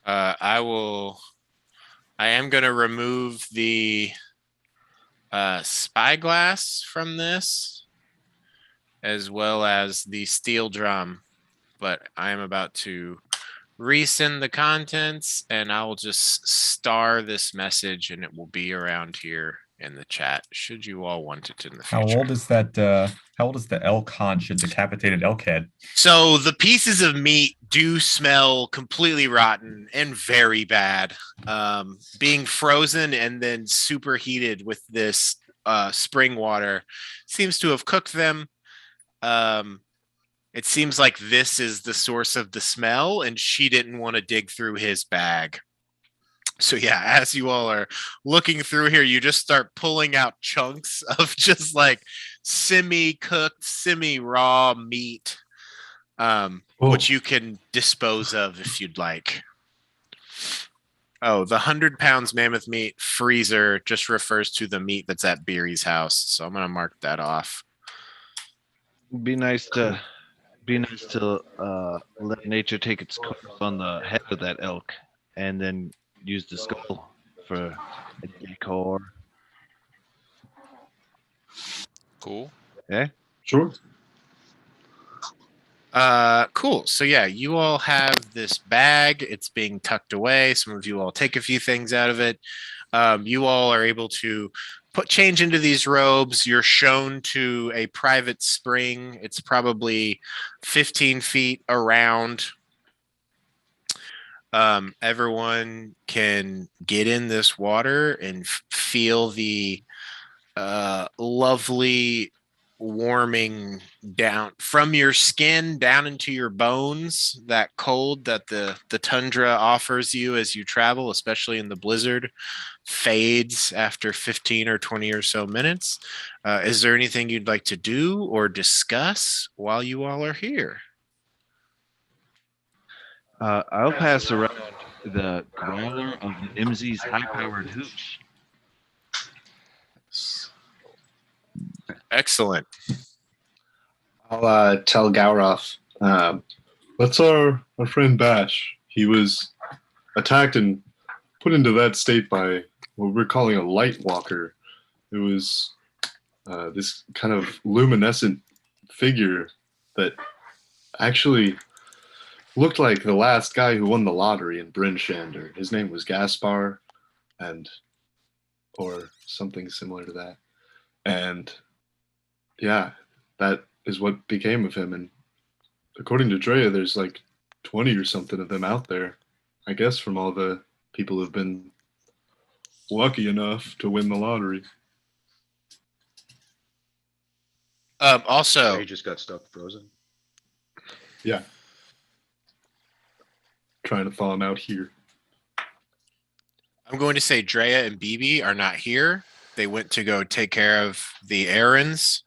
I am going to remove the spyglass from this, as well as the steel drum. But I am about to resend the contents, and I will just star this message, and it will be around here in the chat, should you all want it in the future. How old is that? How old is the elk haunch, a decapitated elk head? So the pieces of meat do smell completely rotten and very bad. Being frozen and then superheated with this spring water seems to have cooked them. It seems like this is the source of the smell, and she didn't want to dig through his bag. So yeah, as you all are looking through here, you just start pulling out chunks of just like semi-cooked, semi-raw meat, which you can dispose of if you'd like. Oh, the 100 pounds mammoth meat freezer just refers to the meat that's at Beery's house. So I'm going to mark that off. Be nice to let nature take its course on the head of that elk, and then use the skull for a decor. Cool. Yeah. Sure. Cool. So yeah, you all have this bag. It's being tucked away. Some of you all take a few things out of it. You all are able to put change into these robes. You're shown to a private spring. It's probably 15 feet around. Everyone can get in this water and feel the lovely warming down from your skin down into your bones, that cold that the tundra offers you as you travel, especially in the blizzard, fades after 15 or 20 or so minutes. Is there anything you'd like to do or discuss while you all are here? I'll pass around the growler of Nimsey's high-powered hooch. Excellent. I'll tell Gowroff, That's our friend Bash. He was attacked and put into that state by what we're calling a light walker. It was this kind of luminescent figure that actually looked like the last guy who won the lottery in Bryn Shander. His name was Gaspar, and or something similar to that. And yeah, that is what became of him. And according to Drea, there's like 20 or something of them out there. I guess from all the people who've been lucky enough to win the lottery. Also, he just got stuck frozen. Yeah. Trying to thaw him out here. I'm going to say Drea and BB are not here. They went to go take care of the errands.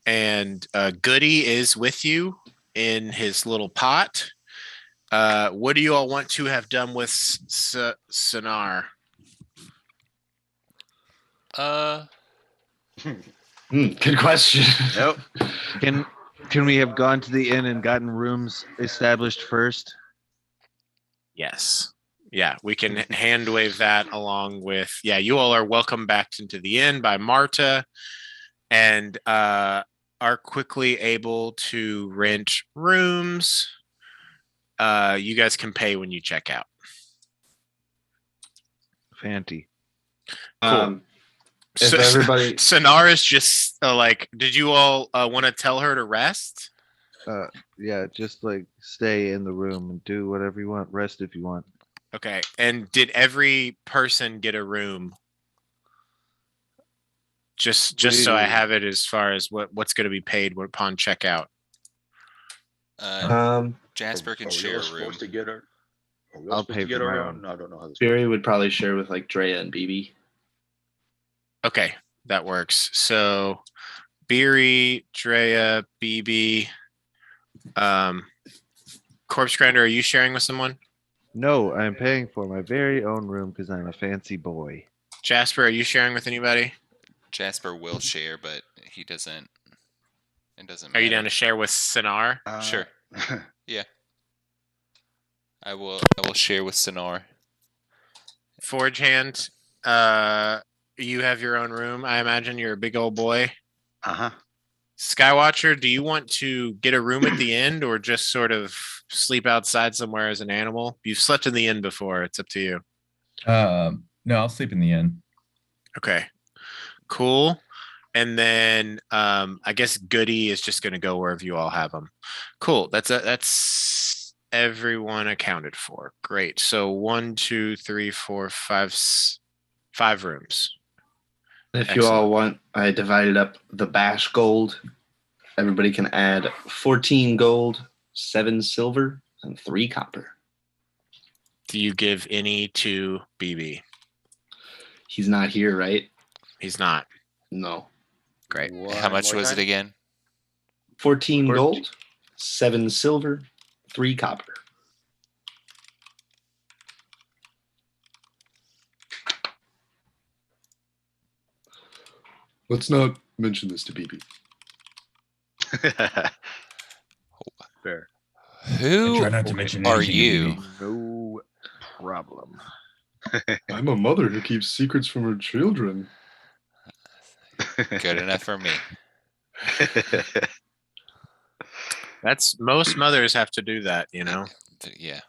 And Goody is with you in his little pot. What do you all want to have done with Sonar? Good question. Nope. Can we have gone to the inn and gotten rooms established first? Yes. Yeah, we can hand wave that along with, you all are welcome back into the inn by Marta and are quickly able to rent rooms. You guys can pay when you check out. Fanty. If everybody, Sonar is just like, did you all want to tell her to rest? Yeah, just like stay in the room and do whatever you want. Rest if you want. Okay. And did every person get a room? Just so I have it as far as what's going to be paid upon checkout. Jasper can share a room. Supposed to get our, I'll pay for my own. No, I don't know how this Barry would probably share with like Drea and BB. Okay, that works. So Beery, Drea, BB, Corpse Grinder, are you sharing with someone? No, I'm paying for my very own room because I'm a fancy boy. Jasper, are you sharing with anybody? Jasper will share, but he doesn't. It doesn't Are matter. you down to share with Sonar? Sure. Yeah. I will share with Sonar. Forge Hand, you have your own room. I imagine you're a big old boy. Uh-huh. Skywatcher, do you want to get a room at the end or just sort of sleep outside somewhere as an animal? You've slept in the inn before. It's up to you. No, I'll sleep in the inn. Okay. Cool. And then I guess Goody is just going to go wherever you all have them. Cool. That's everyone accounted for. Great. So 1, 2, 3, 4, 5 rooms. If you all want, I divided up the Bash gold. Everybody can add 14 gold, 7 silver, and 3 copper. Do you give any to BB? He's not here, right? He's not. No. Great. How much was it again? 14 gold, 7 silver, 3 copper. Let's not mention this to BB. Fair. Who Try not to mention are anything to you? BB. No problem. I'm a mother who keeps secrets from her children. Good enough for me. That's most mothers have to do that, you know. Yeah.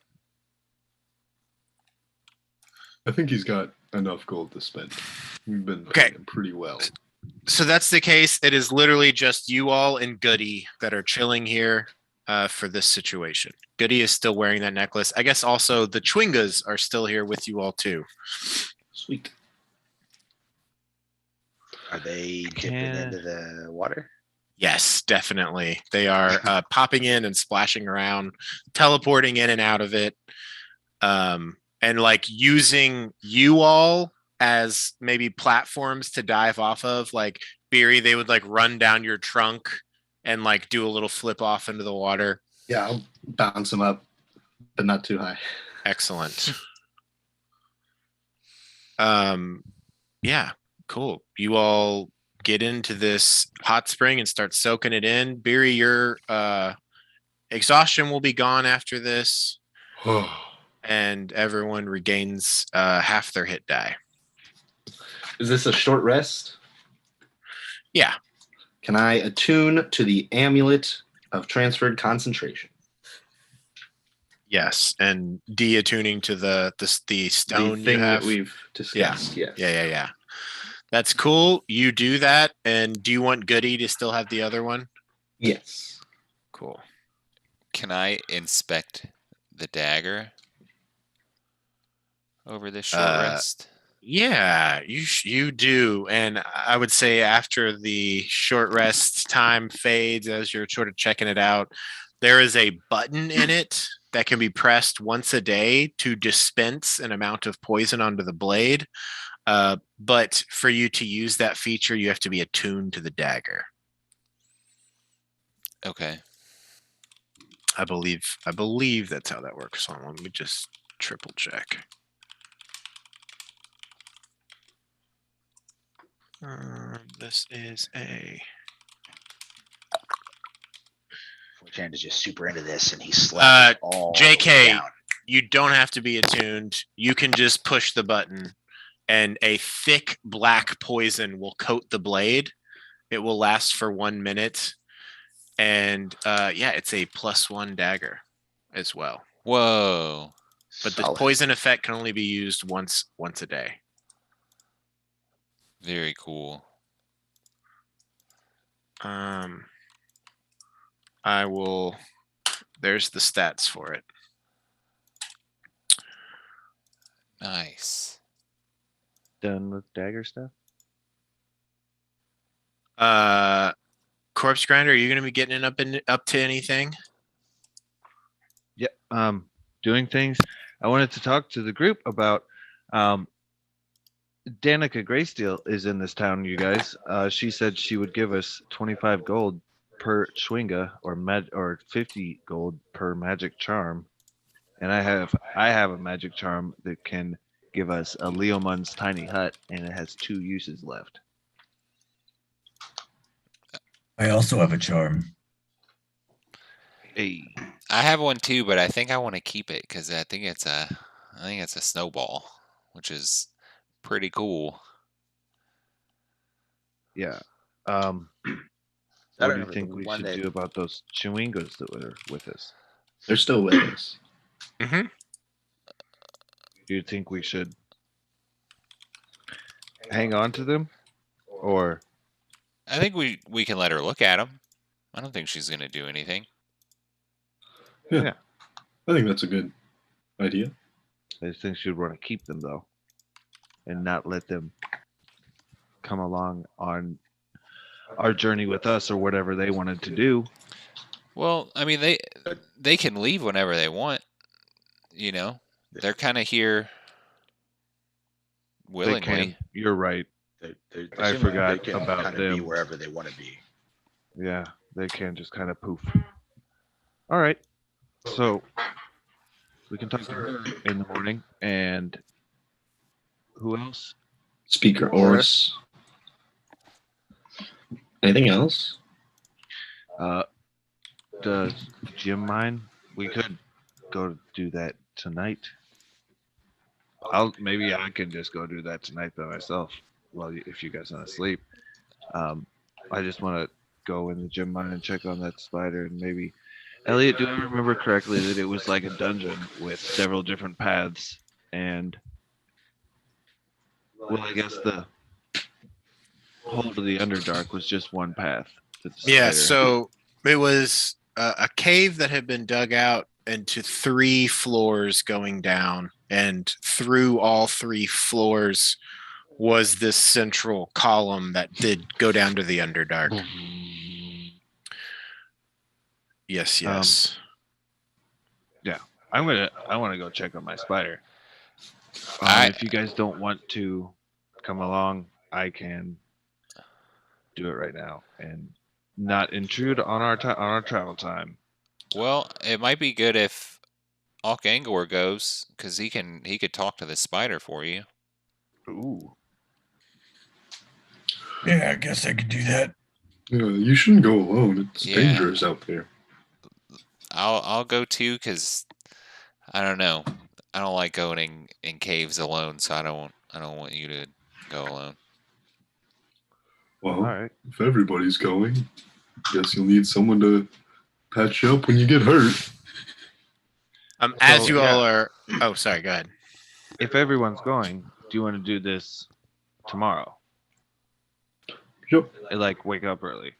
I think he's got enough gold to spend. We've been paying him pretty well. So that's the case. It is literally just you all and Goody that are chilling here for this situation. Goody is still wearing that necklace. I guess also the Chwingas are still here with you all too. Sweet. Are they dipping into the water? Yes, definitely. They are popping in and splashing around, teleporting in and out of it, and like using you all as maybe platforms to dive off of. Like Beery, they would like run down your trunk and like do a little flip off into the water. Yeah, I'll bounce him up, but not too high. Excellent. Yeah, cool. You all get into this hot spring and start soaking it in. Beery, you're exhaustion will be gone after this, Oh, and everyone regains half their hit die. Is this a short rest? Yeah. Can I attune to the amulet of transferred concentration? Yes, and de-attuning to the stone The thing you have. that we've discussed. Yes. Yeah. That's cool. You do that, and do you want Goody to still have the other one? Yes. Cool. Can I inspect the dagger over this short rest? Yeah, you do, and I would say after the short rest time fades, as you're sort of checking it out, there is a button in it that can be pressed once a day to dispense an amount of poison onto the blade. But for you to use that feature, you have to be attuned to the dagger. Okay. I believe that's how that works. Hold on, let me just triple check. This is a. Chan is just super into this, and he slapped it all JK, down. you don't have to be attuned. You can just push the button, and a thick black poison will coat the blade. It will last for 1 minute, and yeah, it's a +1 dagger as well. Whoa. But the poison effect can only be used once a day. Very cool. I will. There's the stats for it. Nice. Done with dagger stuff? Corpse Grinder, are you going to be getting up to anything? Yep. Doing things. I wanted to talk to the group about Danica Greysteel is in this town, you guys. She said she would give us 25 gold per Schwinga or 50 gold per magic charm. And I have a magic charm that can give us a Leomund's tiny hut, and it has 2 uses left. I also have a charm. Hey. I have one too, but I think I want to keep it because I think it's a snowball, which is pretty cool. Yeah. I What do you remember think the we one should that- do about those Chewingos that were with us? They're still with us. Mm-hmm. Do you think we should hang on to them, or I think we can let her look at them. I don't think she's gonna do anything. Yeah. I think that's a good idea. I just think she'd want to keep them though, and not let them come along on our journey with us or whatever they wanted to do? Well, I mean they can leave whenever they want. You know, they're kind of here willingly. They can. You're right. I assuming forgot they can about kind of be them. wherever they want to be. Yeah, they can just kind of poof. All right. So we can talk to her in the morning. And who else? Speaker Oris. Anything else? Does Jim mind? We could go do that tonight. Maybe I can just go do that tonight by myself. Well, if you guys want to sleep, I just want to go in the gym mine and check on that spider, and maybe Elliot. Do I remember correctly that it was like a dungeon with several different paths, and well, I guess the hold of the Underdark was just one path. Yeah, so it was a cave that had been dug out into 3 floors going down, and through all 3 floors was this central column that did go down to the Underdark. Yes. Yeah, I want to go check on my spider. If you guys don't want to come along, I can do it right now and not intrude on our travel time. Well, it might be good if Angor goes, because he could talk to the spider for you. Ooh. Yeah, I guess I could do that. You shouldn't go alone. It's dangerous out there. I'll go too because I don't know. I don't like going in caves alone, so I don't want you to go alone. Well, All right. if everybody's going, guess you'll need someone to patch you up when you get hurt. As So, you yeah. all are. Oh, sorry. Go ahead. If everyone's going, do you want to do this tomorrow? Yep. Like wake up early,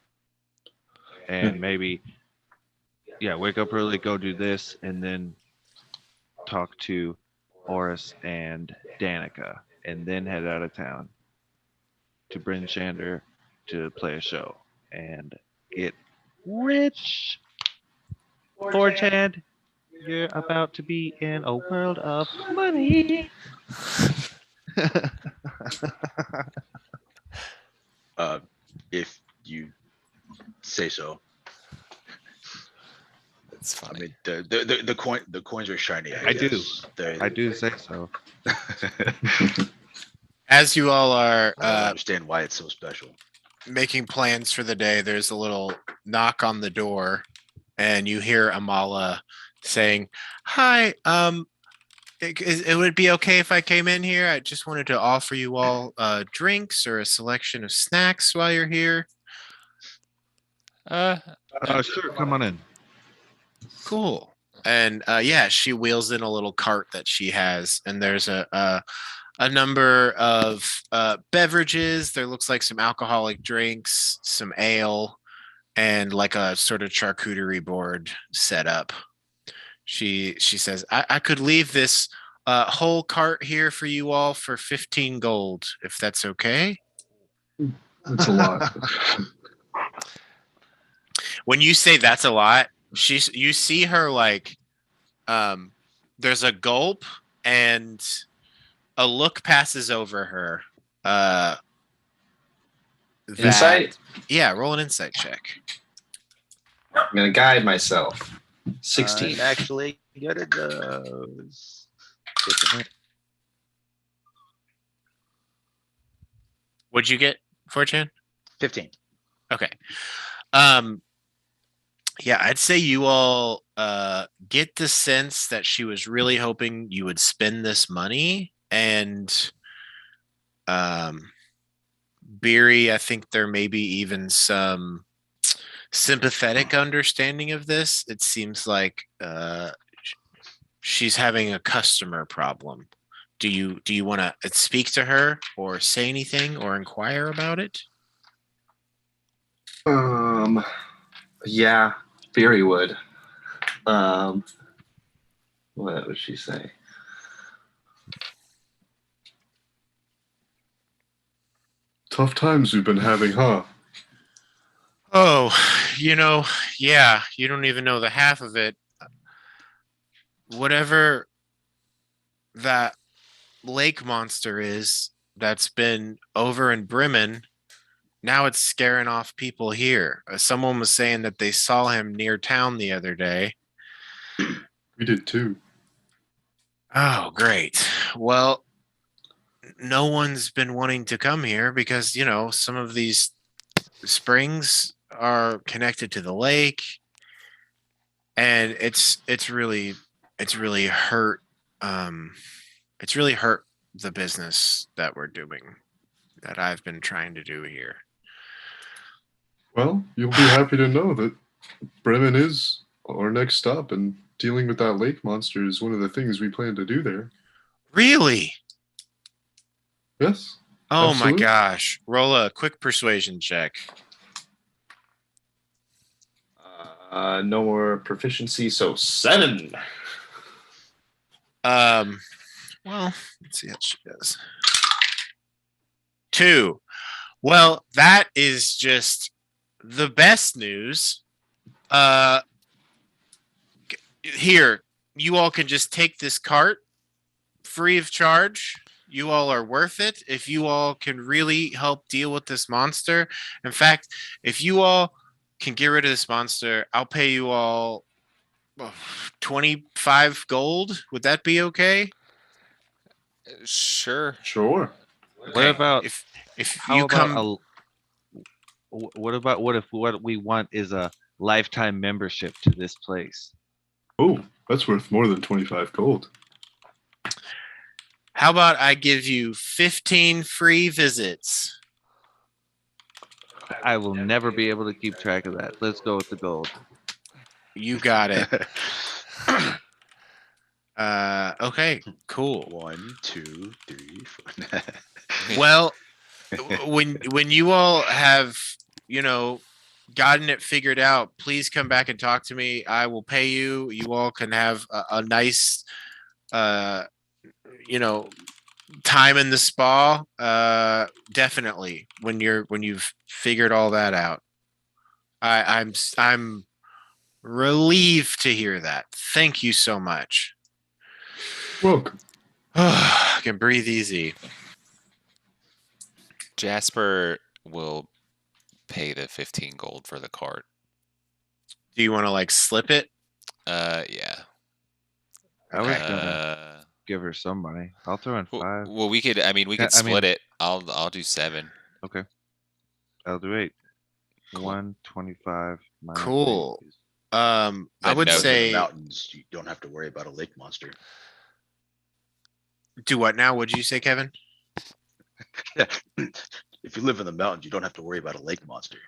and maybe, wake up early, go do this, and then talk to Oris and Danica, and then head out of town to Bryn Shander to play a show and get rich. 4chan, you're about to be in a world of money. If you say so. It's I funny. mean, the coins are shiny. I do. guess. I do say so. As you all are I don't understand why it's so special. making plans for the day, there's a little knock on the door, and you hear Amala saying, "Hi, it would be okay if I came in here. I just wanted to offer you all drinks or a selection of snacks while you're here." Sure, come on in. Cool. And she wheels in a little cart that she has, and there's a number of beverages. There looks like some alcoholic drinks, some ale, and like a sort of charcuterie board set up. She says, I could leave this whole cart here for you all for 15 gold, if that's okay. That's a lot. When you say that's a lot, you see her like there's a gulp and a look passes over her. Insight? Yeah, roll an insight check. I'm gonna guide myself. 16. I'm actually good at those. What'd you get, Fortune? 15. Okay. Yeah, I'd say you all get the sense that she was really hoping you would spend this money, and Beery, I think there may be even some sympathetic understanding of this. It seems like she's having a customer problem. Do you want to speak to her or say anything or inquire about it? Yeah, Beery would. What would she say? Tough times we've been having, huh? Oh, yeah, you don't even know the half of it. Whatever that lake monster is that's been over in Bremen, now it's scaring off people here. Someone was saying that they saw him near town the other day. We did too. Oh, great. Well, no one's been wanting to come here because, some of these springs are connected to the lake, and it's really hurt it's really hurt the business that we're doing, that I've been trying to do here. Well, you'll be happy to know that Bremen is our next stop, and dealing with that lake monster is one of the things we plan to do there. Really? Yes. Oh absolutely. my gosh. Roll a quick persuasion check. No more proficiency, so 7. Well, let's see how she does. 2. Well, that is just the best news. Here, you all can just take this cart free of charge. You all are worth it if you all can really help deal with this monster. In fact, if you all can get rid of this monster, I'll pay you all 25 gold. Would that be okay? Sure. Sure. What about if how you about come? what if what we want is a lifetime membership to this place? Oh, that's worth more than 25 gold. How about I give you 15 free visits? I will never be able to keep track of that. Let's go with the gold. You got it. Okay, cool. 1, 2, 3, 4. Well, when you all have, gotten it figured out, please come back and talk to me. I will pay you. You all can have a nice, uh, time in the spa. Definitely when you've figured all that out. I'm relieved to hear that. Thank you so much. Welcome. I can breathe easy. Jasper will pay the 15 gold for the cart. Do you want to slip it? Yeah. I was gonna give her some money. I'll throw in 5. Well, we could. I mean, we could split it. I'll do 7. Okay. I'll do 8. Cool. 125. Cool. I would say in the mountains, you don't have to worry about a lake monster. Do what now? What did you say, Kevin? If you live in the mountains, you don't have to worry about a lake monster.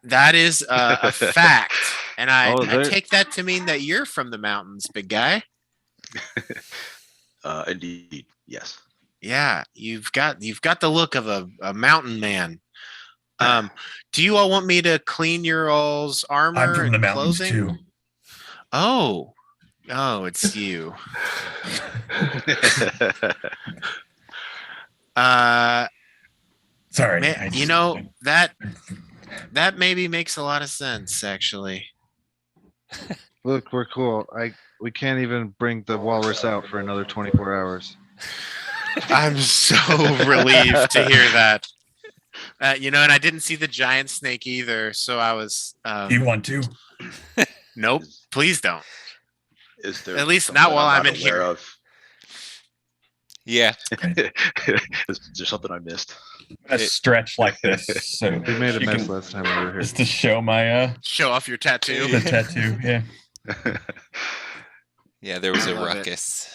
That is a fact, and I take that to mean that you're from the mountains, big guy. Indeed, yes. Yeah, you've got the look of a mountain man. Do you all want me to clean your all's armor? I'm from the mountains clothing? too. Oh, it's you. Sorry, man, that maybe makes a lot of sense, actually. Look, we're cool. We can't even bring the walrus out for another 24 hours. I'm so relieved to hear that. And I didn't see the giant snake either, so I was. Do you want to? Nope, please don't. Is there at least not while I'm in here? Of? Yeah. Is there something I missed? A stretch like this. So we made a mess last time we were here. Just to show my show off your tattoo. The tattoo, yeah. Yeah, there was a ruckus.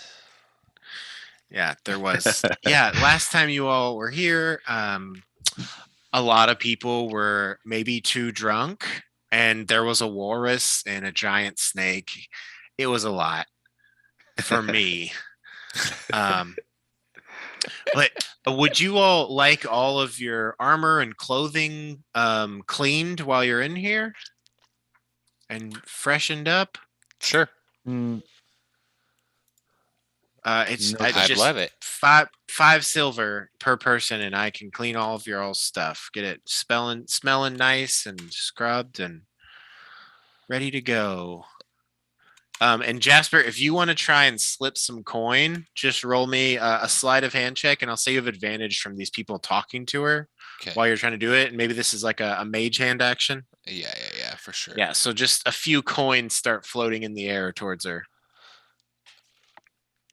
Yeah, there was. Yeah, last time you all were here, a lot of people were maybe too drunk, and there was a walrus and a giant snake. It was a lot for me. But would you all like all of your armor and clothing cleaned while you're in here and freshened up? Sure. I'd just love it. 5 silver per person, and I can clean all of your all stuff. Get it smelling nice and scrubbed and ready to go. And Jasper, if you want to try and slip some coin, just roll me a sleight of hand check, and I'll say you have advantage from these people talking to her while you're trying to do it. And maybe this is like a mage hand action. Yeah, for sure. Yeah, so just a few coins start floating in the air towards her.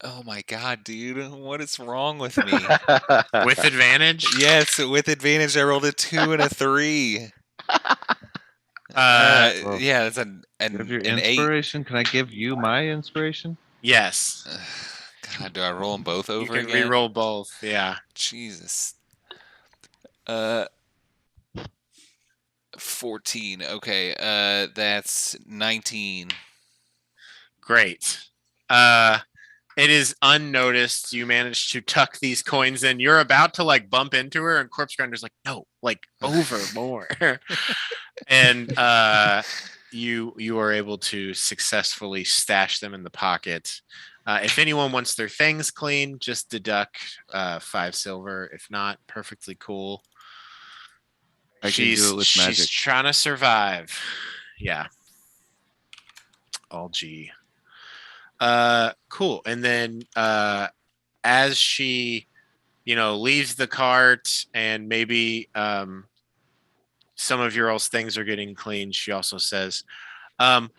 Oh my god, dude! What is wrong with me? With advantage? Yes, with advantage. I rolled a 2 and a 3. Yeah, it's an your inspiration. 8. Can I give you my inspiration? Yes. God, do I roll them both over again? You can re-roll both. Yeah. Jesus. 14. Okay. That's 19. Great. It is unnoticed. You managed to tuck these coins in. You're about to bump into her, and Corpse Grinder's like, no, over more. And you are able to successfully stash them in the pocket. If anyone wants their things clean, just deduct 5 silver. If not, perfectly cool. She's trying to survive. Yeah. All G. Cool. And then as she, leaves the cart and maybe some of your all's things are getting cleaned, she also says, the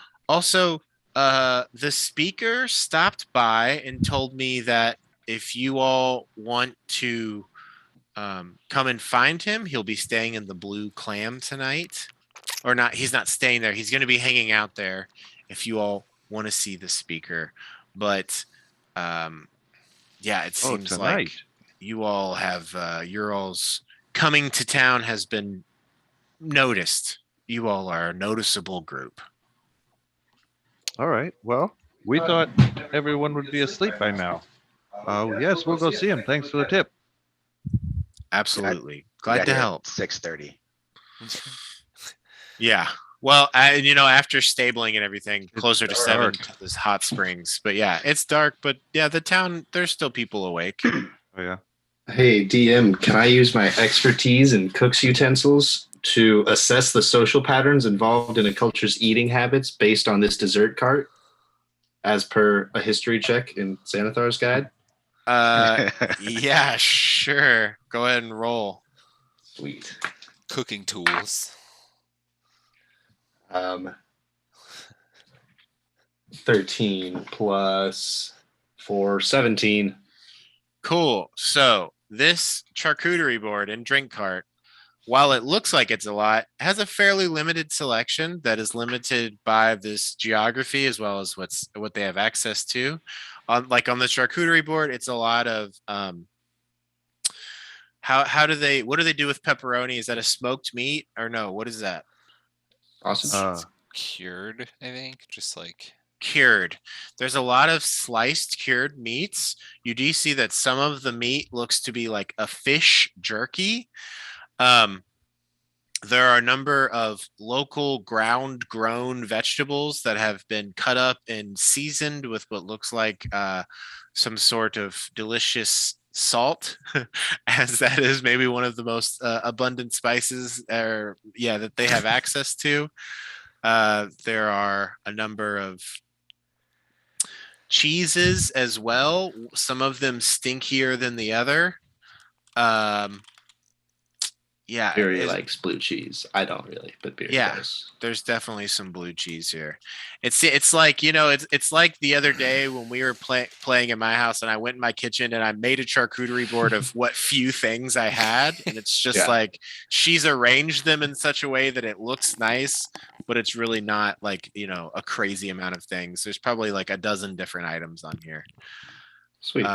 speaker stopped by and told me that if you all want to come and find him, he'll be staying in the Blue Clam tonight. Or not, he's not staying there. He's going to be hanging out there. if you all want to see the speaker. But yeah, it Oh, seems tonight. like you all have your all's coming to town has been noticed. You all are a noticeable group. All right. Well, we thought everyone would be asleep by now. Yes, we'll go see him. Thanks for the tip. Absolutely. We Glad got to here at help. 6:30. Yeah. Well, after stabling and everything, closer to 7 dark. to this hot springs. But yeah, it's dark. But yeah, the town, there's still people awake. Oh yeah. Hey, DM, can I use my expertise in cook's utensils to assess the social patterns involved in a culture's eating habits based on this dessert cart, as per a history check in Xanathar's guide? Yeah, sure. Go ahead and roll. Sweet. Cooking tools. 13 plus 4, 17. Cool. So this charcuterie board and drink cart, while it looks like it's a lot, has a fairly limited selection that is limited by this geography as well as what they have access to. On the charcuterie board, it's a lot of what do they do with pepperoni? Is that a smoked meat or no? What is that? Awesome. Cured, I think. Just like Cured. There's a lot of sliced cured meats. You do see that some of the meat looks to be like a fish jerky. There are a number of local ground grown vegetables that have been cut up and seasoned with what looks like some sort of delicious salt, as that is maybe one of the most abundant spices that they have access to. There are a number of cheeses as well, some of them stinkier than the other. Yeah, Beery likes blue cheese. I don't really, but Beery does. There's definitely some blue cheese here. It's like it's like the other day when we were playing in my house and I went in my kitchen and I made a charcuterie board of what few things I had, and it's just like she's arranged them in such a way that it looks nice, but it's really not like a crazy amount of things. There's probably like a dozen different items on here. Sweet.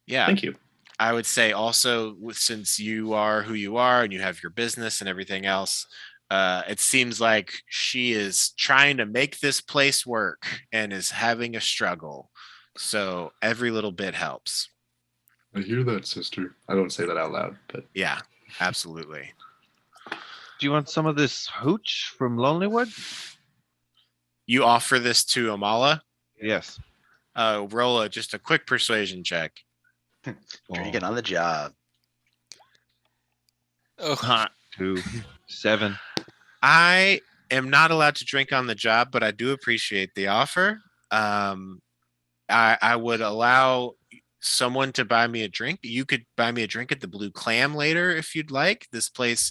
Yeah. Thank you. I would say also, since you are who you are and you have your business and everything else, it seems like she is trying to make this place work and is having a struggle. So every little bit helps. I hear that, sister. I don't say that out loud, but yeah, absolutely. Do you want some of this hooch from Lonelywood? You offer this to Amala? Yes. Roll just a quick persuasion check. Drinking on the job. oh, 2, 7. I am not allowed to drink on the job, but I do appreciate the offer. I would allow someone to buy me a drink. You could buy me a drink at the Blue Clam later if you'd like. This place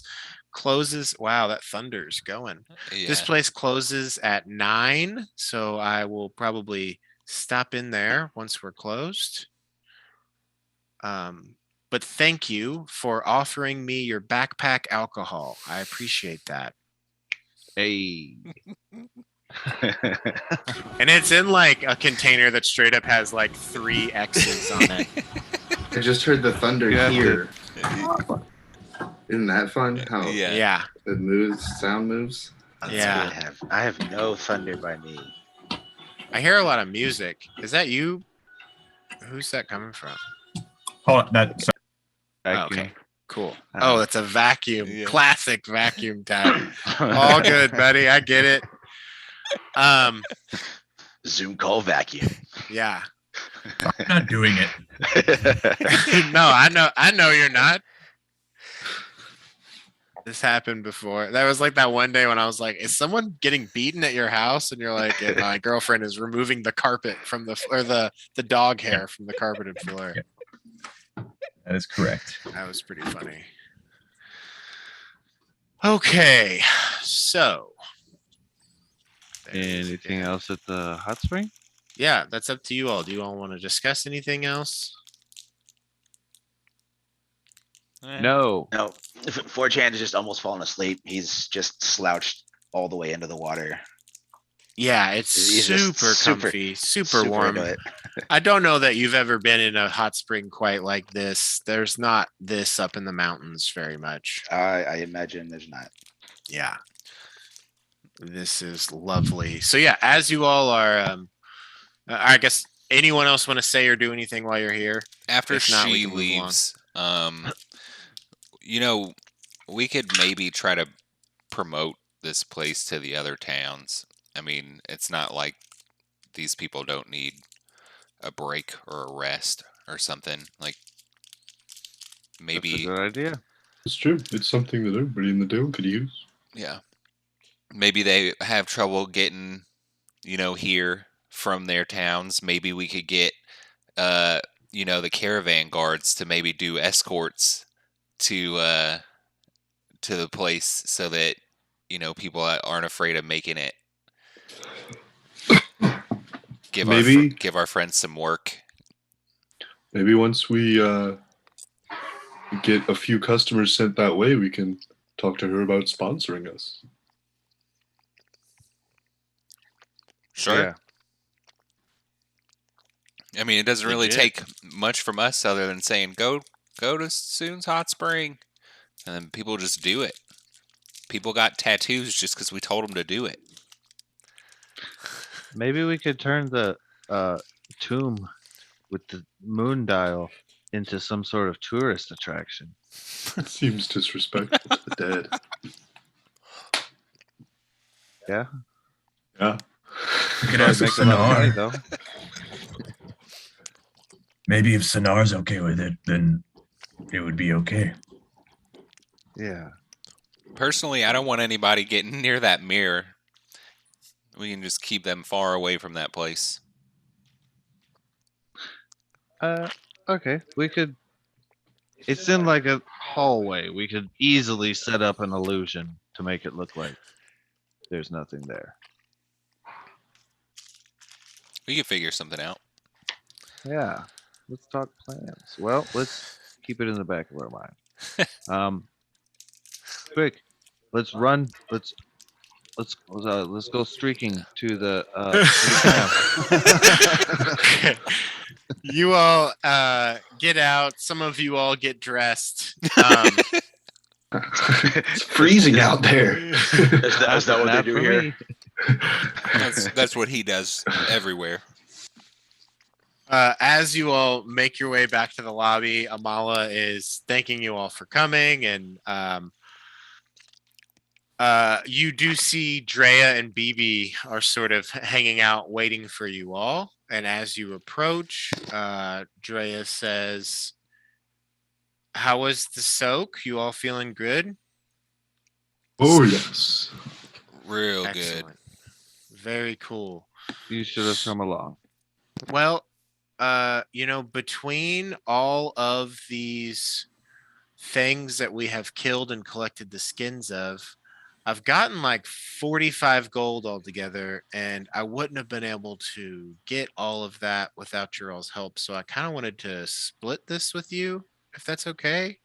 closes. Wow, that thunder's going. yeah. This place closes at 9, so I will probably stop in there once we're closed. But thank you for offering me your backpack alcohol. I appreciate that. Hey. And it's in like a container that straight up has like 3 X's on it. I just heard the thunder Yeah. here. Isn't that fun? How Yeah. it moves, sound moves? Yeah. I have no thunder by me. I hear a lot of music. Is that you? Who's that coming from? Hold on, that's Oh, okay. Cool. Uh, Oh, it's a vacuum. Yeah. Classic vacuum time. All good, buddy. I get it. Zoom call vacuum. Yeah. I'm not doing it. No, I know you're not. This happened before. That was like that one day when I was like, is someone getting beaten at your house? And you're like, and my girlfriend is removing the carpet from the dog hair from the carpeted floor. That is correct. That was pretty funny. Okay, so anything else at the hot spring? yeah, that's up to you all. Do you all want to discuss anything else? No. No, 4chan is just almost fallen asleep. He's just slouched all the way into the water. Yeah, it's He's just super comfy, super warm. into it. I don't know that you've ever been in a hot spring quite like this. There's not this up in the mountains very much. I imagine there's not. Yeah. This is lovely. So yeah, as you all are, I guess anyone else want to say or do anything while you're here? After If not, we she can move along. leaves, you know, we could maybe try to promote this place to the other towns. I mean, it's not like these people don't need a break or a rest or something. Like That's a maybe, good idea. It's true. It's something that everybody in the Dale could use. yeah, maybe they have trouble getting, here from their towns. Maybe we could get, the caravan guards to maybe do escorts to the place so that people aren't afraid of making it. Give our friends some work. Maybe once we get a few customers sent that way, we can talk to her about sponsoring us. Sure. Yeah. I mean, it doesn't really Legit. take much from us other than saying go to Soon's Hot Spring, and then people just do it. People got tattoos just because we told them to do it. Maybe we could turn the tomb with the moon dial into some sort of tourist attraction. It seems disrespectful to the dead. Yeah. Yeah. We could ask Make a lot of money, Sonar. though. Maybe if Sonar's okay with it, then it would be okay. Yeah. Personally, I don't want anybody getting near that mirror. We can just keep them far away from that place. Okay. We could. It's in like a hallway. We could easily set up an illusion to make it look like there's nothing there. We can figure something out. Yeah. Let's talk plans. Well, let's keep it in the back of our mind. Quick, let's run. Let's go streaking to the You all get out. Some of you all get dressed. It's freezing out there. Is that what they Not do for here? me. That's what he does everywhere. As you all make your way back to the lobby, Amala is thanking you all for coming, and you do see Drea and BB are sort of hanging out, waiting for you all. And as you approach, Drea says, "How was the soak? You all feeling good?" Oh, yes. Real good. Excellent. Very cool. You should have come along. Well, between all of these things that we have killed and collected the skins of, I've gotten like 45 gold altogether, and I wouldn't have been able to get all of that without your all's help. So I kind of wanted to split this with you, if that's okay.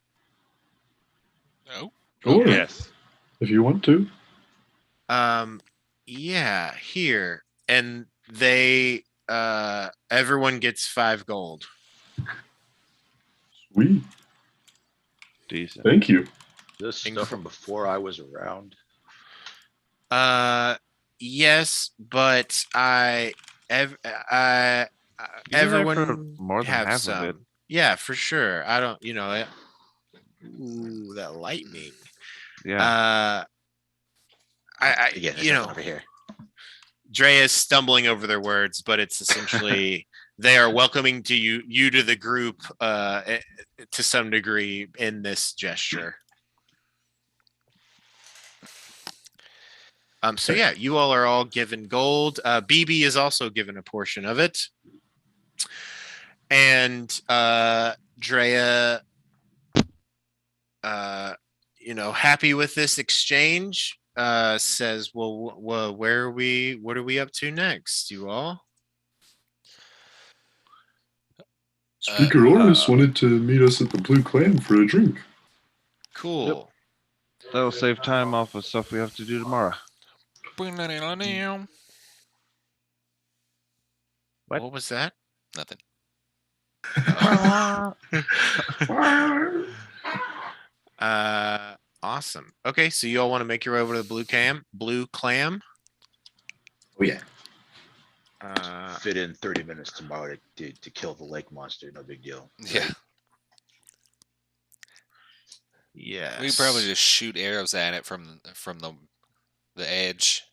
Oh, Sure. Yes. If you want to. Yeah, here. And they everyone gets 5 gold. Sweet. Decent. Thank you. This stuff from before I was around. Yes, but everyone more than have half some. of it. Yeah, for sure. I don't, ooh, that lightning. Yeah. Over here. Dre is stumbling over their words, but it's essentially they are welcoming to you to the group to some degree in this gesture. So yeah, you all are all given gold. BB is also given a portion of it, and Drea, happy with this exchange. Says, well, where are we? What are we up to next, you all? Speaker Ormus wanted to meet us at the Blue Clam for a drink. Cool. That'll save time off of stuff we have to do tomorrow. What was that? Nothing. Awesome. Okay, so you all want to make your way over to the blue clam. Oh yeah. Fit in 30 minutes tomorrow to kill the lake monster. No big deal. Yeah. Yes. We probably just shoot arrows at it from the edge.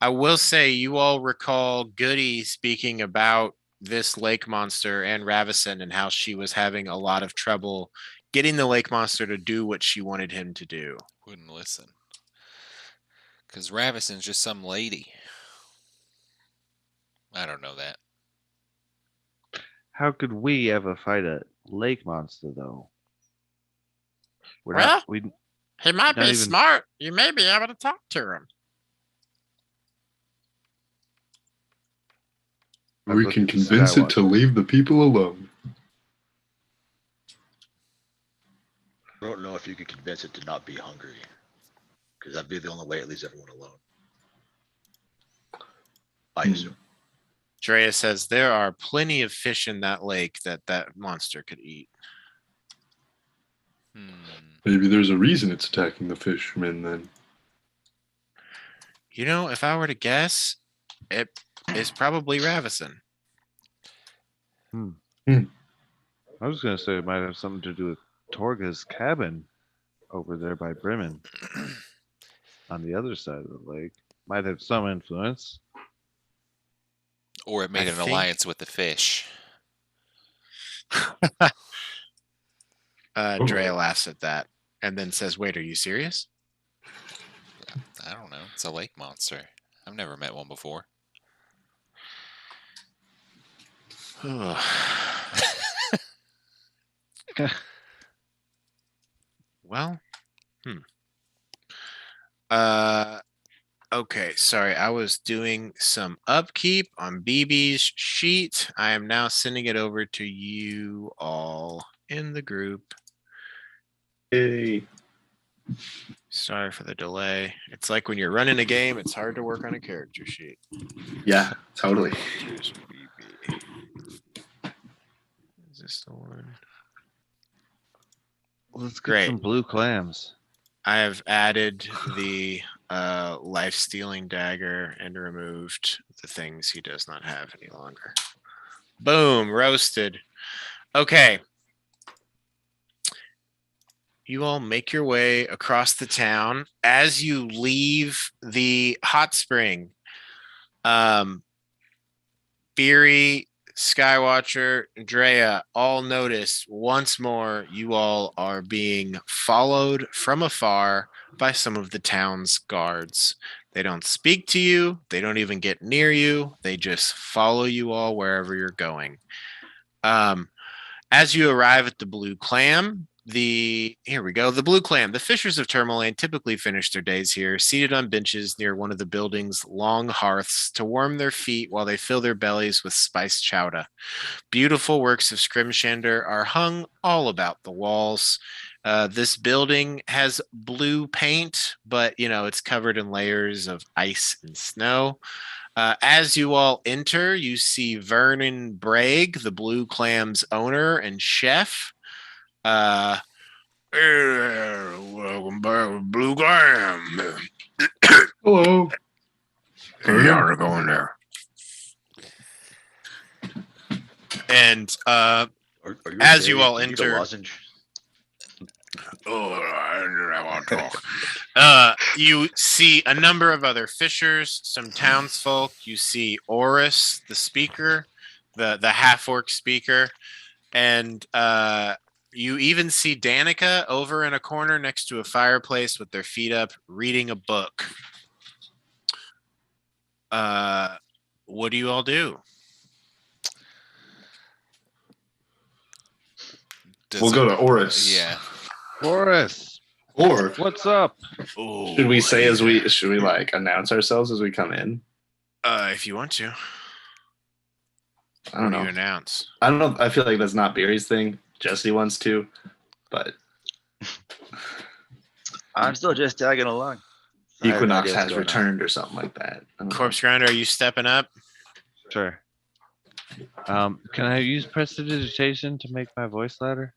I will say you all recall Goody speaking about this lake monster and Ravison and how she was having a lot of trouble getting the lake monster to do what she wanted him to do. Wouldn't listen. Because Ravison's just some lady. I don't know that. How could we ever fight a lake monster, though? Well, We he might not be even- smart. You may be able to talk to him. We looked can at the convince it to leave the people alone. I don't know if you could convince it to not be hungry, because that'd be the only way it leaves everyone alone. I assume. Drea says there are plenty of fish in that lake that monster could eat. Maybe there's a reason it's attacking the fishermen then. You know, if I were to guess, it is probably Ravison. I was gonna say it might have something to do with Torga's cabin over there by Bremen on the other side of the lake. Might have some influence. Or it made I an think- alliance with the fish. Drea laughs at that and then says, "Wait, are you serious?" I don't know. It's a lake monster. I've never met one before. Well, okay, sorry. I was doing some upkeep on BB's sheet. I am now sending it over to you all in the group. Yay. Sorry for the delay. It's like when you're running a game, it's hard to work on a character sheet. Yeah, totally. Here's BB. Is this the one? Let's get Great. some blue clams. I have added the life stealing dagger and removed the things he does not have any longer. Boom, roasted. Okay. You all make your way across the town. As you leave the hot spring, Beery, Skywatcher, Drea all notice once more you all are being followed from afar by some of the town's guards. They don't speak to you. They don't even get near you. They just follow you all wherever you're going. As you arrive at the Blue Clam, the Blue Clam. The fishers of Tourmaline typically finish their days here, seated on benches near one of the building's long hearths to warm their feet while they fill their bellies with spiced chowder. Beautiful works of scrimshander are hung all about the walls. This building has blue paint, but it's covered in layers of ice and snow. As you all enter, you see Vernon Bragg, the Blue Clam's owner and chef. Welcome back, Blue Clam. Hello. Y'all are going there. And Are as you okay? all need a enter- lozenge? I want to talk. You see a number of other fishers, some townsfolk. You see Oris, the speaker, the half-orc speaker, and you even see Danica over in a corner next to a fireplace with their feet up, reading a book. What do you all do? We'll go to Oris. Yeah. Boris, Or what's up? Should we say should we like announce ourselves as we come in? If you want to. I don't What do know. you announce? I don't know. I feel like that's not Beery's thing. Jesse wants to, but I'm still just tagging along. I have no Equinox idea what's has going on. returned or something like that. I don't know. Corpse Grinder, are you stepping up? Sure. Can I use prestidigitation to make my voice louder?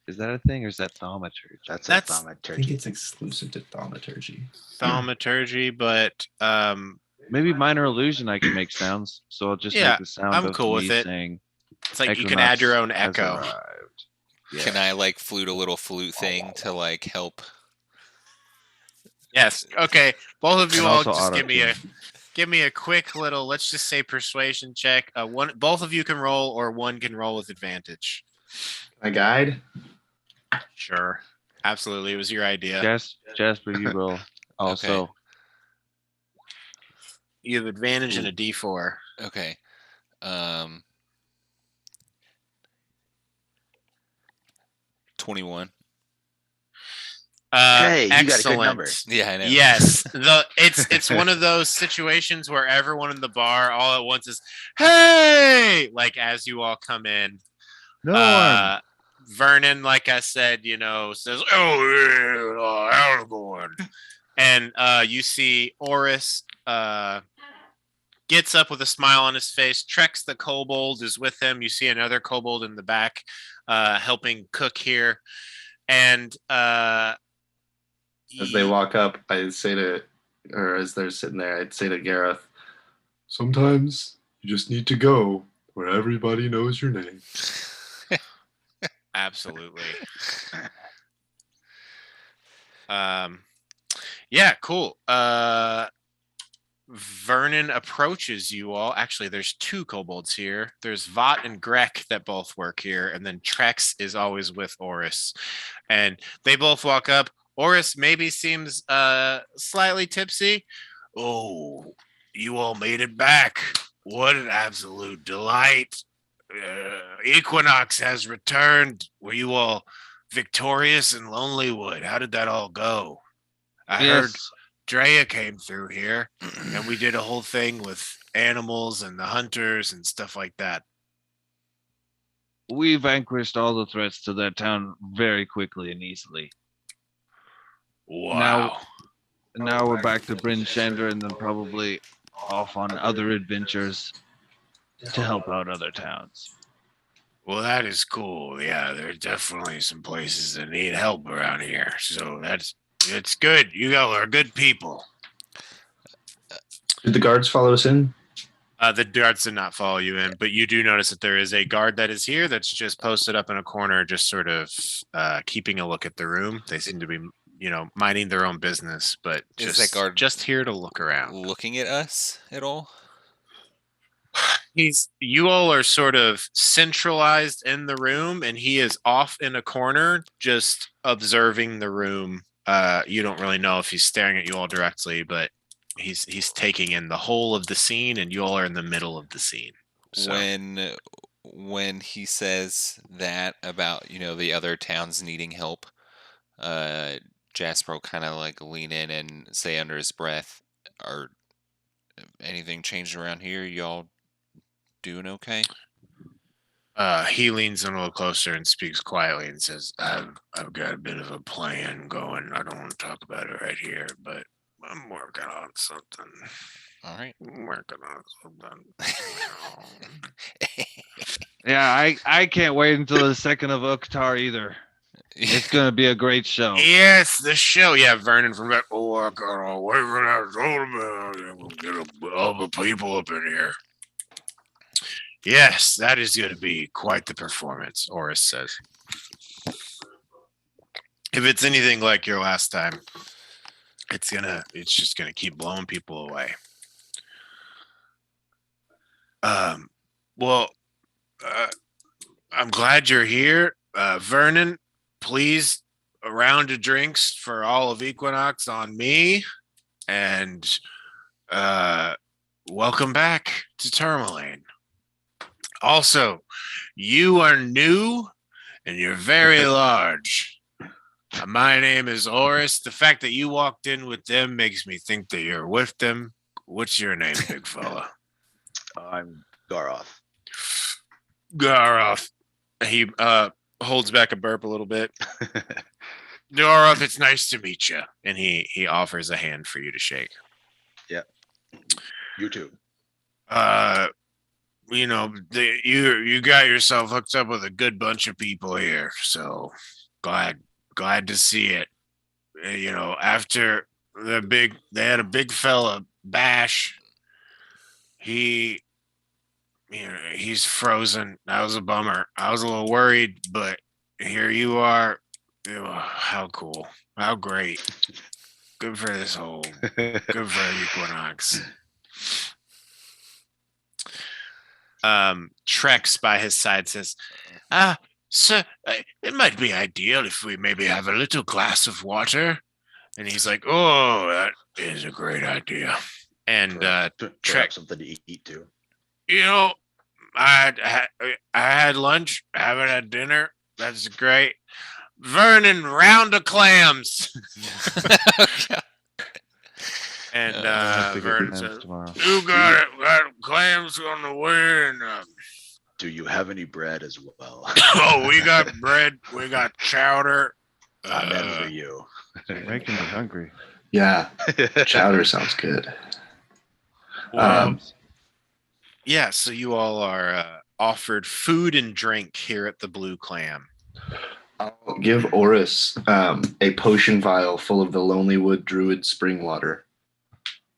Is that a thing, or is that thaumaturgy? That's That's- a I think thaumaturgy. it's exclusive to thaumaturgy. Thaumaturgy, but Maybe minor illusion. I can make sounds, so I'll just Yeah, make the sound I'm of cool me with it. saying. it's like you can add your own "Equinox has echo. arrived." Yeah. Can I like flute a little flute thing to like help? Yes. Okay. Both of you And all also just auto-tune. give me a quick little, let's just say persuasion check. Both of you can roll, or one can roll with advantage. My guide. Sure. Absolutely. It was your idea. Jasper, you roll. Also, You have advantage and a D4. Okay. 21. Hey, you got a good Excellent. number. Yeah, I know. Yes, it's one of those situations where everyone in the bar all at once is, "Hey!" Like as you all come in. Norm. Vernon, like I said, says, "Oh yeah, how's it going?" And you see Oris gets up with a smile on his face. Trex the kobold is with him. You see another kobold in the back helping cook here, and As they walk up, I say to, or as they're sitting there, I'd say to Gareth, sometimes you just need to go where everybody knows your name. Absolutely. Yeah, cool. Vernon approaches you all. Actually, there's two kobolds here. There's Vot and Grek that both work here, and then Trex is always with Oris. And they both walk up. Oris maybe seems slightly tipsy. Oh, you all made it back. What an absolute delight. Equinox has returned. Were you all victorious in Lonelywood? How did that all go? I heard Drea came through here, and we did a whole thing with animals and the hunters and stuff like that. We vanquished all the threats to that town very quickly and easily. Wow. Now we're back to Bryn Shander and then probably off on other adventures to help out other towns. Well, that is cool. Yeah, there's definitely some places that need help around here. So it's good. You all are good people. Did the guards follow us in? The guards did not follow you in, but you do notice that there is a guard that is here that's just posted up in a corner, just sort of keeping a look at the room. They seem to be, minding their own business, but Is that guard just here to look around. looking at us at all? You all are sort of centralized in the room, and he is off in a corner, just observing the room. You don't really know if he's staring at you all directly, but he's taking in the whole of the scene, and you all are in the middle of the scene. So. When he says that about the other towns needing help, Jasper will kind of like lean in and say under his breath, "Are anything changed around here? Y'all doing okay?" He leans in a little closer and speaks quietly and says, I've got a bit of a plan going. I don't want to talk about it right here, but I'm working on something. All right. I'm working on something. Yeah, I can't wait until the 2nd of Uktar either. It's going to be a great show. Yes, the show. Yeah, Vernon from back. Oh, I gotta wait for that tournament. We'll get all the people up in here. Yes, that is going to be quite the performance, Oris says. If it's anything like your last time, it's just gonna keep blowing people away. Well, I'm glad you're here, Vernon. Please, a round of drinks for all of Equinox on me, and welcome back to Tourmaline. Also, you are new and you're very large. My name is Oris. The fact that you walked in with them makes me think that you're with them. What's your name, big fella? I'm Garoth. Garoth. He holds back a burp a little bit. Garoth, it's nice to meet you. And he offers a hand for you to shake. Yeah. You too. you got yourself hooked up with a good bunch of people here. So glad to see it. After they had a big fella bash. He's frozen. That was a bummer. I was a little worried, but here you are. How cool. How great. Good for this whole, good for Equinox. Trex by his side says, sir, it might be ideal if we maybe have a little glass of water. And he's like, oh, that is a great idea. And Trex, something to eat too. I had lunch, haven't had dinner. That's great. Vernon, round of clams. And Vernon says, "You got it. Got clams on the way." And do you have any bread as well? Oh, we got bread. We got chowder. I meant for you. You're making me hungry. Yeah, chowder sounds good. Yeah, so you all are offered food and drink here at the Blue Clam. I'll give Oris a potion vial full of the Lonely Wood Druid spring water,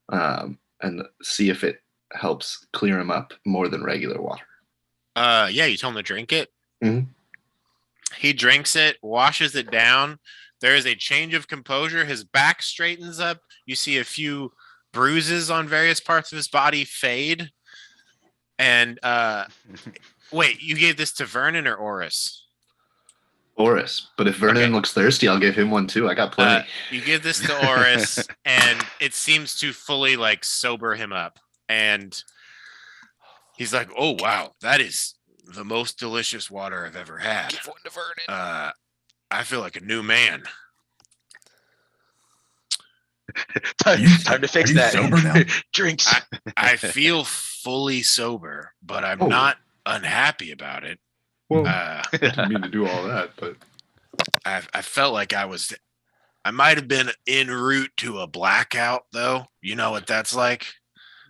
and see if it helps clear him up more than regular water. Yeah, you told him to drink it. Mm-hmm. He drinks it, washes it down. There is a change of composure. His back straightens up. You see a few bruises on various parts of his body fade. And wait, you gave this to Vernon or Oris? Oris, but if Vernon looks thirsty, I'll give him one too. I got plenty. You give this to Oris, and it seems to fully sober him up. And he's like, "Oh wow, that is the most delicious water I've ever had." Give one to Vernon. I feel like a new man. Time to fix that. Sober now? Drinks. I feel fully sober, but I'm not unhappy about it. Well, I didn't mean to do all that, but I felt like I might have been en route to a blackout, though. You know what that's like.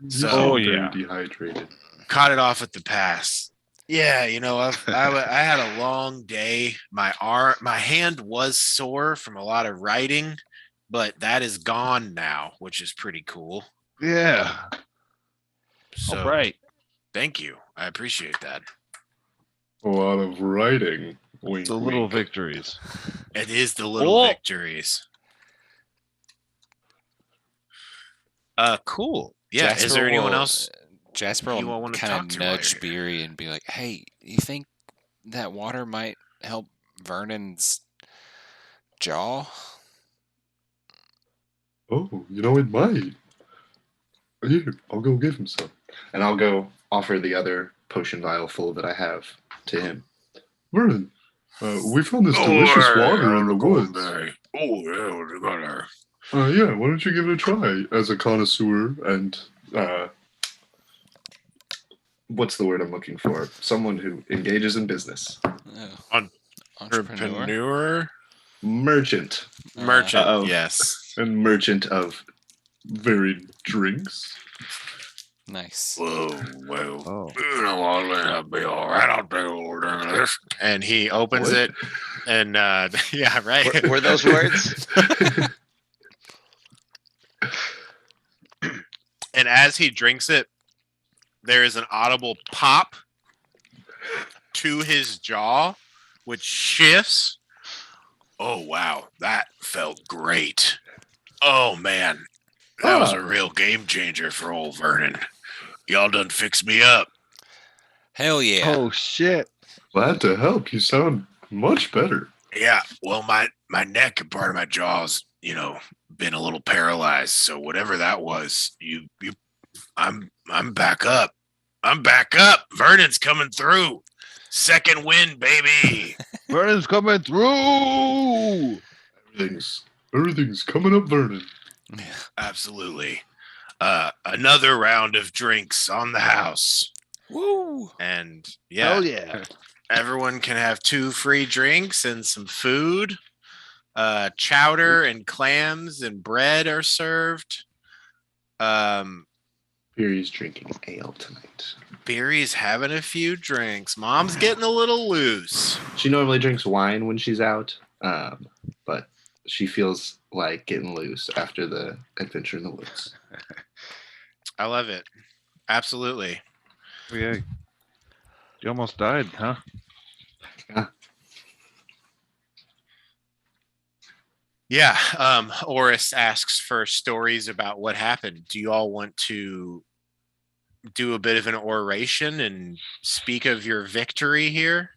So dehydrated. Caught it off at the pass. Yeah, I had a long day. My hand was sore from a lot of writing, but that is gone now, which is pretty cool. Yeah. So, all right. Thank you. I appreciate that. A lot of writing. Wink, The little victories. It is the little victories. Cool. Yeah. Jasper is there anyone else? Jasper you all will wanna kind talk of to nudge while you're Beery and be like, "Hey, you think that water might help Vernon's jaw?" Oh, it might. Here, I'll go give him some. And I'll go offer the other potion vial full that I have to him. Vernon, we found this delicious water in the woods. Yeah, why don't you give it a try as a connoisseur and what's the word I'm looking for? Someone who engages in business. Entrepreneur? Merchant. Merchant, yes. And merchant of varied drinks. Nice. Whoa. Oh. I'll be all right. I'll take a little drink of this. And he opens it, and yeah, right. Were those words? And as he drinks it, there is an audible pop to his jaw, which shifts. Oh, wow. That felt great. Oh, man. That was a real game changer for old Vernon. Y'all done fixed me up. Hell yeah. Oh, shit. Glad to help. You sound much better. Yeah. Well, my neck and part of my jaw's, been a little paralyzed. So whatever that was, I'm back up. I'm back up. Vernon's coming through. Second win, baby. Vernon's coming through. Everything's coming up, Vernon. Absolutely. Another round of drinks on the house. Woo! And yeah, Hell yeah. everyone can have 2 free drinks and some food. Chowder and clams and bread are served. Beery's drinking ale tonight. Beery's having a few drinks. Mom's getting a little loose. She normally drinks wine when she's out, but she feels like getting loose after the adventure in the woods. I love it. Absolutely. Oh, yeah. You almost died, huh? Yeah. Oris asks for stories about what happened. Do you all want to do a bit of an oration and speak of your victory here?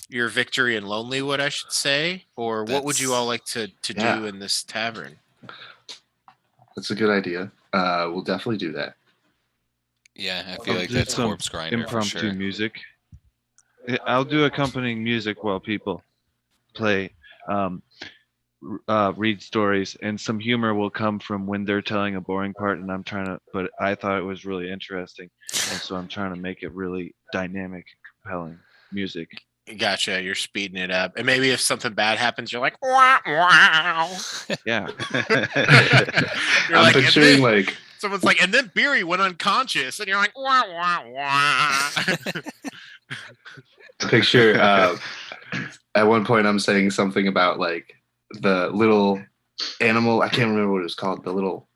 Your victory in Lonelywood, I should say? Or what would you all like to do in this tavern? That's a good idea. We'll definitely do that. Yeah, I feel I'll like do that's some Corpse Grinder for impromptu sure. music. I'll do accompanying music while people play, read stories, and some humor will come from when they're telling a boring part, and but I thought it was really interesting, and so I'm trying to make it really dynamic, compelling music. Gotcha. You're speeding it up. And maybe if something bad happens, you're like, wow, wow. Yeah. You're I'm like, picturing like someone's like, and then Beery went unconscious, and you're like, wah, wah, wah. picture at one point I'm saying something about like the little animal, I can't remember what it was called, the little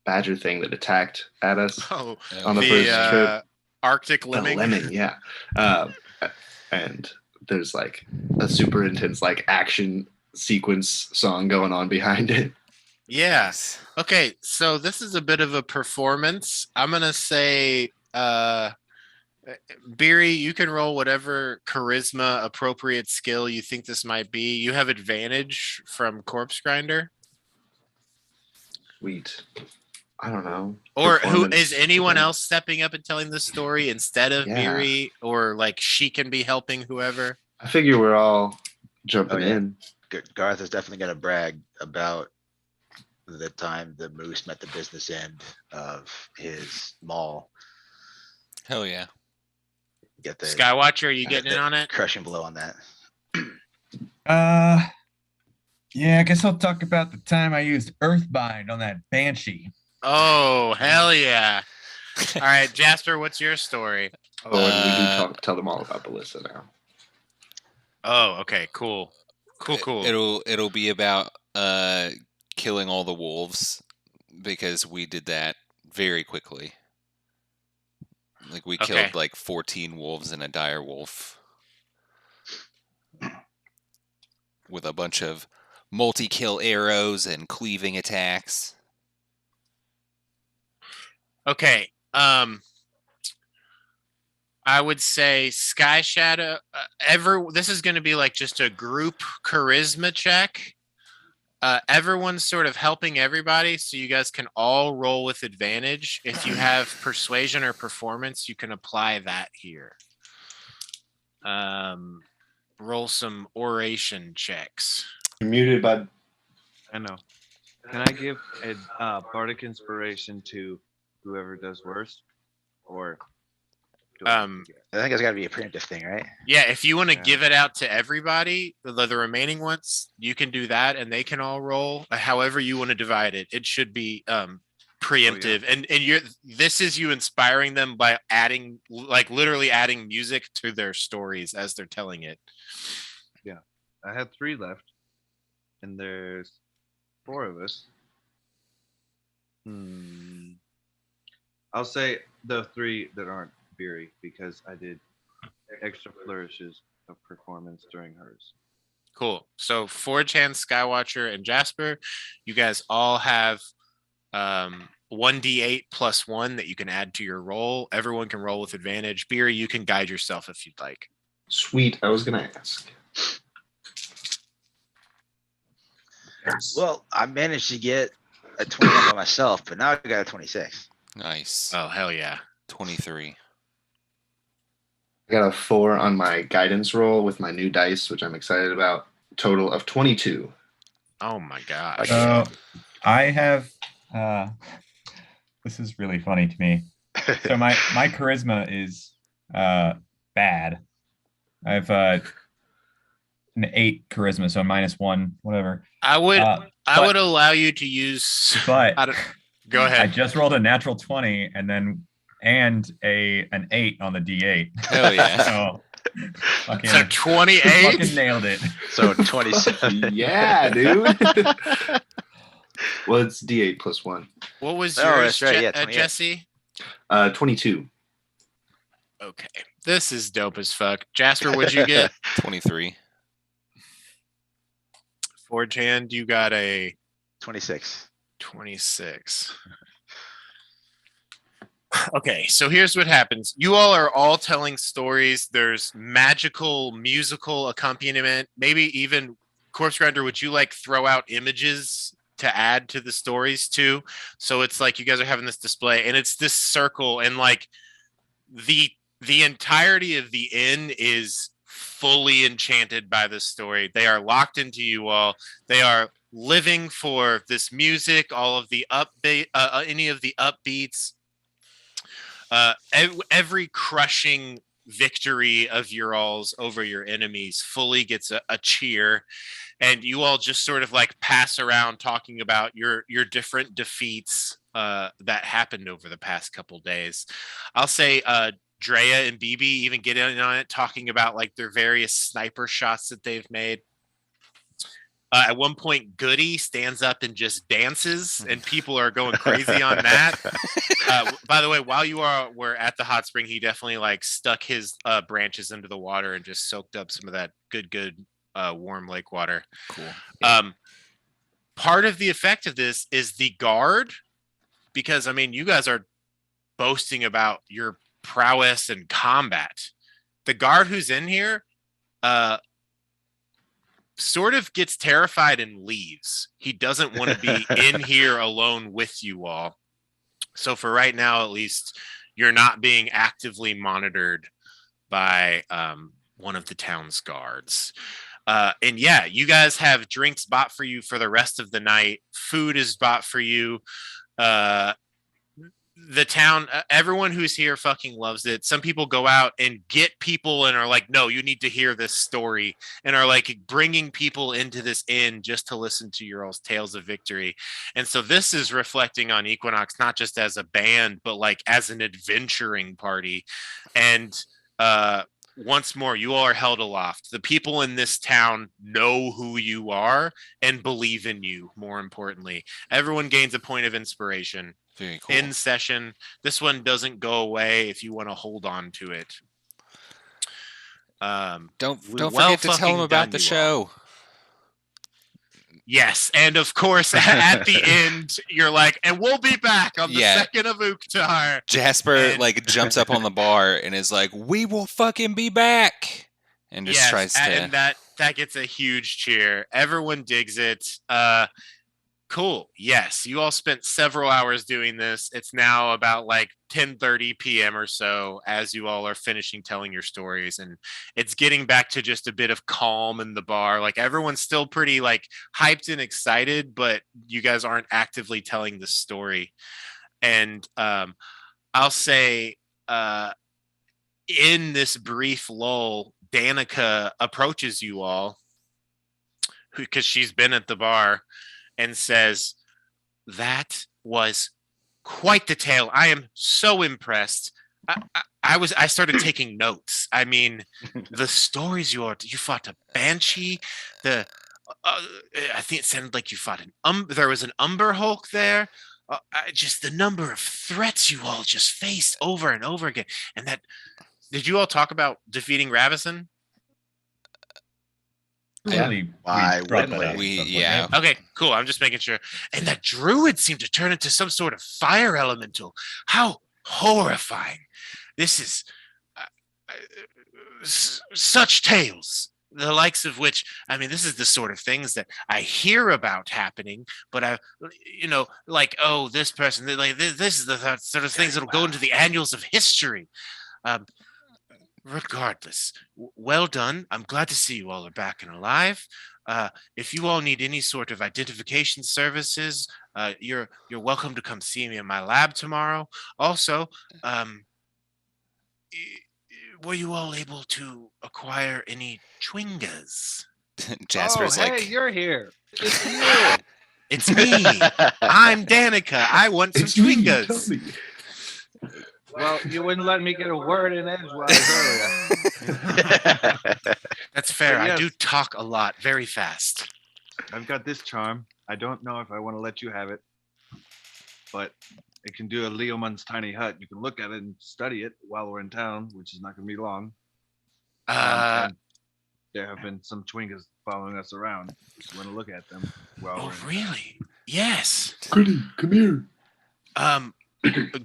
badger thing that attacked at us Oh, on the first trip. Arctic lemming. The lemming, yeah. And there's like a super intense like action sequence song going on behind it. Yeah. Okay, so this is a bit of a performance. I'm gonna say Beery, you can roll whatever charisma appropriate skill you think this might be. You have advantage from Corpse Grinder. Sweet. I don't know. Or who Performance. is anyone else stepping up and telling the story instead of Beery? Or like she can be helping whoever? I figure we're all jumping in. Garth is definitely going to brag about the time the moose met the business end of his maul. Hell yeah. Get the Skywatcher, are you getting in on it? crushing blow on that. Yeah, I guess I'll talk about the time I used Earthbind on that Banshee. Oh, hell yeah. All right, Jasper, what's your story? Oh, and we do tell them all about Ballista now. Oh, okay, cool. Cool. It'll be about killing all the wolves because we did that very quickly. Like we killed like 14 wolves and a dire wolf with a bunch of multi-kill arrows and cleaving attacks. Okay. I would say Sky Shadow. This is going to be like just a group charisma check. Everyone's sort of helping everybody, so you guys can all roll with advantage. If you have persuasion or performance, you can apply that here. Roll some oration checks. You're muted, bud. I know. Can I give a bardic inspiration to whoever does worst, or? I think it's got to be a preemptive thing, right? Yeah, if you want to give it out to everybody, the remaining ones, you can do that, and they can all roll. However you want to divide it, it should be preemptive. And this is you inspiring them by adding, like literally adding music to their stories as they're telling it. Yeah, I had 3 left, and there's 4 of us. I'll say the 3 that aren't Beery because I did extra flourishes of performance during hers. Cool. So Forge Hand, Skywatcher, and Jasper, you guys all have 1d8 plus 1 that you can add to your roll. Everyone can roll with advantage. Beery, you can guide yourself if you'd like. Sweet. I was gonna ask. Well, I managed to get a 21 by myself, but now I got a 26. Nice. Oh, hell yeah. 23. I got a 4 on my guidance roll with my new dice, which I'm excited about. Total of 22. Oh my gosh. So I have. This is really funny to me. So my charisma is bad. I have an 8 charisma, so -1, whatever. I would allow you to use. But Go I ahead. just rolled a natural 20 and an 8 on the D8. Hell yeah. So, So 28. fucking nailed it. So 27. Yeah, dude. Well, it's D8 plus 1. What was Oh, yours, that's right, yeah, 28. Jesse? 22. Okay. This is dope as fuck. Jasper, what'd you get? 23. Forge hand, you got a 26. 26. Okay, so here's what happens. You all are all telling stories. There's magical musical accompaniment. Maybe even Corpse Grinder, would you like throw out images to add to the stories too? So it's like you guys are having this display and it's this circle and like the entirety of the inn is fully enchanted by this story. They are locked into you all. They are living for this music, all of the upbeat, any of the upbeats. Every crushing victory of your all's over your enemies fully gets a cheer, and you all just sort of like pass around talking about your different defeats that happened over the past couple days. I'll say Drea and BB even get in on it, talking about like their various sniper shots that they've made. At one point, Goody stands up and just dances, and people are going crazy on that. By the way, while you were at the hot spring, he definitely like stuck his branches into the water and just soaked up some of that good warm lake water. Cool. Part of the effect of this is the guard, because I mean, you guys are boasting about your prowess and combat. The guard who's in here, sort of gets terrified and leaves. He doesn't want to be in here alone with you all. So for right now, at least, you're not being actively monitored by one of the town's guards. And yeah, you guys have drinks bought for you for the rest of the night. Food is bought for you. The town, everyone who's here fucking loves it. Some people go out and get people and are like, no, you need to hear this story, and are like bringing people into this inn just to listen to your all's tales of victory. And so this is reflecting on Equinox, not just as a band, but like as an adventuring party. And once more, you all are held aloft. The people in this town know who you are and believe in you, more importantly. Everyone gains a point of inspiration. Very cool. In session. This one doesn't go away if you want to hold on to it. Don't well forget to tell fucking them about done, the you show. Yes, and of course, at the end, you're like, and we'll be back on the Yeah. 2nd of Uktar. Jasper And- like jumps up on the bar and is like, "We will fucking be back," and just tries to. And that gets a huge cheer. Everyone digs it. Cool. Yes, you all spent several hours doing this. It's now about like 10:30 p.m. or so as you all are finishing telling your stories, and it's getting back to just a bit of calm in the bar. Like everyone's still pretty like hyped and excited, but you guys aren't actively telling the story. And I'll say in this brief lull, Danica approaches you all because she's been at the bar and says, "That was quite the tale. I am so impressed. I started taking notes. I mean, the stories you fought a banshee. I think it sounded like you fought there was an Umber Hulk there. Just the number of threats you all just faced over and over again. And that, did you all talk about defeating Ravison? Clearly, Why brought wouldn't that up at we? some point, Yeah. right? Okay, cool. I'm just making sure. And that druid seemed to turn into some sort of fire elemental. How horrifying. This is such tales, the likes of which, I mean, this is the sort of things that I hear about happening, but like, oh, this person, like this is the sort of things that'll go into the annals of history. Regardless, well done. I'm glad to see you all are back and alive. If you all need any sort of identification services, you're welcome to come see me in my lab tomorrow. Also, were you all able to acquire any chwingas? Jasper's oh, like, hey, you're here. Good to see you. It's me. I'm Danica. I want some Twingas. Well, you wouldn't let me get a word in edgewise earlier. That's fair. But I yes. do talk a lot, very fast. I've got this charm. I don't know if I want to let you have it, but it can do a Leoman's tiny hut. You can look at it and study it while we're in town, which is not going to be long. And there have been some Twingas following us around. If you want to look at them while we're in town. Really? Yes. Goody, come here.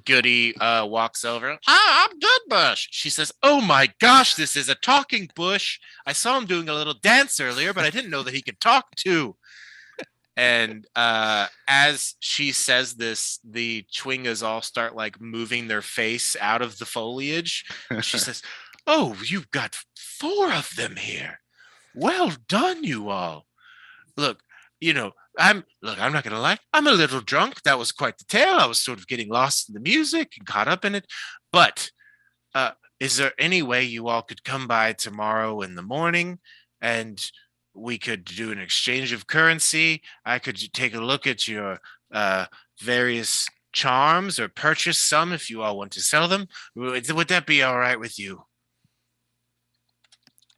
Goody walks over. Ah, I'm good, Bush. She says, "Oh my gosh, this is a talking bush. I saw him doing a little dance earlier, but I didn't know that he could talk too." And as she says this, the Twingas all start like moving their face out of the foliage. She says, "Oh, you've got 4 of them here. Well done, you all. Look, I'm not gonna lie, I'm a little drunk. That was quite the tale. I was sort of getting lost in the music and caught up in it. But is there any way you all could come by tomorrow in the morning and we could do an exchange of currency? I could take a look at your various charms or purchase some if you all want to sell them. Would that be all right with you?"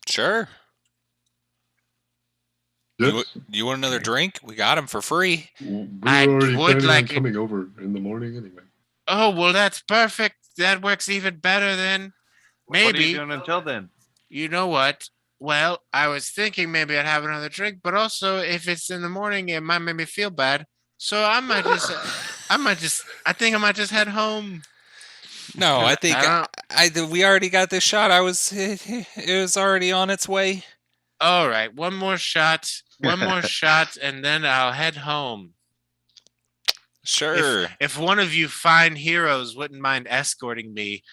Sure. Yes. You want another drink? We got them for free. We're I already would planning like on it- coming over in the morning anyway. Oh, well, that's perfect. That works even better then. What are you Maybe. doing until then? You know what? Well, I was thinking maybe I'd have another drink, but also if it's in the morning, it might make me feel bad. So I think I might just head home. No, I think we already got this shot. It was already on its way. All right, one more shot, and then I'll head home. Sure. If one of you fine heroes wouldn't mind escorting me,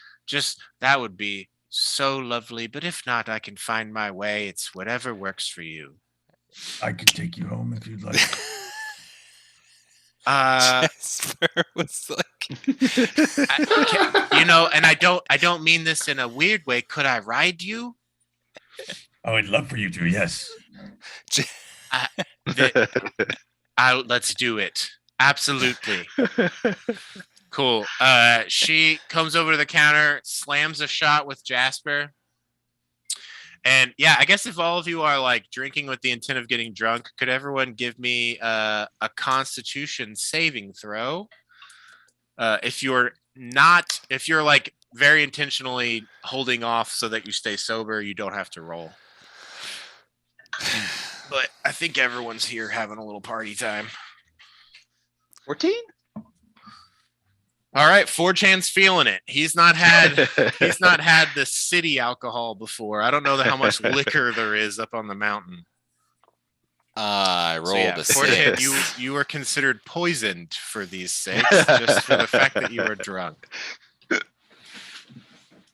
that would be so lovely. But if not, I can find my way. It's whatever works for you. I can take you home if you'd like. Jasper was like, And I don't mean this in a weird way. Could I ride you? Oh, I'd love for you to, yes. Let's do it. Absolutely. Cool. She comes over to the counter, slams a shot with Jasper. And yeah, I guess if all of you are like drinking with the intent of getting drunk, could everyone give me a Constitution saving throw? If you're like very intentionally holding off so that you stay sober, you don't have to roll. But I think everyone's here having a little party time. 14? All right, 4chan's feeling it. He's not had the city alcohol before. I don't know how much liquor there is up on the mountain. I rolled a 4chan, 6. you were considered poisoned for these sakes, just for the fact that you were drunk. I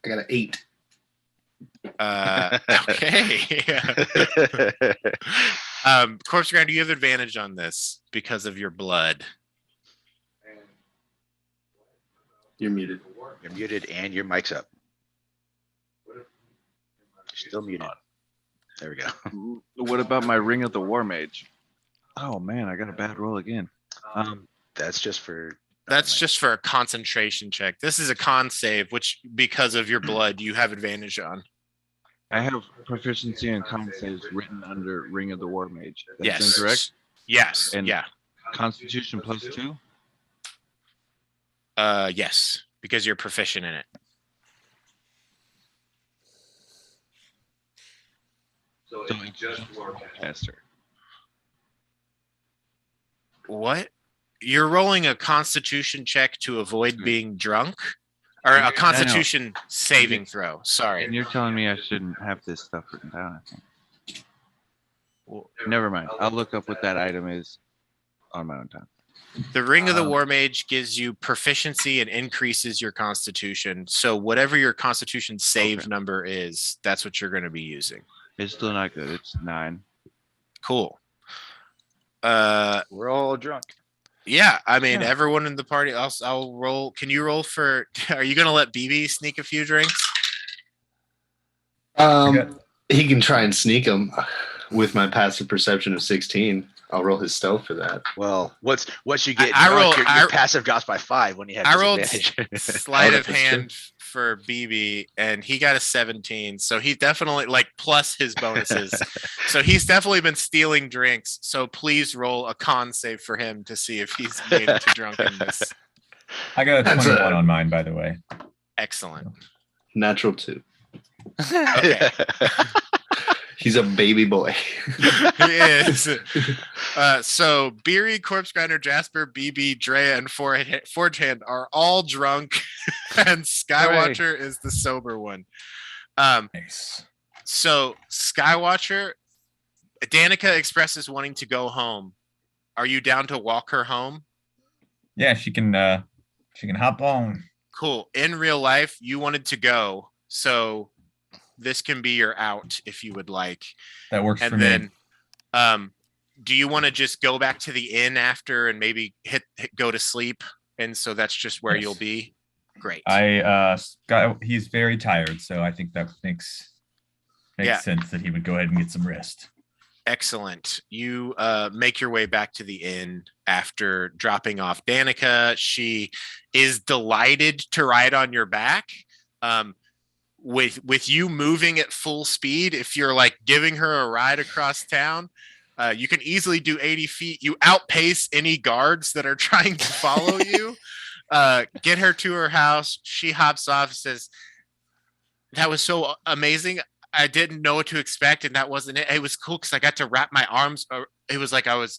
got an 8. Okay. Corpse Grinder, you have advantage on this because of your blood. You're muted. You're muted and your mic's up. Still muted. There we go. What about my Ring of the War Mage? Oh man, I got a bad roll again. That's just for. That's just for a concentration check. This is a con save, which because of your blood, you have advantage on. I have proficiency in con saves written under Ring of the War Mage. That's Yes. incorrect. Yes. And- Yeah. Constitution +2. Yes, because you're proficient in it. So it's just Warcaster. What? You're rolling a Constitution check to avoid being drunk, or a Constitution saving throw. Sorry. And you're telling me I shouldn't have this stuff written down, I think. Well, never mind. I'll look up what that item is on my own time. The Ring of the War Mage gives you proficiency and increases your Constitution. So whatever your Constitution save number is, that's what you're going to be using. It's still not good. It's 9. Cool. We're all drunk. Yeah, I mean, everyone in the party. I'll roll. Can you roll for? Are you going to let BB sneak a few drinks? He can try and sneak them with my passive perception of 16. I'll roll his stealth for that. Well, once you get I drunk, roll- your I- passive drops by 5 when you have I rolled disadvantage. sleight Oh, of that's true. hand for BB, and he got a 17. So he definitely like plus his bonuses. So he's definitely been stealing drinks. So please roll a con save for him to see if he's made it to drunkenness. I got a That's 21 a- on mine, by the way. Excellent. Natural 2. Okay. He's a baby boy. He is. So Beery, Corpse Grinder, Jasper, BB, Drea, and Forge Hand are all drunk, and Skywatcher is the sober one. Nice. So Skywatcher, Danica expresses wanting to go home. Are you down to walk her home? Yeah, she can hop on. Cool. In real life, you wanted to go, so this can be your out if you would like. That works for And me. then, do you want to just go back to the inn after and maybe go to sleep? And so that's just where Yes. you'll be. Great. He's very tired, so I think that makes Yeah. sense that he would go ahead and get some rest. Excellent. You make your way back to the inn after dropping off Danica. She is delighted to ride on your back. With you moving at full speed, if you're like giving her a ride across town, you can easily do 80 feet. You outpace any guards that are trying to follow you. Get her to her house. She hops off and says, "That was so amazing. I didn't know what to expect, and that wasn't it. It was cool because I got to wrap my arms. It was like I was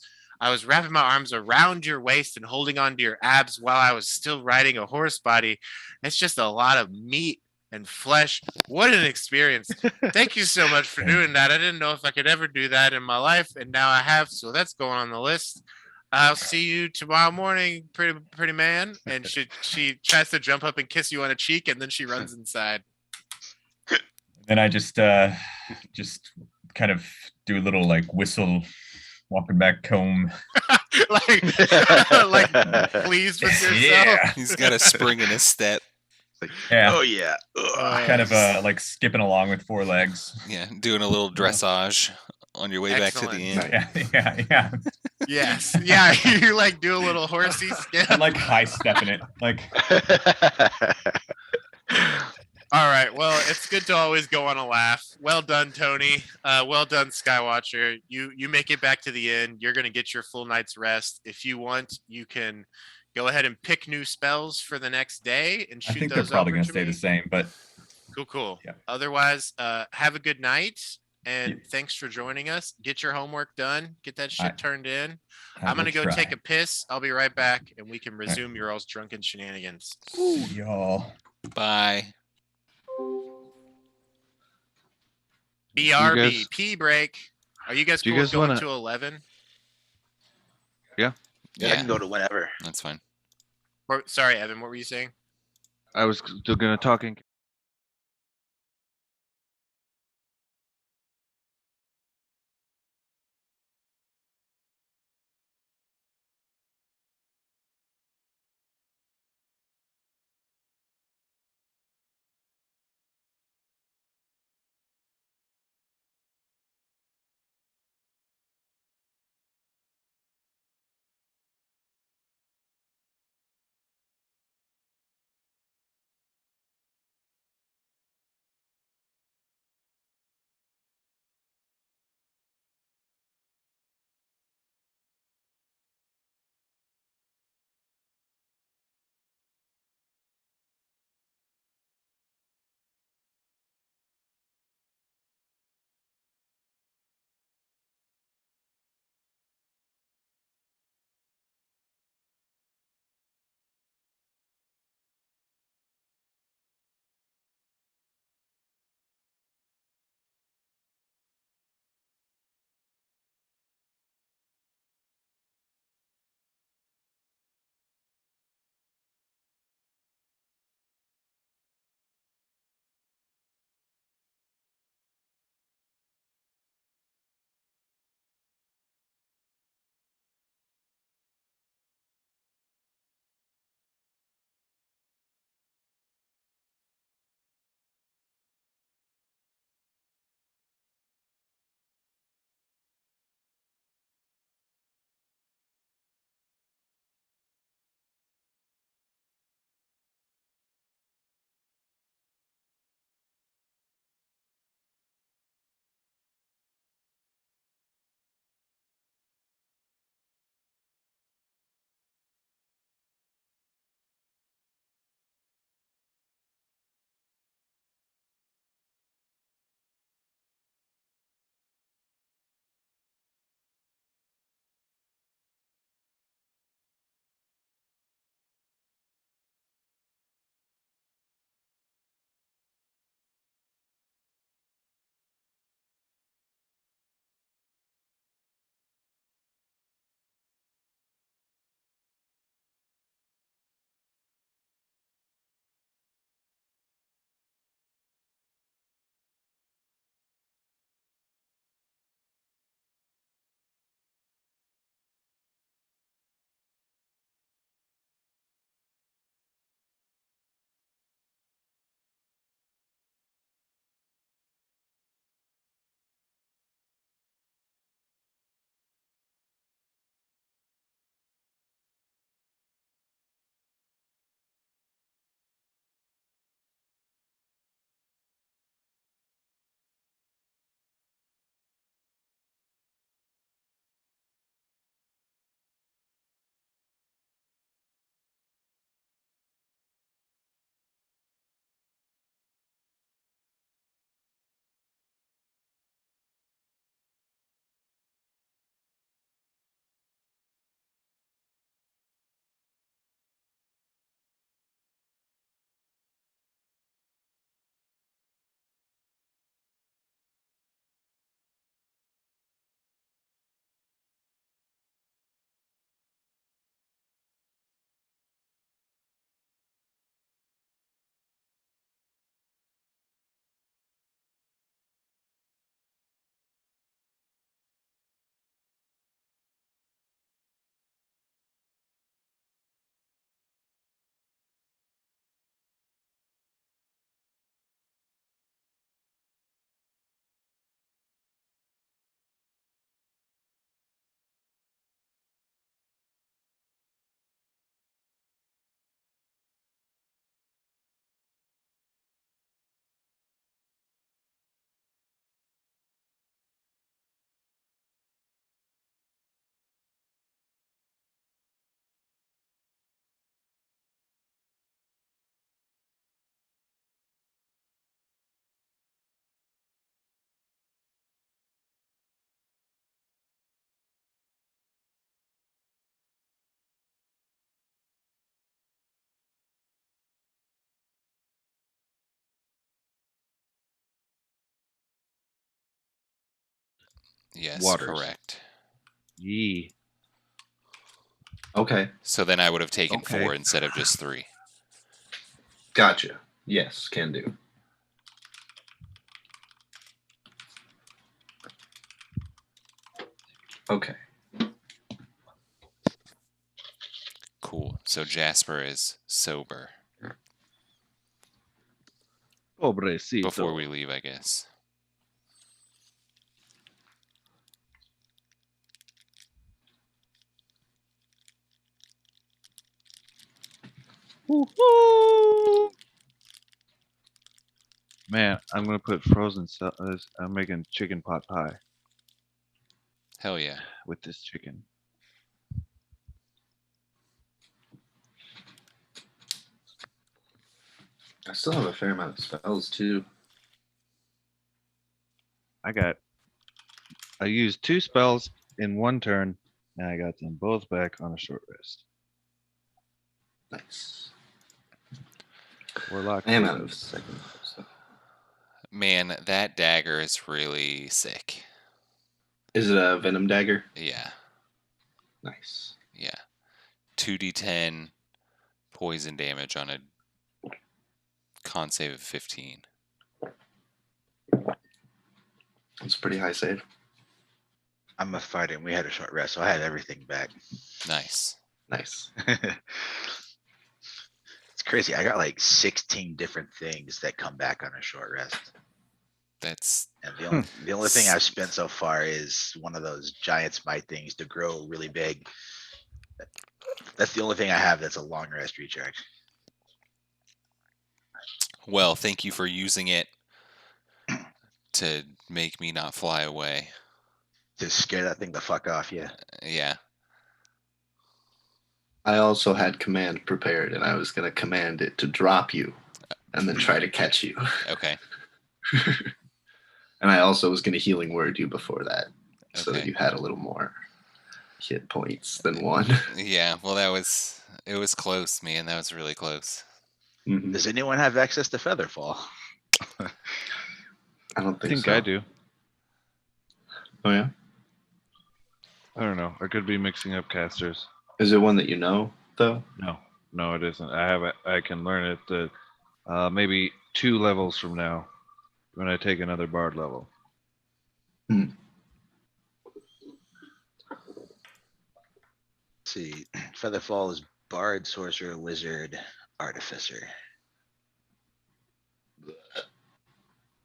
wrapping my arms around your waist and holding onto your abs while I was still riding a horse body. It's just a lot of meat and flesh. What an experience. Thank you so much for doing that. I didn't know if I could ever do that in my life, and now I have, so that's going on the list. I'll see you tomorrow morning, pretty man." And she tries to jump up and kiss you on a cheek, and then she runs inside. Then I just kind of do a little like whistle, walking back home. like pleased with yourself. Yeah. He's got a spring in his step. Yeah. Oh yeah. Ugh. Kind of like skipping along with 4 legs. Yeah, doing a little dressage on your way back to the Excellent. inn. Yeah. Yes. Yeah. You like do a little horsey skip. I'm like high stepping it. Like All right. Well, it's good to always go on a laugh. Well done, Tony. Well done, Skywatcher. You make it back to the inn. You're gonna get your full night's rest. If you want, you can go ahead and pick new spells for the next day and shoot I think those they're probably over gonna to stay me. the same, but Cool. Yeah. Otherwise, have a good night, and Yeah. thanks for joining us. Get your homework done. Get that shit turned in. I I'm gonna will go take try. a piss. I'll be right back, and we can resume your all's drunken shenanigans. Y'all. Bye. BRB, P break. Are you guys Do you cool guys going wanna- to 11? I Yeah, can go to whenever. that's fine. Sorry, Evan. What were you saying? I was still gonna talk in Yes, waters. correct. Yee. Okay, So then I would have taken Okay. 4 instead of just 3. gotcha. Yes, can do. Okay. Cool. So Jasper is sober Pobrecito. before we leave, I guess. Woo-hoo! Man, I'm gonna put frozen. I'm making chicken pot pie Hell yeah. with this chicken. I still have a fair amount of spells too. I used 2 spells in 1 turn, and I got them both back on a short rest. Nice. Warlock. I am out of second. So. Man, that dagger is really sick. Is it a venom dagger? Yeah. Nice. Yeah. 2d10 poison damage on a con save of 15. It's a pretty high save. I'm a fighter and we had a short rest, so I had everything back. Nice. Nice. It's crazy. I got like 16 different things that come back on a short rest. That's And the only thing I've spent so far is one of those giant smite things to grow really big. That's the only thing I have that's a long rest recharge. well, thank you for using it to make me not fly away. Just scare that thing the fuck off, yeah. Yeah. I also had command prepared, and I was going to command it to drop you and then try to catch you. Okay. And I also was going to healing word you before that, so that Okay. you had a little more hit points than 1. Yeah, well, it was close, man. That was really close. Mhm. Does anyone have access to Featherfall? I don't I think think so. I do. Oh, yeah? I don't know. I could be mixing up casters. Is it one that you know, though? No, it isn't. I can learn it maybe 2 levels from now when I take another bard level. Let's see. Featherfall is Bard, Sorcerer, Wizard, Artificer.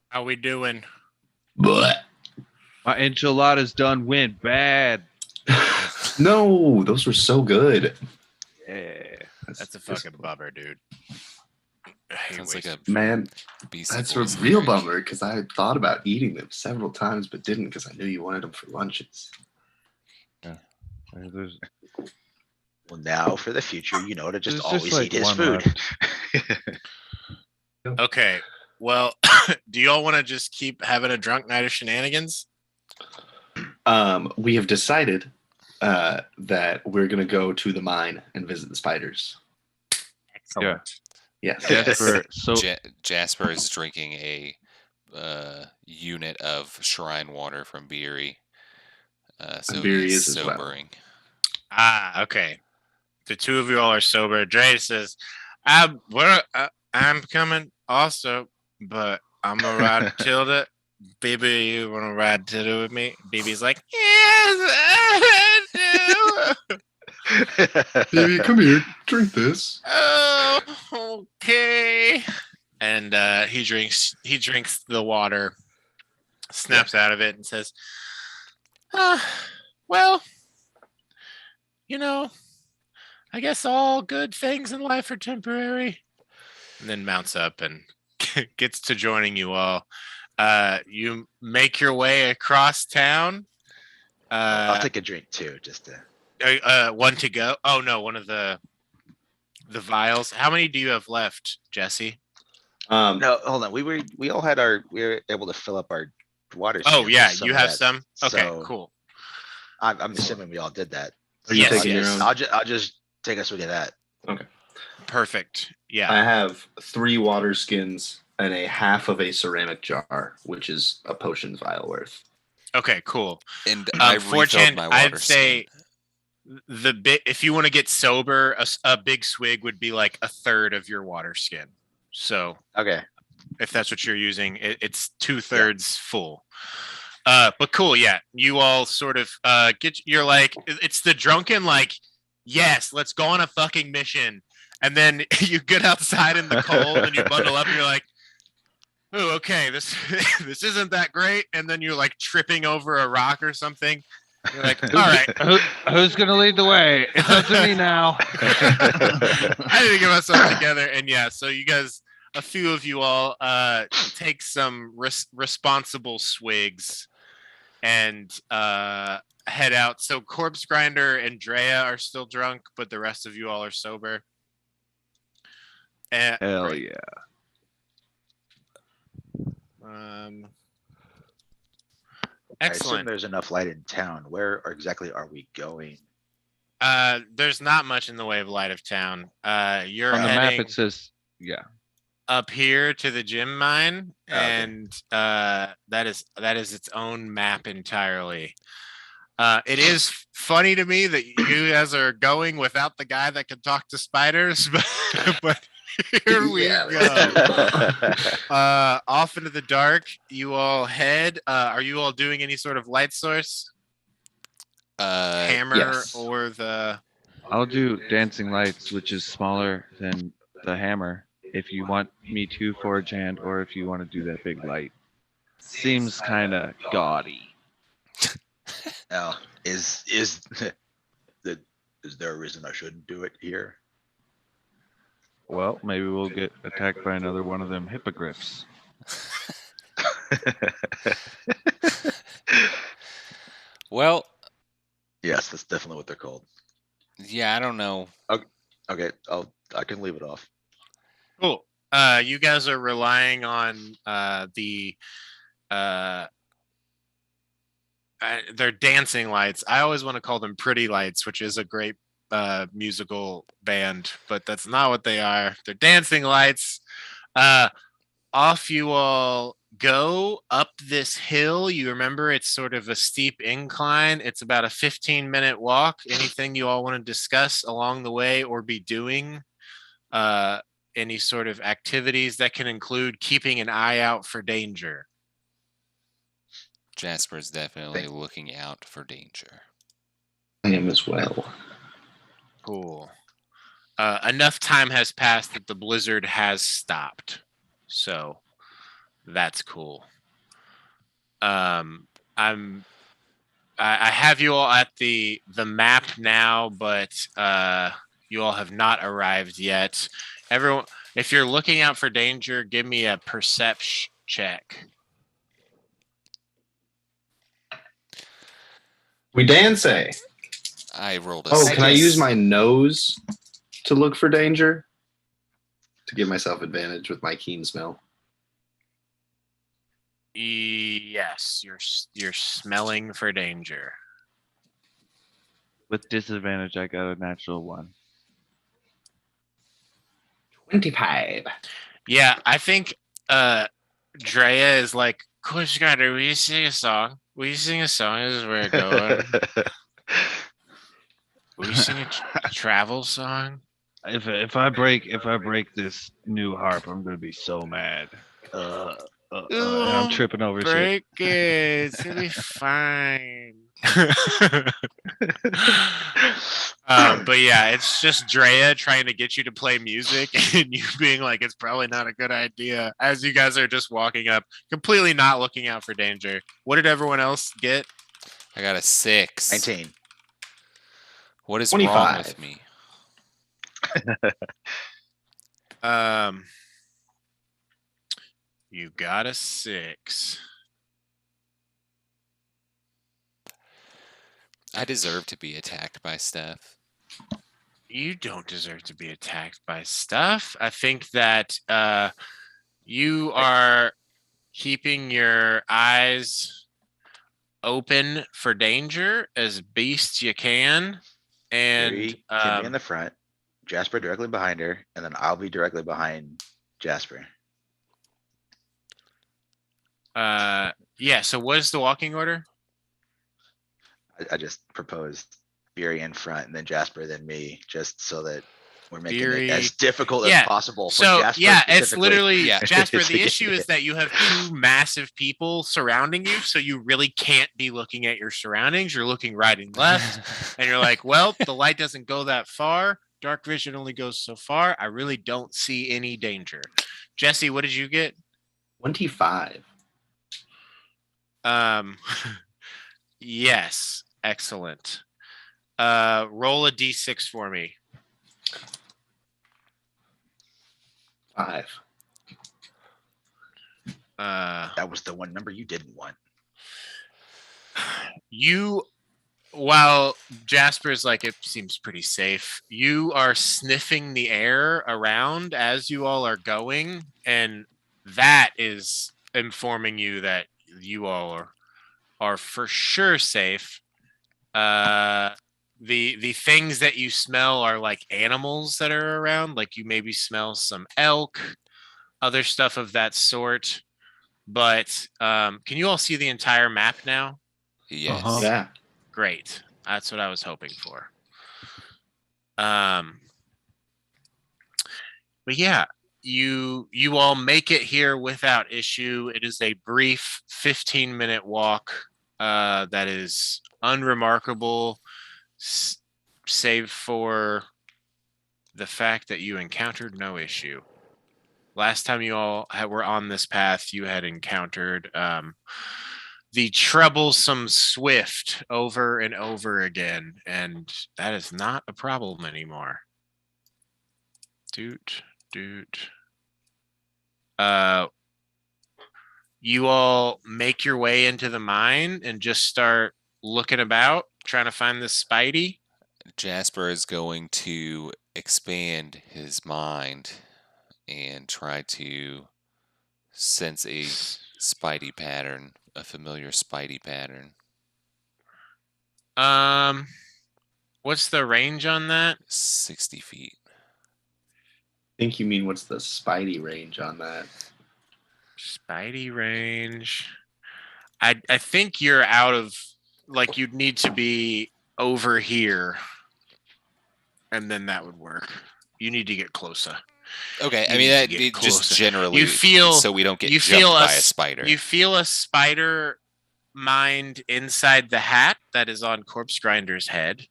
How we doing? But My enchiladas done went bad. no, those were so good. Yeah. That's a fucking bummer, dude. I hate Sounds like a wasting food. Man, BC that's a Boys real lyric. bummer because I had thought about eating them several times but didn't because I knew you wanted them for lunches. There's, Well, now for the future, you know to just There's just always like eat his one food. Okay. Well, do y'all want to just keep having a drunk night of shenanigans? We have decided that we're going to go to the mine and visit the spiders. Excellent. Yes. Jasper, so Jasper is drinking a unit of shrine water from Beery. So Beery he's is as well. sobering. Ah, okay. The two of you all are sober. Dre says, I'm coming also, but I'm gonna ride Tilda. Baby, you wanna ride Tilda with me? Baby's like, yes, I do. Baby, come here. Drink this. Oh, okay. And he drinks the water, snaps out of it, and says, well, you know, I guess all good things in life are temporary. And then mounts up and gets to joining you all. You make your way across town. I'll take a drink too, just to. One to go. Oh no, one of the vials. How many do you have left, Jesse? No, hold on. We were able to fill up our water. Oh skins yeah, with some you of have that, some. Okay, so cool. I'm assuming we all did that. Are you Yes, taking your yes. own? I'll just take a swig of that. Perfect. Yeah. I have 3 water skins and a half of a ceramic jar, which is a potion vial worth. Okay, cool. And I refilled 4chan, my water I'd say skin. the bit if you want to get sober, a big swig would be like a third of your water skin. So Okay. if that's what you're using, it's 2/3 full. But cool, yeah. You all sort of you're like it's the drunken like, yes, let's go on a fucking mission. And then you get outside in the cold and you bundle up and you're like, oh, okay, this this isn't that great. And then you're like tripping over a rock or something. You're like, all right. Who's gonna lead the way? It's up to me now. I need to get myself together. And yeah, so you guys, a few of you all take some responsible swigs and head out. So Corpse Grinder and Drea are still drunk, but the rest of you all are sober. Hell great. yeah. I assume Excellent. there's enough light in town. Where exactly are we going? There's not much in the way of light of town. You're On the map heading it says up here to the gem mine, Okay. and that is its own map entirely. It is funny to me that you guys are going without the guy that can talk to spiders, but here we go. Off into the dark, you all head. Are you all doing any sort of light source? Hammer yes. or the... I'll do dancing lights, which is smaller than the hammer. If you want me to forge hand, or if you want to do that big light, seems kind of gaudy. Now, is there a reason I shouldn't do it here? Well, maybe we'll get attacked by another one of them hippogriffs. Well, Yes, that's definitely what they're called. yeah, I don't know. Okay, I can leave it off. Cool. You guys are relying on they're dancing lights. I always want to call them pretty lights, which is a great musical band, but that's not what they are. They're dancing lights. Off you all go up this hill. You remember it's sort of a steep incline. It's about a 15-minute walk. Anything you all want to discuss along the way or be doing? Any sort of activities that can include keeping an eye out for danger? Jasper's definitely looking out for danger. I am as well. Cool. Enough time has passed that the blizzard has stopped. So that's cool. I have you all at the map now, but you all have not arrived yet. Everyone, if you're looking out for danger, give me a perception check. We dance. I rolled a Oh, 6. can I use my nose to look for danger? To give myself advantage with my keen smell. Yes, you're smelling for danger. With disadvantage, I got a natural 1. 25. Yeah, I think Drea is like, Coach Carter, will you sing a song? Will you sing a song? This is where we're going. Will you sing a travel song? If I break this new harp, I'm gonna be so mad. And I'm tripping over shit. Break it. It's gonna be fine. But yeah, it's just Drea trying to get you to play music and you being like, it's probably not a good idea as you guys are just walking up, completely not looking out for danger. What did everyone else get? I got a 6. 19. What is 25. wrong with me? You got a 6. I deserve to be attacked by stuff. You don't deserve to be attacked by stuff. I think that you are keeping your eyes open for danger as best you can. And Yuri can be in the front, Jasper directly behind her, and then I'll be directly behind Jasper. yeah, so what is the walking order? I just proposed Beery in front and then Jasper, then me, just so that we're making Beery- it as difficult Yeah, as possible for So Jasper. yeah, it's specifically. literally Yeah. Jasper. To The get issue is it. that you have two massive people surrounding you, so you really can't be looking at your surroundings. You're looking right and left, and you're like, well, the light doesn't go that far. Dark vision only goes so far. I really don't see any danger. Jesse, what did you get? 25. Yes, excellent. Roll a d6 for me. 5. That was the one number you didn't want. While Jasper's like, it seems pretty safe, you are sniffing the air around as you all are going, and that is informing you that you all are for sure safe. The things that you smell are like animals that are around, like you maybe smell some elk, other stuff of that sort. But can you all see the entire map now? Yes. Yeah. Great. That's what I was hoping for. But yeah, you all make it here without issue. It is a brief 15-minute walk that is unremarkable, save for the fact that you encountered no issue. Last time you all were on this path, you had encountered the troublesome Swift over and over again, and that is not a problem anymore. Doot. You all make your way into the mine and just start looking about, trying to find this Spidey. Jasper is going to expand his mind and try to sense a Spidey pattern, a familiar Spidey pattern. What's the range on that? 60 feet. I think you mean what's the Spidey range on that? Spidey range. I think you're out of, like, you'd need to be over here, and then that would work. You need to get closer. Okay, I You mean need to that get just closer. generally You feel- so we don't get you jumped feel by a a spider. You feel a spider mind inside the hat that is on Corpse Grinder's head.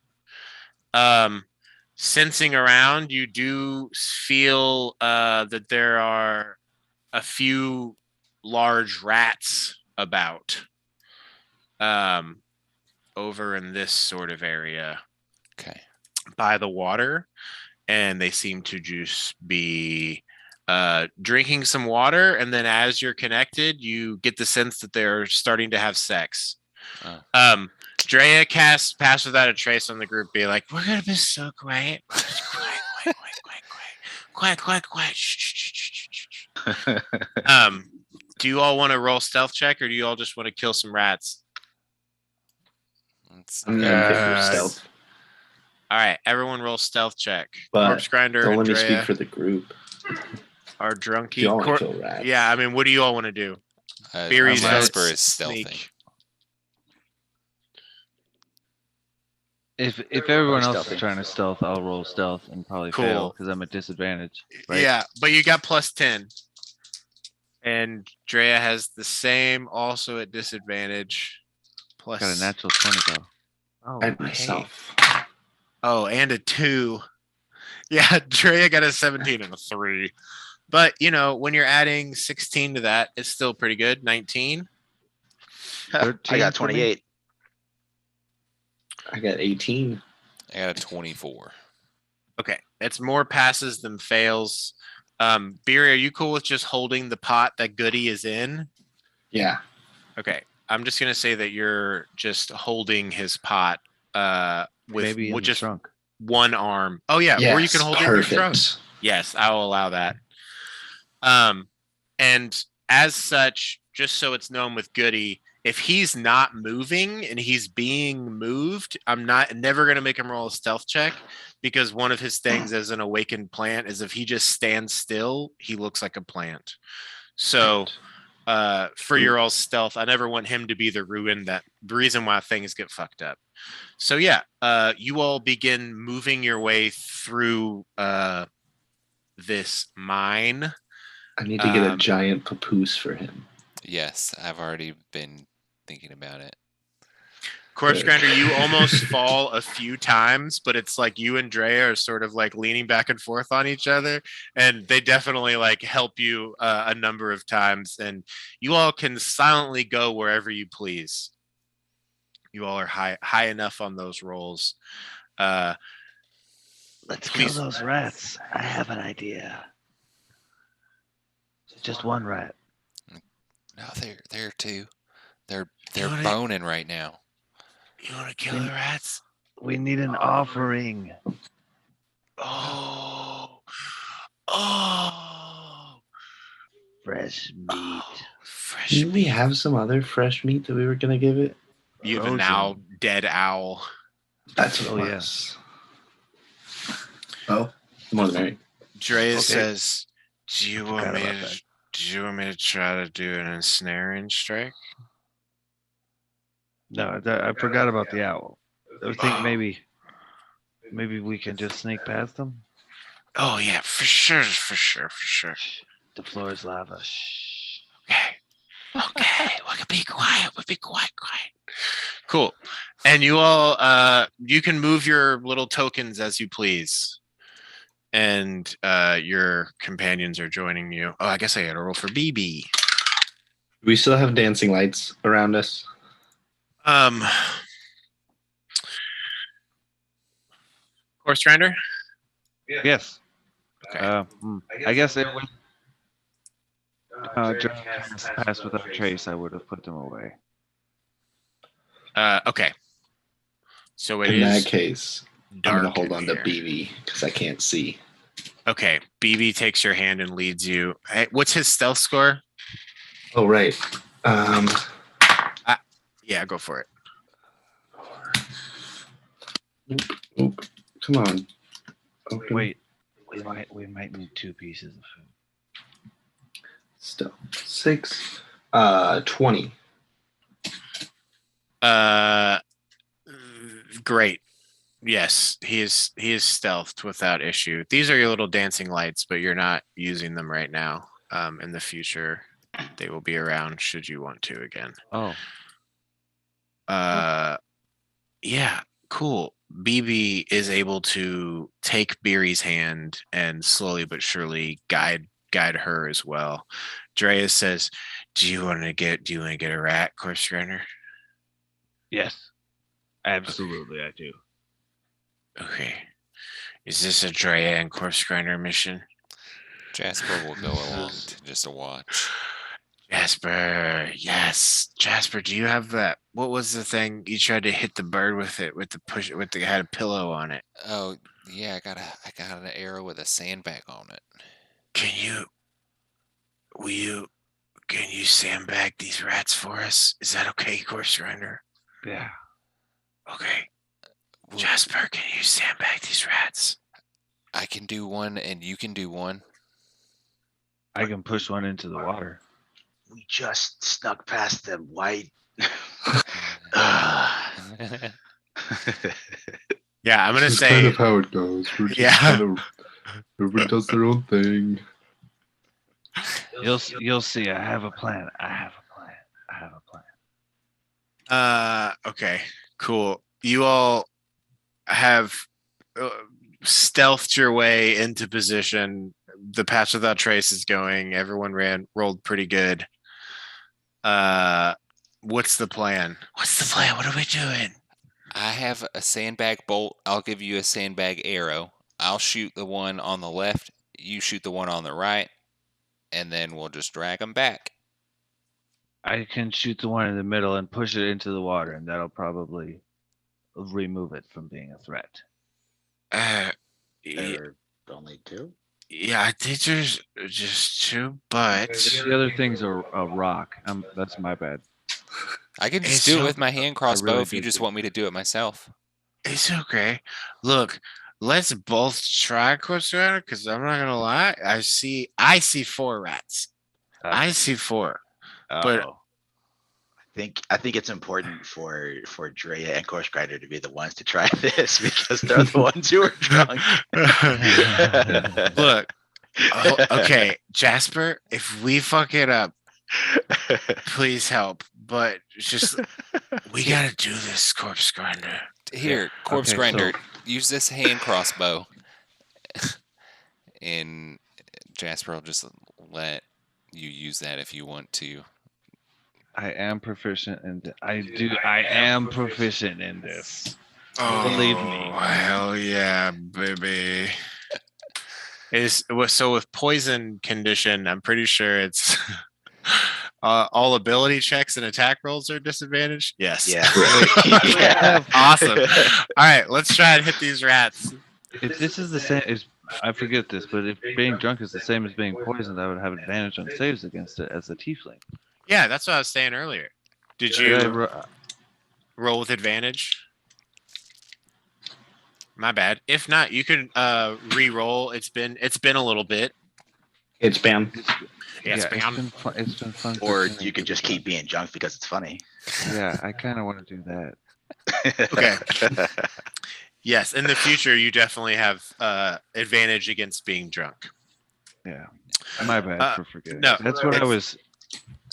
Sensing around, you do feel that there are a few large rats about over in this sort of area Okay. by the water, and they seem to just be drinking some water, and then as you're connected, you get the sense that they're starting to have sex. Oh. Drea casts Pass Without a Trace on the group, be like, we're gonna be so quiet. Quiet. Shh. Do you all want to roll stealth check, or do you all just want to kill some rats? I'm gonna pick your stealth, All right, everyone roll stealth check. but Corpse Grinder don't and let me Drea speak for the group. are If drunky. you all want to kill rats. Yeah, I mean, what do you all want to do? Beery's Jasper votes is stealthing. sneak. If everyone else stealthy. is trying to stealth, I'll roll stealth and probably Cool. fail because I'm at disadvantage. Right? Yeah, but you got plus 10. And Drea has the same, also at disadvantage. Plus. Got a natural 20 though. Oh, I hey. myself. Oh, and a 2. Yeah, Drea got a 17 and a 3. But, you know, when you're adding 16 to that, it's still pretty good. 19. I 13 got for me? 28. I got 18. I got a 24. Okay. It's more passes than fails. Beery, are you cool with just holding the pot that Goody is in? Yeah. Okay. I'm just going to say that you're just holding his pot with Maybe in the just trunk. one arm. Oh, yeah. Yes, Or you can hold it in perfect. your trunk. Yes, I will allow that. And as such, just so it's known with Goody, if he's not moving and he's being moved, I'm never going to make him roll a stealth check, because one of his things as an awakened plant is if he just stands still, he looks like a plant. So for your all stealth. I never want him to be the reason why things get fucked up. So yeah, you all begin moving your way through this mine. I need to get a giant papoose for him. Yes, I've already been thinking about it. Corpse Grinder, you almost fall a few times, but it's like you and Drea are sort of like leaning back and forth on each other, and they definitely like help you a number of times, and you all can silently go wherever you please. You all are high enough on those rolls. Let's kill those rats. I have an idea. Just one rat. No, they're two. They're boning right now. You want to kill the rats? We need an offering. Oh. Fresh meat. Fresh Didn't we have some other fresh meat that we were gonna give it? You have a now dead owl. That's what it was. Oh, more than right. Drea says, Do you want me to try to do an ensnaring strike? No, I forgot about the owl. I think maybe we can just sneak past them. Oh yeah, for sure. The floor is lava. Shh. Okay. We can be quiet. Cool. And you all, you can move your little tokens as you please. And your companions are joining you. Oh, I guess I got to roll for BB. Do we still have dancing lights around us? Horse Grinder? Yes. Okay. I guess it would. Pass without trace. I would have put them away. Okay. So in that case, I'm gonna hold on to BB because I can't see. Okay, BB takes your hand and leads you. Hey, what's his stealth score? Oh right. Yeah, go for it. Oop. Come on. Open. Wait, we might need 2 pieces of food. Still 6. 20. Great. Yes, he is stealthed without issue. These are your little dancing lights, but you're not using them right now. In the future, they will be around should you want to again. Oh. Yeah, cool. BB is able to take Beery's hand and slowly but surely guide her as well. Drea says, Do you want to get a rat, Corpse Grinder? Yes. Absolutely, I do. Okay. Is this a Drea and Corpse Grinder mission? Jasper will go along just to watch. Jasper, yes. Jasper, do you have that? What was the thing you tried to hit the bird with it? Had a pillow on it. Oh yeah, I got an arrow with a sandbag on it. Can you sandbag these rats for us? Is that okay, Corpse Grinder? Yeah. Okay. Jasper, can you sandbag these rats? I can do one and you can do one. I can push one into the water. We just snuck past them. Why? Yeah, I'm gonna That's say kind of how it goes. We're just everybody does their own thing. You'll see. I have a plan. Okay, cool. You all have stealthed your way into position. The patch without trace is going. Everyone rolled pretty good. What's the plan? What are we doing? I have a sandbag bolt. I'll give you a sandbag arrow. I'll shoot the one on the left. You shoot the one on the right. And then we'll just drag them back. I can shoot the one in the middle and push it into the water, and that'll probably remove it from being a threat. There are only 2? Yeah, I think there's just 2, but the other thing's a rock. That's my bad. I can just do it with my hand crossbow really if you just want me to do it myself. It's okay. Look, let's both try Corpse Grinder, because I'm not gonna lie. I see 4 rats. I see 4. But I think it's important for Drea and Course Grinder to be the ones to try this because they're the ones who are drunk. look, okay, Jasper, if we fuck it up, please help. But just we gotta do this, Corpse Grinder. Here, Corpse Okay, Grinder, so- use this hand crossbow. And Jasper will just let you use that if you want to. I am proficient in I am proficient in this. Oh, Believe me. Hell yeah, baby. So with poison condition, I'm pretty sure it's all ability checks and attack rolls are disadvantaged. Yes. Yeah. Yeah. Awesome. All right, let's try and hit these rats. If this is the same, I forget this, but if being drunk is the same as being poisoned, I would have advantage on saves against it as a tiefling. Yeah, that's what I was saying earlier. Did Yeah, you roll with advantage? My bad. If not, you can re-roll. It's been a little bit. It's Bam. Yeah, it's it's been fun. It's been fun. Or pretending you could to just be keep being drunk because it's funny. drunk. Yeah, I kind of want to do that. Okay. Yes, in the future, you definitely have advantage against being drunk. Yeah, my bad for forgetting. no, That's what I it's- was.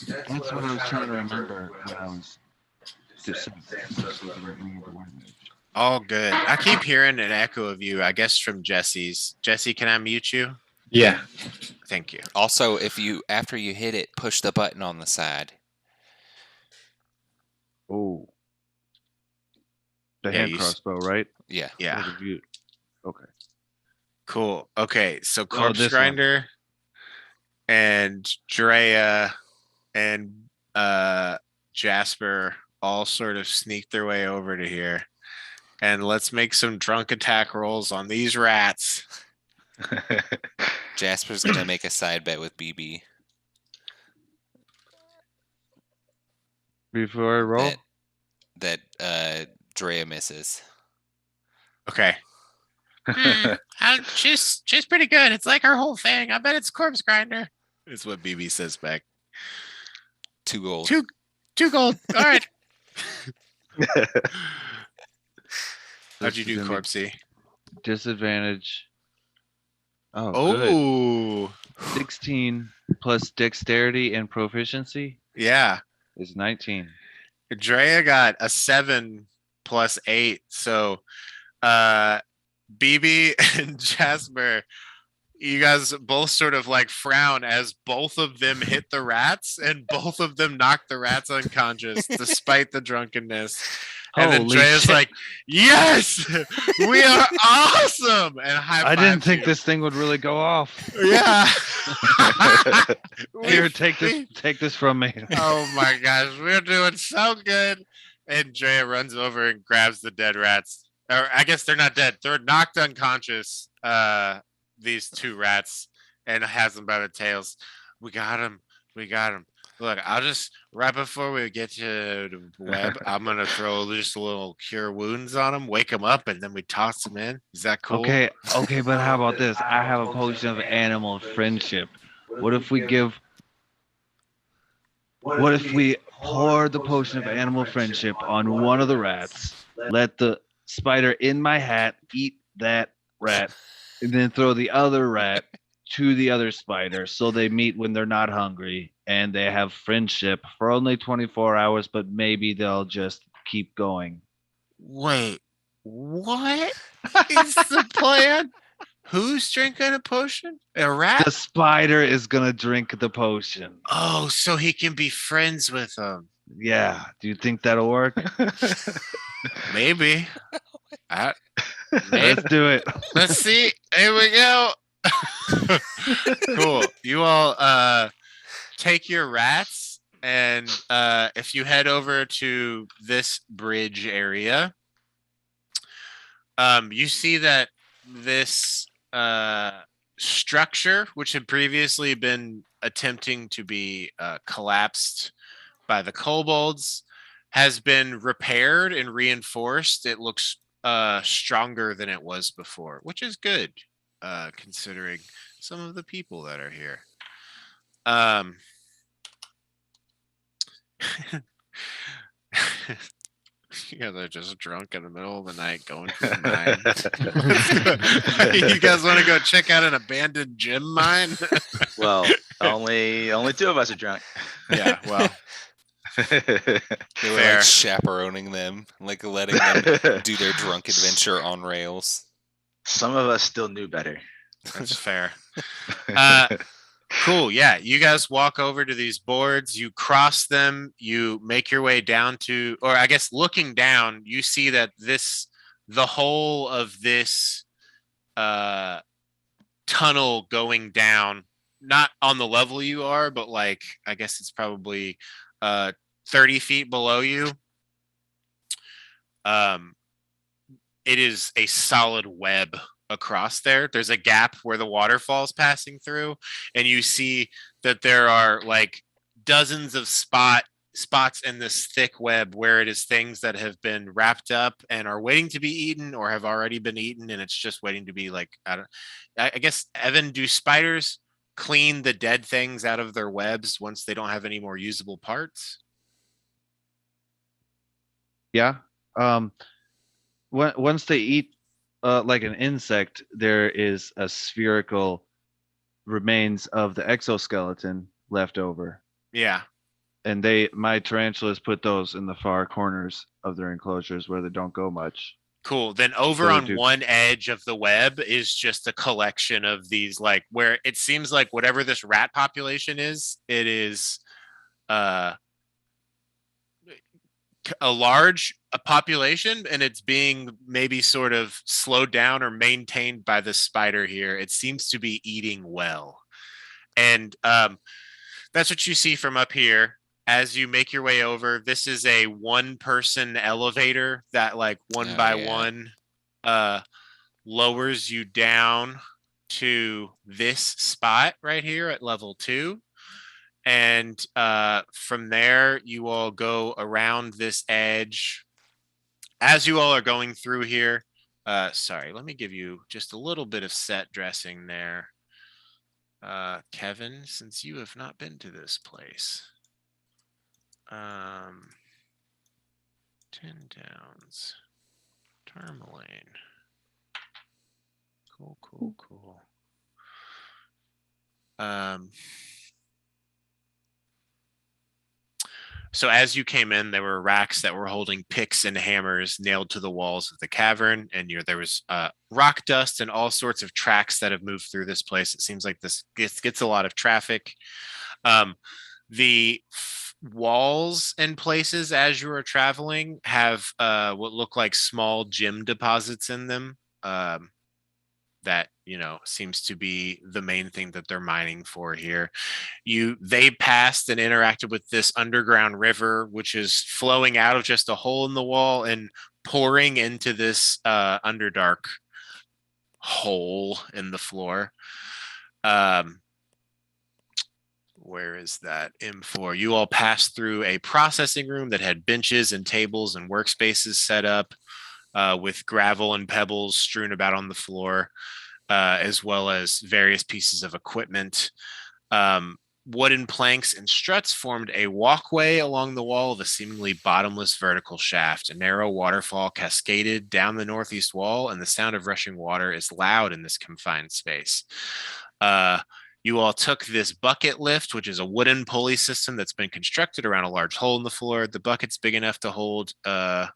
That's what I was trying to remember when I was just All good. I keep hearing an echo of you, I guess from Jesse's. Jesse, can I mute you? Yeah. Thank you. Also, if you after you hit it, push the button on the side. Oh, the Yeah, hand you crossbow, right? Yeah. Yeah. Or the view. Okay. Cool. Okay, so Corpse this one. Grinder and Drea and Jasper all sort of sneak their way over to here. And let's make some drunk attack rolls on these rats. Jasper's gonna make a side bet with BB. Before I roll, That Drea misses. Okay. She's pretty good. It's like her whole thing. I bet it's Corpse Grinder. Is what BB says back. 2 gold. Two gold. All right. How'd This you is do, gonna be Corpsey? disadvantage. Oh, good. Oh, 16 plus dexterity and proficiency yeah. is 19. Drea got a 7 plus 8. So BB and Jasper, you guys both sort of like frown as both of them hit the rats and both of them knock the rats unconscious despite the drunkenness. And then Holy Drea's shit. like, yes, we are awesome. And high I didn't fives think you. this thing would really go off. Yeah. Here, take this from me. Oh my gosh, we're doing so good. And Drea runs over and grabs the dead rats. Or I guess they're not dead. They're knocked unconscious. These 2 rats, and has them by the tails. We got them. Look, I'll just right before we get to the web, I'm gonna throw just a little cure wounds on them, wake them up, and then we toss them in. Is that cool? Okay, but how about this? I have a potion of animal friendship. What if we pour the potion of animal friendship on one of the rats, let the spider in my hat eat that rat, and then throw the other rat to the other spider so they meet when they're not hungry and they have friendship for only 24 hours, but maybe they'll just keep going. Wait, what is the plan? Who's drinking a potion? A rat? The spider is gonna drink the potion. Oh, so he can be friends with them. Yeah. Do you think that'll work? Maybe. Let's do it. Let's see. Here we go. Cool. You all take your rats, and if you head over to this bridge area, you see that this structure, which had previously been attempting to be collapsed by the kobolds, has been repaired and reinforced. It looks stronger than it was before, which is good, considering some of the people that are here. You guys are just drunk in the middle of the night going to a mine. You guys want to go check out an abandoned gym mine? Well, only two of us are drunk. Yeah, well, They were fair. like chaperoning them, like letting them do their drunk adventure on rails. Some of us still knew better. That's fair. Cool. Yeah. You guys walk over to these boards, you cross them, you make your way down to, or I guess looking down, you see that the whole of this tunnel going down, not on the level you are, but like, I guess it's probably 30 feet below you. It is a solid web across there. There's a gap where the waterfall's passing through, and you see that there are like dozens of spots in this thick web where it is things that have been wrapped up and are waiting to be eaten or have already been eaten, and it's just waiting to be like, I guess, Evan, do spiders clean the dead things out of their webs once they don't have any more usable parts? Yeah. Once they eat like an insect, there is a spherical remains of the exoskeleton left over. Yeah. And my tarantulas put those in the far corners of their enclosures where they don't go much. Cool. Then over on one edge of the web is just a collection of these, like, where it seems like whatever this rat population is, it is a large population, and it's being maybe sort of slowed down or maintained by the spider here. It seems to be eating well. And that's what you see from up here. As you make your way over, this is a one-person elevator that, like, one by one lowers you down to this spot right here at level 2. And from there, you all go around this edge. As you all are going through here, sorry, let me give you just a little bit of set dressing there. Kevin, since you have not been to this place. 10 Downs, Tourmaline. Cool. So as you came in, there were racks that were holding picks and hammers nailed to the walls of the cavern, and there was rock dust and all sorts of tracks that have moved through this place. It seems like this gets a lot of traffic. The walls and places as you are traveling have what look like small gem deposits in them. That seems to be the main thing that they're mining for here. They passed and interacted with this underground river, which is flowing out of just a hole in the wall and pouring into this underdark hole in the floor. Where is that M4? You all passed through a processing room that had benches and tables and workspaces set up with gravel and pebbles strewn about on the floor, as well as various pieces of equipment. Wooden planks and struts formed a walkway along the wall of a seemingly bottomless vertical shaft. A narrow waterfall cascaded down the northeast wall, and the sound of rushing water is loud in this confined space. You all took this bucket lift, which is a wooden pulley system that's been constructed around a large hole in the floor. The bucket's big enough to hold a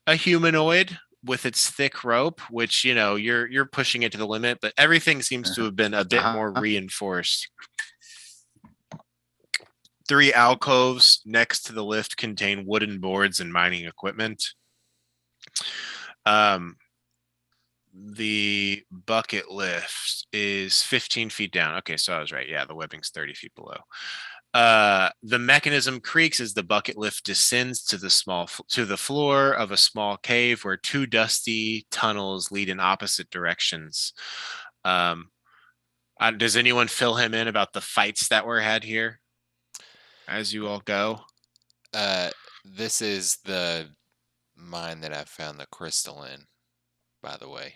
humanoid with its thick rope, which you're pushing it to the limit, but everything seems to have been a bit more reinforced. 3 alcoves next to the lift contain wooden boards and mining equipment. The bucket lift is 15 feet down. Okay, so I was right. Yeah, the webbing's 30 feet below. The mechanism creaks as the bucket lift descends to the floor of a small cave where 2 dusty tunnels lead in opposite directions. Does anyone fill him in about the fights that were had here as you all go? This is the mine that I found the crystal in, by the way.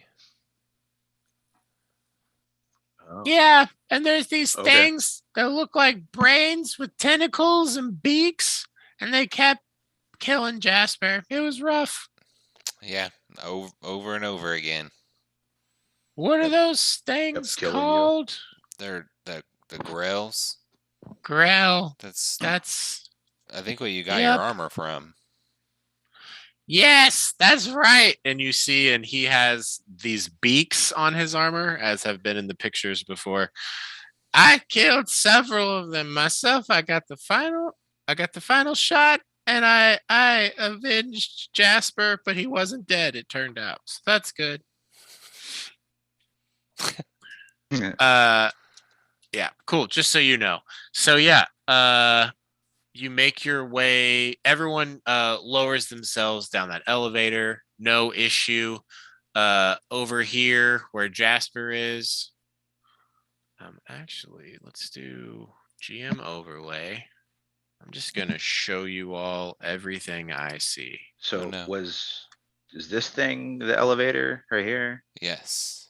Oh. Yeah, and there's these things that look like brains with tentacles and beaks, and they kept killing Jasper. It was rough. Yeah, over and over again. What are those things killing you. called? They're the Grells. Grell. That's That's I think what you got Yep. your armor from. yes, that's right. And you see, and he has these beaks on his armor, as have been in the pictures before. I killed several of them myself. I got the final shot, and I avenged Jasper, but he wasn't dead, it turned out. So that's good. Yeah, cool. Just so you know. So yeah, you make your way, everyone lowers themselves down that elevator, no issue. Over here where Jasper is, actually, let's do GM overlay. I'm just gonna show you all everything I see. So no. is this thing the elevator right here? Yes.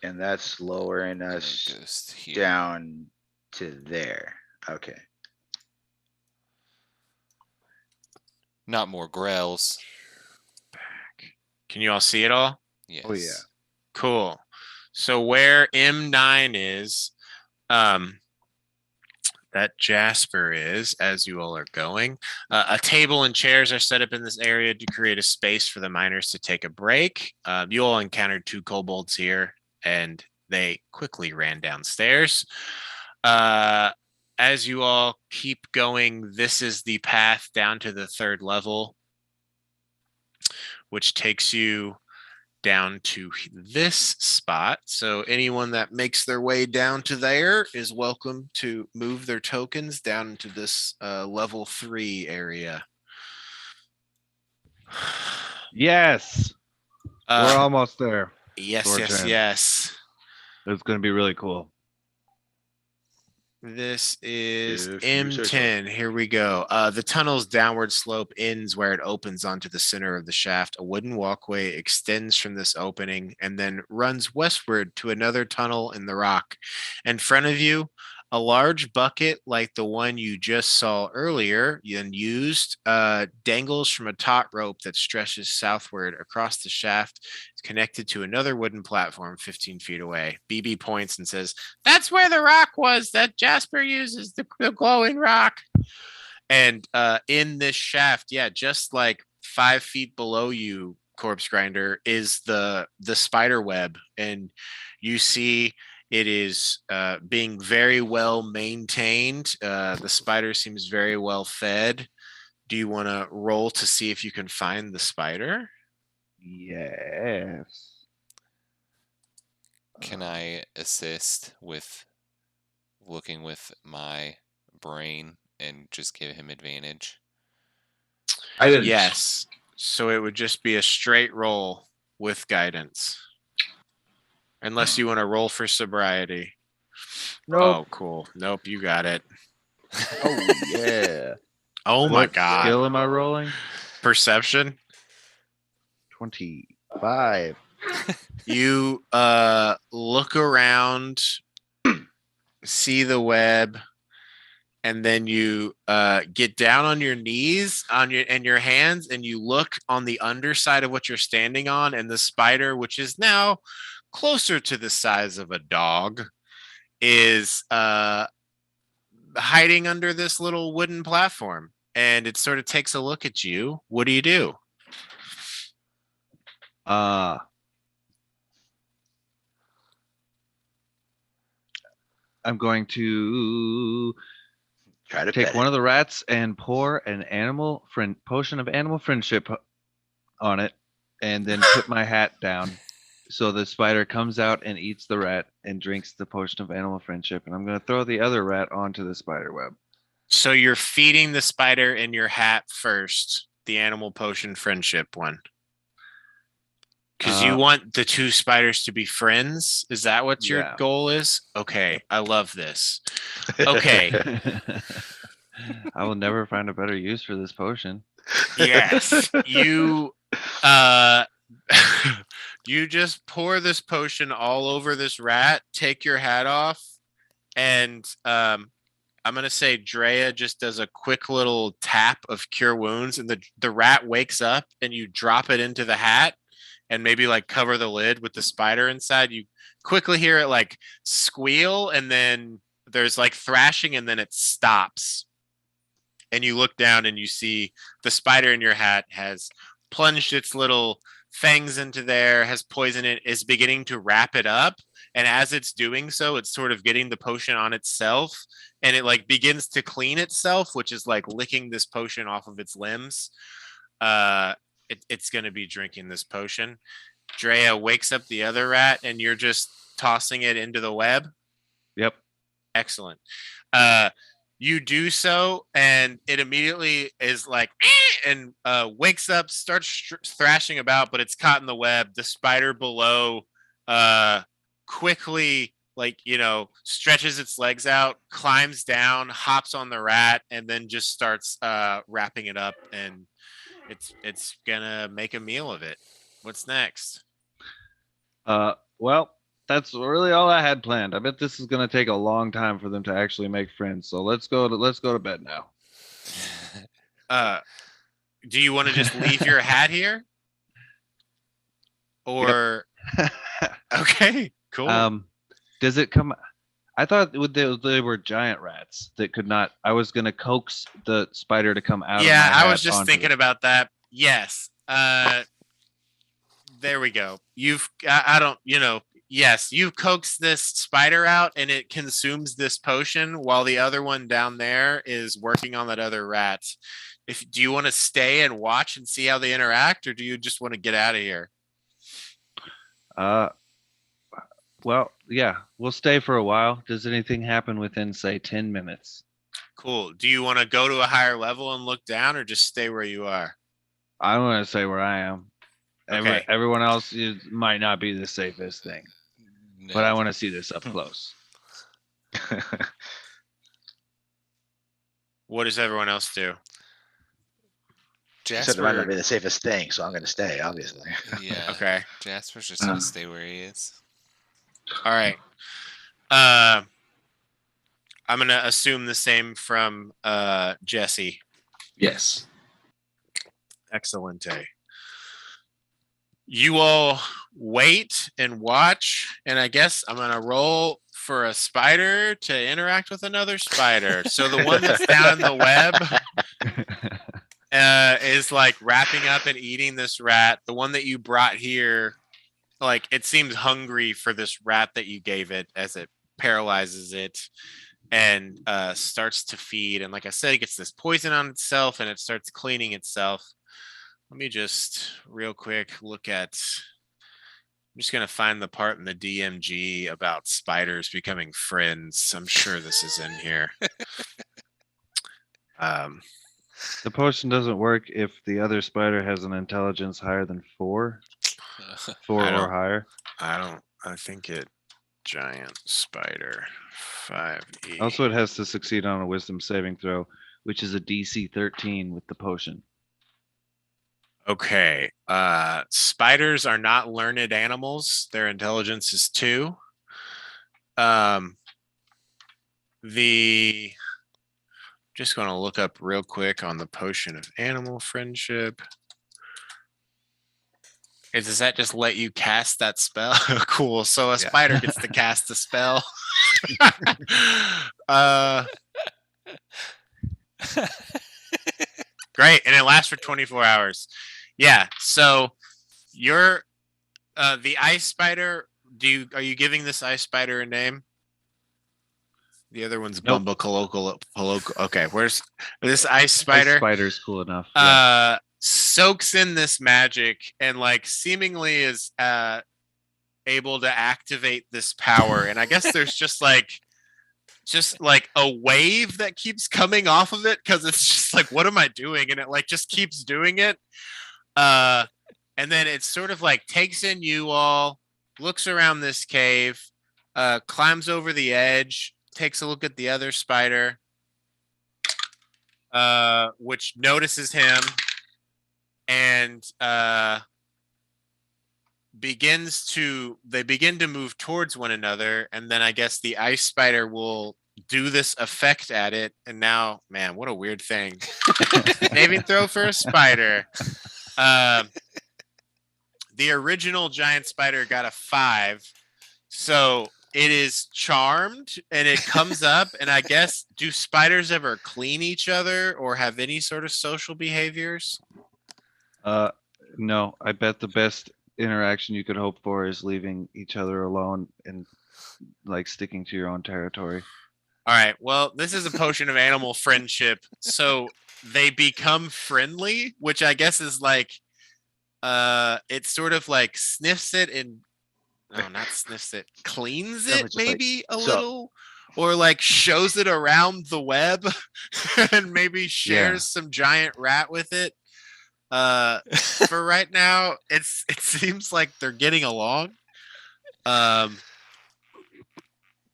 And that's lowering And it us goes here. down to there. Okay. Not more Grells. Can you all see it all? Yes. Oh, yeah. Cool. So where M9 is, that Jasper is, as you all are going, a table and chairs are set up in this area to create a space for the miners to take a break. You all encountered 2 kobolds here, and they quickly ran downstairs. As you all keep going, this is the path down to the 3rd level, which takes you down to this spot. So anyone that makes their way down to there is welcome to move their tokens down into this level 3 area. Yes. We're almost there. Yes, Thorchan. yes. It's going to be really cool. This is If you say so. M10. Here we go. The tunnel's downward slope ends where it opens onto the center of the shaft. A wooden walkway extends from this opening and then runs westward to another tunnel in the rock. In front of you, a large bucket like the one you just saw earlier and used dangles from a taut rope that stretches southward across the shaft. It's connected to another wooden platform 15 feet away. BB points and says, "That's where the rock was that Jasper uses, the glowing rock." And in this shaft, yeah, just like 5 feet below you, Corpse Grinder, is the spider web. And you see it is being very well maintained. The spider seems very well fed. Do you want to roll to see if you can find the spider? Yes. Can I assist with looking with my brain and just give him advantage? Yes. So it would just be a straight roll with guidance. Unless you want to roll for sobriety. Nope. Oh, cool. Nope, you got it. Oh, yeah. Oh my What god. skill am I rolling? Perception. 25. You look around, see the web, and then you get down on your knees and your hands, and you look on the underside of what you're standing on, and the spider, which is now closer to the size of a dog, is hiding under this little wooden platform, and it sort of takes a look at you. What do you do? I'm going to Try to take pet one it. of the rats and pour an potion of animal friendship on it, and then put my hat down. So the spider comes out and eats the rat and drinks the potion of animal friendship. And I'm going to throw the other rat onto the spider web. So you're feeding the spider in your hat first, the animal potion friendship one. Because you want the 2 spiders to be friends? Is that what your goal is? Okay, I love this. Okay. I will never find a better use for this potion. Yes. You you just pour this potion all over this rat, take your hat off, and I'm gonna say Drea just does a quick little tap of cure wounds, and the rat wakes up, and you drop it into the hat, and maybe like cover the lid with the spider inside. You quickly hear it like squeal, and then there's like thrashing, and then it stops. And you look down, and you see the spider in your hat has plunged its little fangs into there, has poisoned it, is beginning to wrap it up. And as it's doing so, it's sort of getting the potion on itself, and it like begins to clean itself, which is like licking this potion off of its limbs. It's going to be drinking this potion. Drea wakes up the other rat, and you're just tossing it into the web. Yep. Excellent. You do so, and it immediately is like, and wakes up, starts thrashing about, but it's caught in the web. The spider below quickly, like, stretches its legs out, climbs down, hops on the rat, and then just starts wrapping it up, and it's gonna make a meal of it. What's next? Well, that's really all I had planned. I bet this is gonna take a long time for them to actually make friends. So let's go to bed now. Do you want to just leave your hat here? Or okay, cool. Does it come? I thought they were giant rats that could not. I was gonna coax the spider to come out. Yeah, of my I was hat just onto thinking it. about that. Yes. There we go. Yes, you coax this spider out, and it consumes this potion while the other one down there is working on that other rat. Do you want to stay and watch and see how they interact, or do you just want to get out of here? Well, yeah, we'll stay for a while. Does anything happen within, say, 10 minutes? Cool. Do you want to go to a higher level and look down, or just stay where you are? I'm gonna say where I am. Okay. Everyone else might not be the safest thing, but I want to see this up close. What does everyone else do? Said it might not be Jasper, the safest thing, so I'm going to stay, obviously. yeah. Okay. Jasper's just gonna stay where he is. All right. I'm gonna assume the same from Jesse. Yes. Excellente. You all wait and watch, and I guess I'm gonna roll for a spider to interact with another spider. So the one that's down in the web is like wrapping up and eating this rat. The one that you brought here, like, it seems hungry for this rat that you gave it as it paralyzes it and starts to feed. And like I said, it gets this poison on itself, and it starts cleaning itself. Let me just real quick look at. I'm just gonna find the part in the DMG about spiders becoming friends. I'm sure this is in here. The potion doesn't work if the other spider has an intelligence higher than 4. 4 I or don't- higher. I think it. Giant spider 5e. Also, it has to succeed on a wisdom saving throw, which is a DC 13 with the potion. Okay. Spiders are not learned animals. Their intelligence is 2. Just going to look up real quick on the potion of animal friendship. Does that just let you cast that spell? Cool. So a spider gets to cast a spell. Great. And it lasts for 24 hours. Yeah. So you're the ice spider. Are you giving this ice spider a name? The other one's Nope. Bumble. Okay. Where's this ice spider? Ice spider's cool enough. Yeah. Soaks in this magic and like seemingly is able to activate this power. And I guess there's just like a wave that keeps coming off of it, because it's just like, what am I doing? And it like just keeps doing it. And then it sort of like takes in you all, looks around this cave, climbs over the edge, takes a look at the other spider, which notices him, and begin to move towards one another. And then I guess the ice spider will do this effect at it, and now, man, what a weird thing. Saving throw for a spider. The original giant spider got a 5, so it is charmed, and it comes up. And I guess, do spiders ever clean each other or have any sort of social behaviors? No, I bet the best interaction you could hope for is leaving each other alone and like sticking to your own territory. All right. Well, this is a potion of animal friendship, so they become friendly, which I guess is like, it sort of like sniffs it and not sniffs it, cleans Yeah, it but just like, maybe a so- little, or like shows it around the web and maybe shares some giant rat with it. For right now, it seems like they're getting along.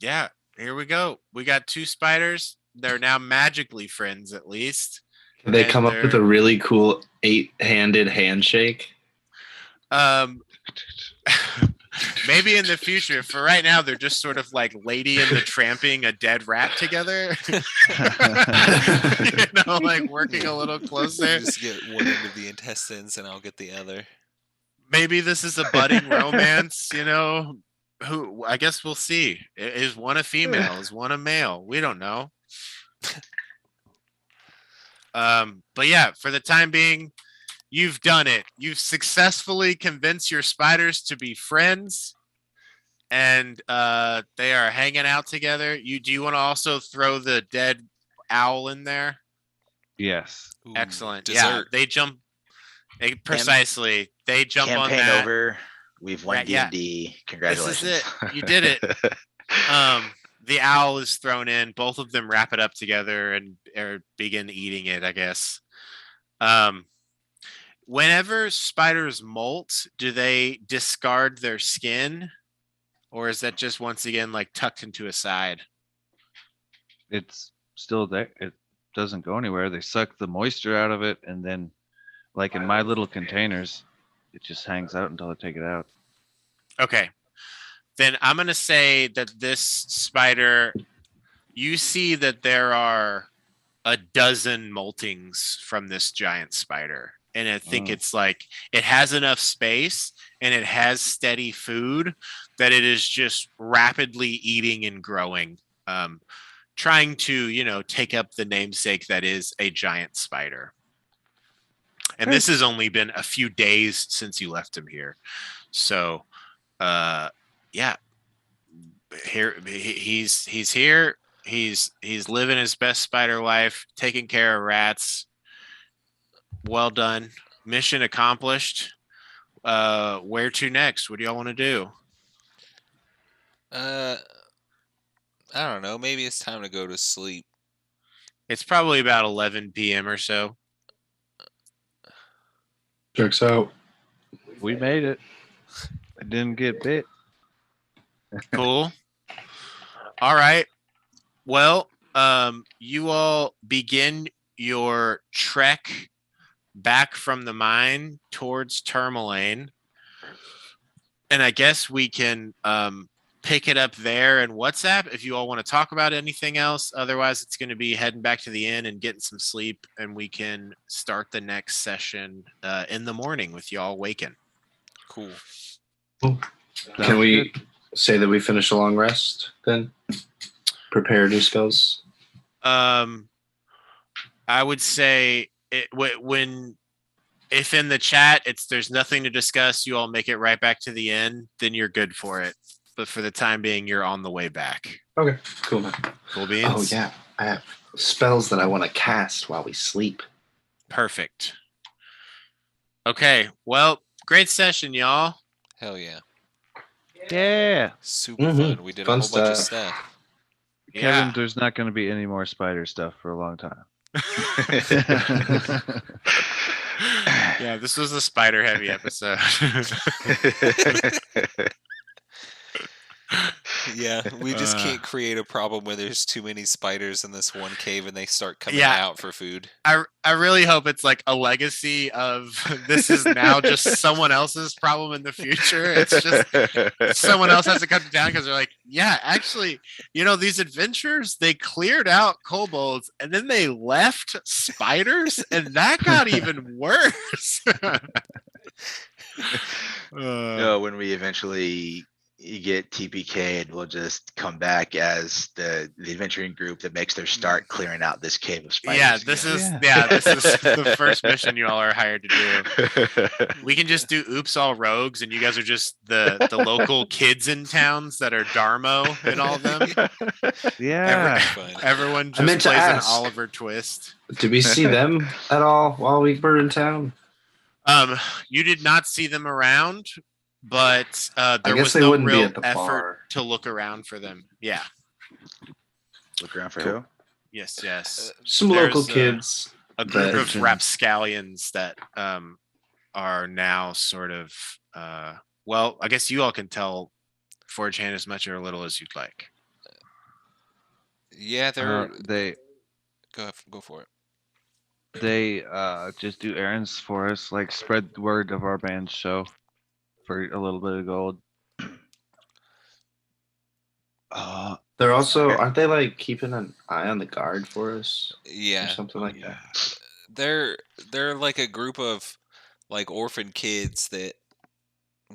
Yeah, here we go. We got 2 spiders. They're now magically friends, at least. They And come up with a really cool 8-handed handshake. Maybe in the future. For right now, they're just sort of like Lady and the Tramping a dead rat together. Like working a little closer. Just get one end of the intestines, and I'll get the other. Maybe this is a budding romance. Who I guess we'll see. Is one a female? Is one a male? We don't know. But yeah, for the time being, you've done it. You've successfully convinced your spiders to be friends, and they are hanging out together. Do you want to also throw the dead owl in there? Yes. Ooh, Excellent. dessert. Yeah, they jump precisely. They jump on Campaign that. over. We've won Right, yeah. D&D. Congratulations. This is it. You did it. The owl is thrown in. Both of them wrap it up together and begin eating it, I guess. Whenever spiders molt, do they discard their skin? Or is that just once again like tucked into a side? It's still there. It doesn't go anywhere. They suck the moisture out of it, and then, like in my little containers, it just hangs out until I take it out. Okay. Then I'm going to say that this spider, you see that there are a dozen moltings from this giant spider. And I think it's like it has enough space and it has steady food that it is just rapidly eating and growing, trying to, take up the namesake that is a giant spider. And this has only been a few days since you left him here. So, yeah, here he's here. He's living his best spider life, taking care of rats. Well done. Mission accomplished. Where to next? What do y'all want to do? I don't know. Maybe it's time to go to sleep. It's probably about 11 p.m. or so. Checks out. We made it. I didn't get bit. Cool. All right. Well, you all begin your trek back from the mine towards Tourmaline. And I guess we can pick it up there in WhatsApp if you all want to talk about anything else. Otherwise, it's going to be heading back to the inn and getting some sleep, and we can start the next session in the morning with y'all waking. Cool. Can we say that we finish a long rest then? Prepare new spells? I would say if in the chat there's nothing to discuss, you all make it right back to the inn, then you're good for it. But for the time being, you're on the way back. Okay, cool, man. Cool beans? Oh, yeah. I have spells that I want to cast while we sleep. Perfect. Okay, well, great session, y'all. Hell yeah. Yeah. Super fun. We did a Fun whole bunch of stuff. stuff. Kevin, there's not going to be any more spider stuff for a long time. Yeah, this was a spider-heavy episode. Yeah, we just can't create a problem where there's too many spiders in this one cave and they start coming Yeah. out for food. I really hope it's like a legacy of this is now just someone else's problem in the future. It's just someone else has to cut it down because they're like, yeah, actually, these adventurers, they cleared out kobolds and then they left spiders and that got even worse. No, when we eventually get TPK'd, we'll just come back as the adventuring group that makes their start clearing out this cave of spiders. Yeah, this is the first mission you all are hired to do. We can just do oops all rogues and you guys are just the local kids in towns that are Darmo and all of them. Yeah. Everyone I meant just to plays an ask. Oliver Twist. Did we see them at all while we were in town? You did not see them around, but there I guess was they no wouldn't be real at the effort bar. to look around for them. Yeah. Look around for who? Yes. Some local There's, kids. A group that- of rapscallions that are now sort of well, I guess you all can tell Forge Hand as much or a little as you'd like. Yeah, they're They go for it. they just do errands for us, like spread the word of our band's show for a little bit of gold. They're also Okay. aren't they like keeping an eye on the guard for us or Yeah, something like that? they're like a group of like orphan kids that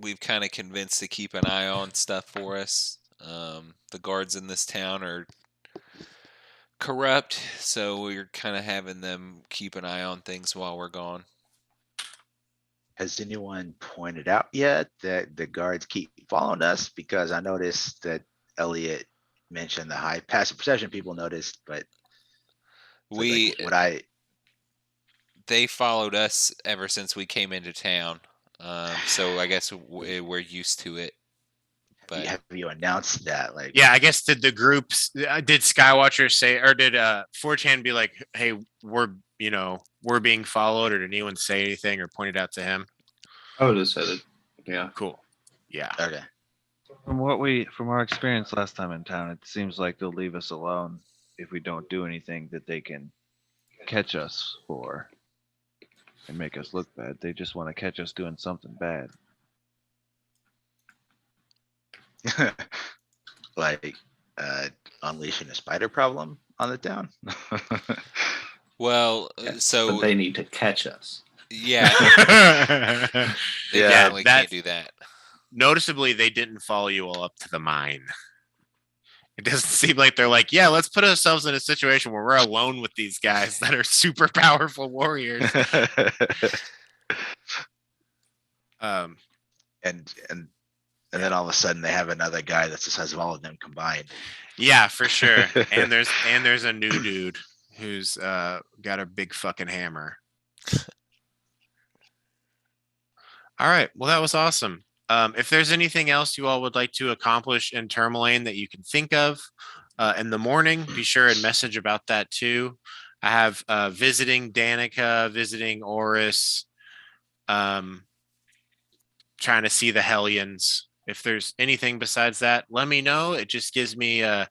we've kind of convinced to keep an eye on stuff for us. The guards in this town are corrupt, so we're kind of having them keep an eye on things while we're gone. Has anyone pointed out yet that the guards keep following us? Because I noticed that Elliot mentioned the high passive perception people noticed, but so, We like, would I? They followed us ever since we came into town, so I guess we're used to it. But Have you announced that? Like, Yeah, I guess did the groups did Skywatcher say or did Forge Hand be like, hey, we're being followed, or did anyone say anything or point it out to him? I would have said it. Yeah. Cool. Yeah. okay. From our experience last time in town, it seems like they'll leave us alone if we don't do anything that they can catch us for and make us look bad. They just want to catch us doing something bad. Like unleashing a spider problem on the town. well, so But they need to catch us. yeah, they Yeah, definitely that- can't do that. Noticeably, they didn't follow you all up to the mine. It doesn't seem like they're like, yeah, let's put ourselves in a situation where we're alone with these guys that are super powerful warriors. and then all of a sudden they have another guy that's the size of all of them combined. Yeah, for sure. And there's a new dude who's got a big fucking hammer. All right. Well, that was awesome. If there's anything else you all would like to accomplish in Tourmaline that you can think of in the morning, be sure and message about that too. I have visiting Danica, visiting Oris, trying to see the Hellions. If there's anything besides that, let me know. It just gives me a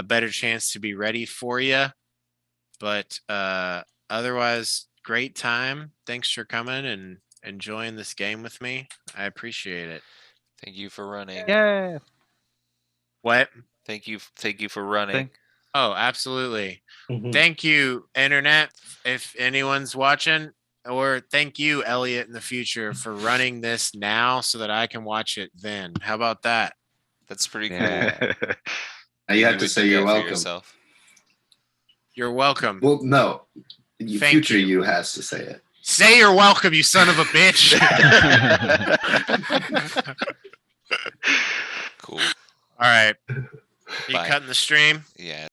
better chance to be ready for you. But otherwise, great time. Thanks for coming and enjoying this game with me. I appreciate it. Thank you for running. Yeah. What? Thank you for running. Oh, absolutely. Mhm. Thank you, Internet, if anyone's watching. Or thank you, Elliot, in the future for running this now so that I can watch it then. How about that? That's pretty cool. Yeah. Now you have would to do say that you're for welcome. yourself. You're welcome. Well, no. The Thank future you. you has to say it. Say you're welcome, you son of a bitch. Cool. All right. You Bye. cutting the stream? Yeah.